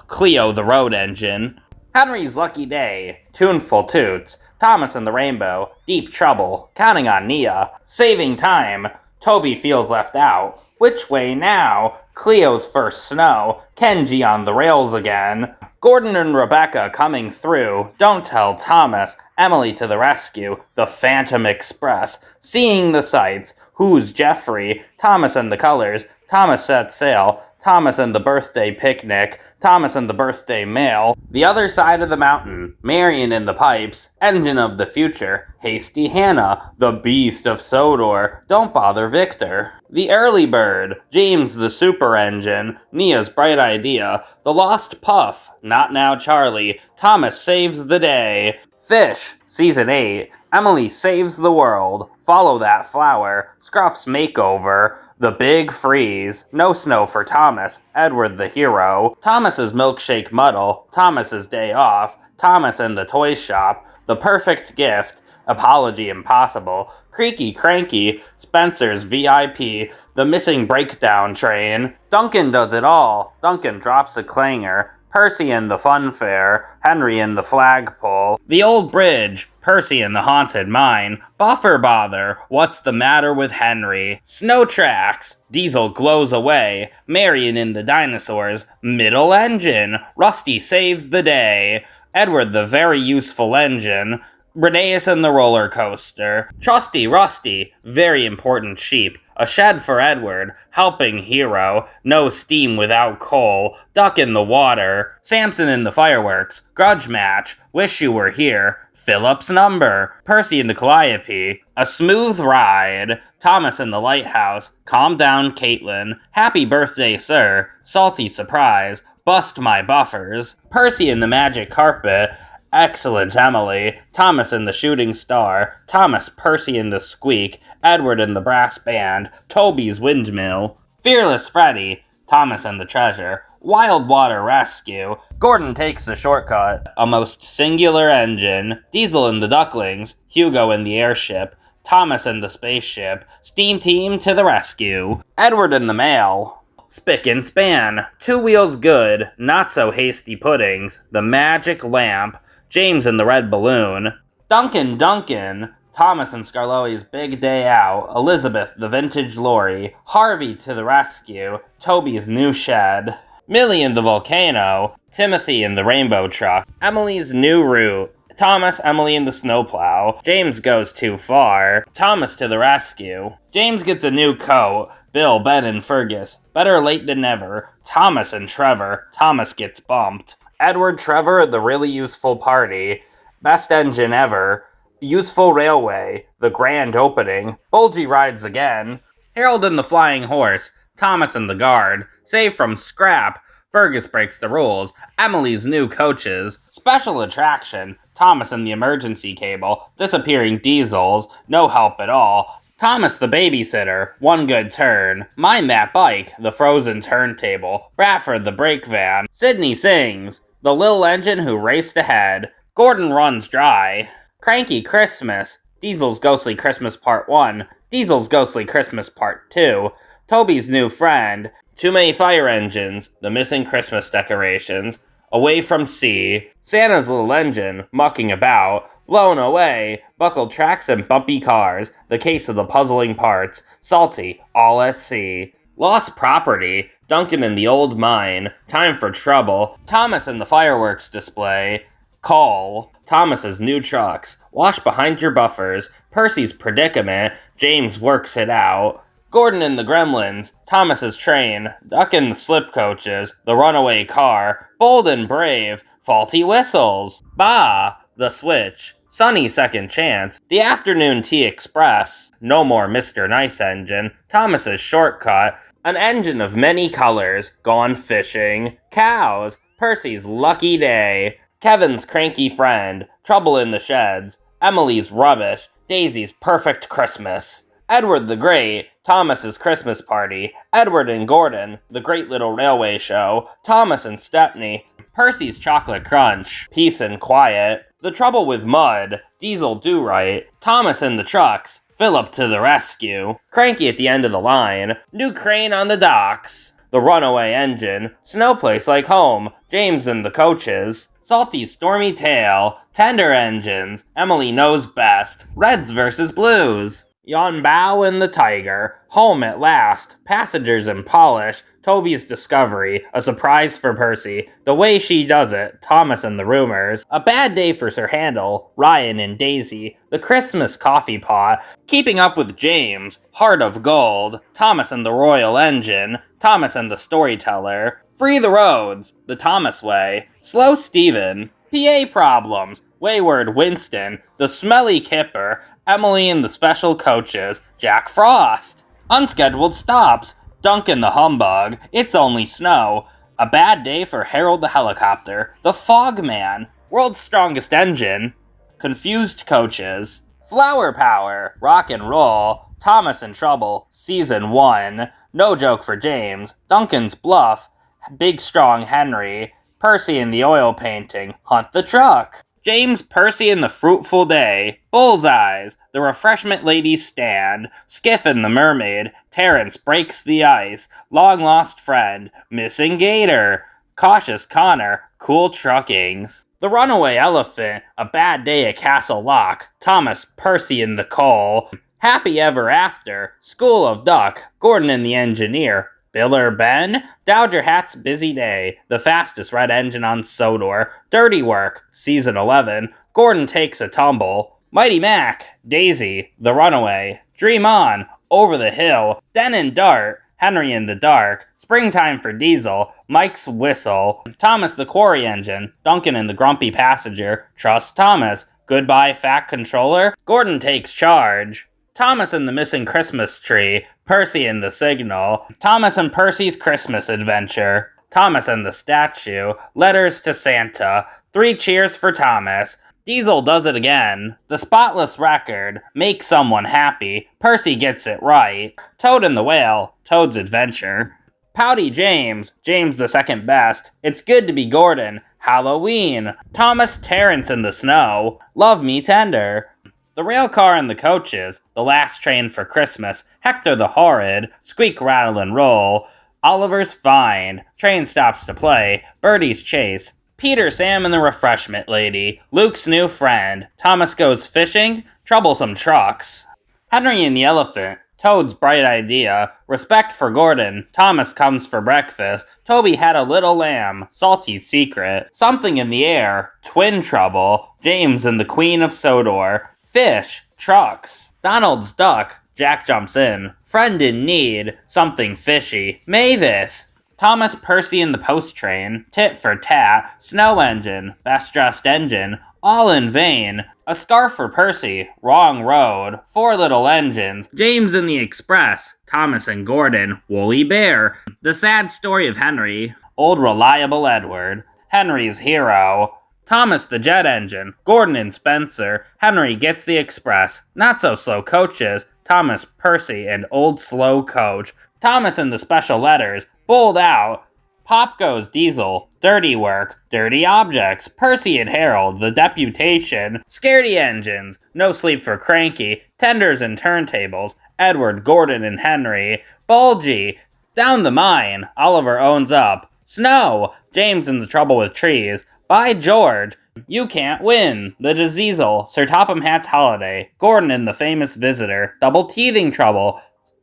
Cleo the Road Engine, Henry's Lucky Day, Tuneful Toots, Thomas and the Rainbow, Deep Trouble, Counting on Nia, Saving Time, Toby Feels Left Out, Which Way Now, Cleo's First Snow, Kenji on the Rails Again, Gordon and Rebecca Coming Through, Don't Tell Thomas, Emily to the Rescue, The Phantom Express, Seeing the Sights, Who's Jeffrey, Thomas and the Colors, Thomas Set Sail, Thomas and the Birthday Picnic, Thomas and the Birthday Mail, The Other Side of the Mountain, Marion in the Pipes, Engine of the Future, Hasty Hannah, The Beast of Sodor, Don't Bother Victor, The Early Bird, James the Super Engine, Nia's Bright Idea, The Lost Puff, Not Now Charlie, Thomas Saves the Day, Fish, Season 8, Emily Saves the World, Follow That Flower, Scruff's Makeover, The Big Freeze, No Snow for Thomas, Edward the Hero, Thomas's Milkshake Muddle, Thomas's Day Off, Thomas and the Toy Shop, The Perfect Gift, Apology Impossible, Creaky Cranky, Spencer's VIP, The Missing Breakdown Train, Duncan Does It All, Duncan Drops a Clanger, Percy and the Fun Fair, Henry and the Flagpole, The Old Bridge, Percy and the Haunted Mine, Buffer Bother, What's the Matter with Henry, Snow Tracks, Diesel Glows Away, Marion and the Dinosaurs, Middle Engine, Rusty Saves the Day, Edward the Very Useful Engine, Reneus and the Roller Coaster, Trusty Rusty, Very Important Sheep, A Shed for Edward, Helping Hero, No Steam Without Coal, Duck in the Water, Samson in the Fireworks, Grudge Match, Wish You Were Here, Philip's Number, Percy and the Calliope, A Smooth Ride, Thomas and the Lighthouse, Calm Down Caitlin, Happy Birthday Sir, Salty Surprise, Bust My Buffers, Percy and the Magic Carpet, Excellent Emily, Thomas and the Shooting Star, Thomas, Percy and the Squeak, Edward and the Brass Band, Toby's Windmill, Fearless Freddy, Thomas and the Treasure, Wild Water Rescue, Gordon Takes the Shortcut, A Most Singular Engine, Diesel and the Ducklings, Hugo and the Airship, Thomas and the Spaceship, Steam Team to the Rescue, Edward and the Mail, Spick and Span, Two Wheels Good, Not So Hasty Puddings, The Magic Lamp, James and the Red Balloon, Duncan, Thomas and Scarloi's Big Day Out, Elizabeth the Vintage Lorry, Harvey to the Rescue, Toby's New Shed, Millie and the Volcano, Timothy and the Rainbow Truck, Emily's New Route, Thomas, Emily and the Snowplow, James Goes Too Far, Thomas to the Rescue, James Gets a New Coat, Bill, Ben and Fergus, Better Late Than Never, Thomas and Trevor, Thomas Gets Bumped, Edward, Trevor, The Really Useful Party, Best Engine Ever, Useful Railway, The Grand Opening, Bulgy Rides Again, Harold and the Flying Horse, Thomas and the Guard, Save from Scrap, Fergus Breaks the Rules, Emily's New Coaches, Special Attraction, Thomas and the Emergency Cable, Disappearing Diesels, No Help at All, Thomas the Babysitter, One Good Turn, Mind That Bike, The Frozen Turntable, Bradford the Brake Van, Sydney Sings, The Little Engine Who Raced Ahead, Gordon Runs Dry, Cranky Christmas, Diesel's Ghostly Christmas Part 1, Diesel's Ghostly Christmas Part 2, Toby's New Friend, Too Many Fire Engines, The Missing Christmas Decorations, Away from Sea, Santa's Little Engine, Mucking About, Blown Away, Buckled Tracks and Bumpy Cars, The Case of the Puzzling Parts, Salty, All at Sea, Lost Property, Duncan and the Old Mine, Time for Trouble, Thomas and the Fireworks Display, Call, Thomas's New Trucks, Wash Behind Your Buffers, Percy's Predicament, James Works It Out, Gordon and the Gremlins, Thomas's Train, Duck and the Slip Coaches, The Runaway Car, Bold and Brave, Faulty Whistles, Bah, The Switch, Sunny Second Chance, The Afternoon Tea Express, No More Mr. Nice Engine, Thomas's Shortcut, An Engine of Many Colors, Gone Fishing, Cows, Percy's Lucky Day, Kevin's Cranky Friend, Trouble in the Sheds, Emily's Rubbish, Daisy's Perfect Christmas, Edward the Great, Thomas's Christmas Party, Edward and Gordon, The Great Little Railway Show, Thomas and Stepney, Percy's Chocolate Crunch, Peace and Quiet, The Trouble with Mud, Diesel Do Right, Thomas and the Trucks, Philip to the Rescue, Cranky at the End of the Line, New Crane on the Docks, The Runaway Engine, Snow Place Like Home, James and the Coaches, Salty's Stormy Tale, Tender Engines, Emily Knows Best, Reds vs. Blues, Yon Bao and the Tiger, Home at Last, Passengers in Polish, Toby's Discovery, A Surprise for Percy, The Way She Does It, Thomas and the Rumors, A Bad Day for Sir Handel, Ryan and Daisy, The Christmas Coffee Pot, Keeping Up with James, Heart of Gold, Thomas and the Royal Engine, Thomas and the Storyteller, Free the Roads, The Thomas Way, Slow Stephen, PA Problems, Wayward Winston, The Smelly Kipper, Emily and the Special Coaches, Jack Frost, Unscheduled Stops, Duncan the Humbug, It's Only Snow, A Bad Day for Harold the Helicopter, The Fog Man, World's Strongest Engine, Confused Coaches, Flower Power, Rock and Roll, Thomas in Trouble, Season 1, No Joke for James, Duncan's Bluff, Big Strong Henry, Percy and the Oil Painting, Hunt the Truck, James, Percy and the Fruitful Day, Bullseyes, The Refreshment Lady's Stand, Skiff and the Mermaid, Terrence Breaks the Ice, Long Lost Friend, Missing Gator, Cautious Connor, Cool Truckings, The Runaway Elephant, A Bad Day at Castle Lock, Thomas, Percy and the Coal, Happy Ever After, School of Duck, Gordon and the Engineer, Bill or Ben, Dowager Hat's Busy Day, The Fastest Red Engine on Sodor, Dirty Work, Season 11, Gordon Takes a Tumble, Mighty Mac, Daisy, The Runaway, Dream On, Over the Hill, Den and Dart, Henry in the Dark, Springtime for Diesel, Mike's Whistle, Thomas the Quarry Engine, Duncan and the Grumpy Passenger, Trust Thomas, Goodbye Fat Controller, Gordon Takes Charge, Thomas and the Missing Christmas Tree, Percy and the Signal, Thomas and Percy's Christmas Adventure, Thomas and the Statue, Letters to Santa, 3 Cheers for Thomas, Diesel Does It Again, The Spotless Record, Make Someone Happy, Percy Gets It Right, Toad and the Whale, Toad's Adventure, Pouty James, James the Second Best, It's Good to Be Gordon, Halloween, Thomas Terrence in the Snow, Love Me Tender, The Rail Car and the Coaches, The Last Train for Christmas, Hector the Horrid, Squeak, Rattle and Roll, Oliver's Find, Train Stops to Play, Birdie's Chase, Peter, Sam and the Refreshment Lady, Luke's New Friend, Thomas Goes Fishing, Troublesome Trucks, Henry and the Elephant, Toad's Bright Idea, Respect for Gordon, Thomas Comes for Breakfast, Toby Had a Little Lamb, Salty's Secret, Something in the Air, Twin Trouble, James and the Queen of Sodor, Fish, Trucks, Donald's Duck, Jack Jumps In, Friend in Need, Something Fishy, Mavis, Thomas, Percy and the Post Train, Tit for Tat, Snow Engine, Best Dressed Engine, All in Vain, A Scarf for Percy, Wrong Road, 4 Little Engines, James and the Express, Thomas and Gordon, Woolly Bear, The Sad Story of Henry, Old Reliable Edward, Henry's Hero, Thomas the Jet Engine, Gordon and Spencer, Henry Gets the Express, Not So Slow Coaches, Thomas, Percy, and Old Slow Coach, Thomas and the Special Letters, Bowled Out, Pop Goes Diesel, Dirty Work, Dirty Objects, Percy and Harold, The Deputation, Scaredy Engines, No Sleep for Cranky, Tenders and Turntables, Edward, Gordon and Henry, Bulgy, Down the Mine, Oliver Owns Up, Snow, James and the Trouble with Trees, By George, You Can't Win, The Diesel, Sir Topham Hatt's Holiday, Gordon and the Famous Visitor, Double Teething Trouble,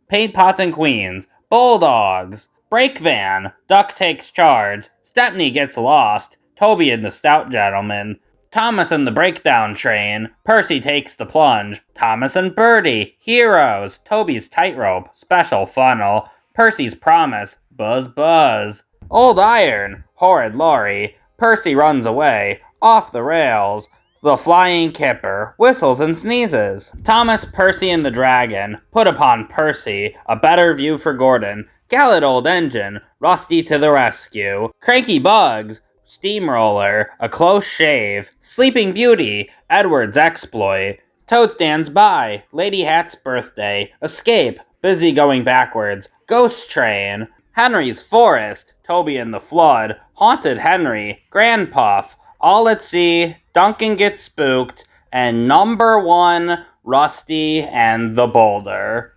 Paint Pots and Queens, Bulldogs, Brake Van, Duck Takes Charge, Stepney Gets Lost, Toby and the Stout Gentleman, Thomas and the Breakdown Train, Percy Takes the Plunge, Thomas and Birdie, Heroes, Toby's Tightrope, Special Funnel, Percy's Promise, Buzz Buzz, Old Iron, Horrid Laurie, Percy Runs Away, Off the Rails, The Flying Kipper whistles and sneezes. Thomas, Percy, and the Dragon put upon Percy a better view for Gordon. Gallant old engine, Rusty to the rescue. Cranky Bugs, Steamroller, a close shave. Sleeping Beauty, Edward's exploit. Toad stands by, Lady Hat's birthday. Escape, busy going backwards. Ghost Train, Henry's Forest, Toby and the Flood. Haunted Henry, Grand Puff, All at Sea, Duncan Gets Spooked, and number 1, Rusty and the Boulder.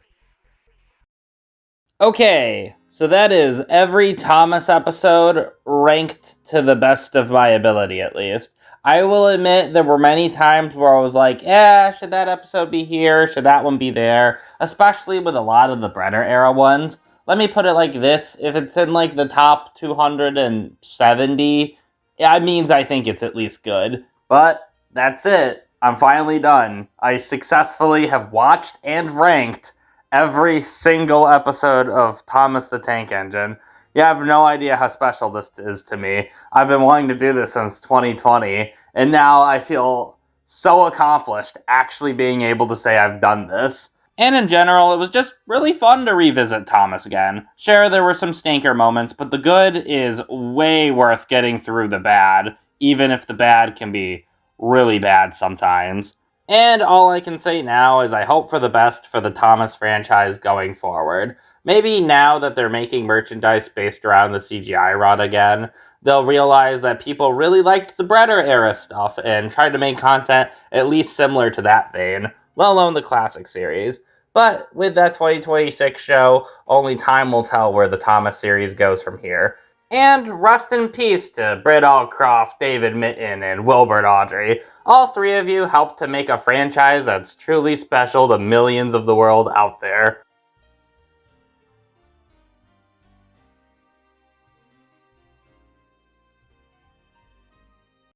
Okay, so that is every Thomas episode ranked to the best of my ability, at least. I will admit there were many times where I was like, should that episode be here? Should that one be there? Especially with a lot of the Brenner era ones. Let me put it like this. If it's in like the top 270, that means I think it's at least good. But that's it. I'm finally done. I successfully have watched and ranked every single episode of Thomas the Tank Engine. You have no idea how special this is to me. I've been wanting to do this since 2020, and now I feel so accomplished actually being able to say I've done this. And in general, it was just really fun to revisit Thomas again. Sure, there were some stinker moments, but the good is way worth getting through the bad, even if the bad can be really bad sometimes. And all I can say now is I hope for the best for the Thomas franchise going forward. Maybe now that they're making merchandise based around the CGI run again, they'll realize that people really liked the Brenner era stuff and tried to make content at least similar to that vein, let alone the classic series. But with that 2026 show, only time will tell where the Thomas series goes from here. And rest in peace to Britt Allcroft, David Mitton, and Wilbert Audrey. All three of you helped to make a franchise that's truly special to millions of the world out there.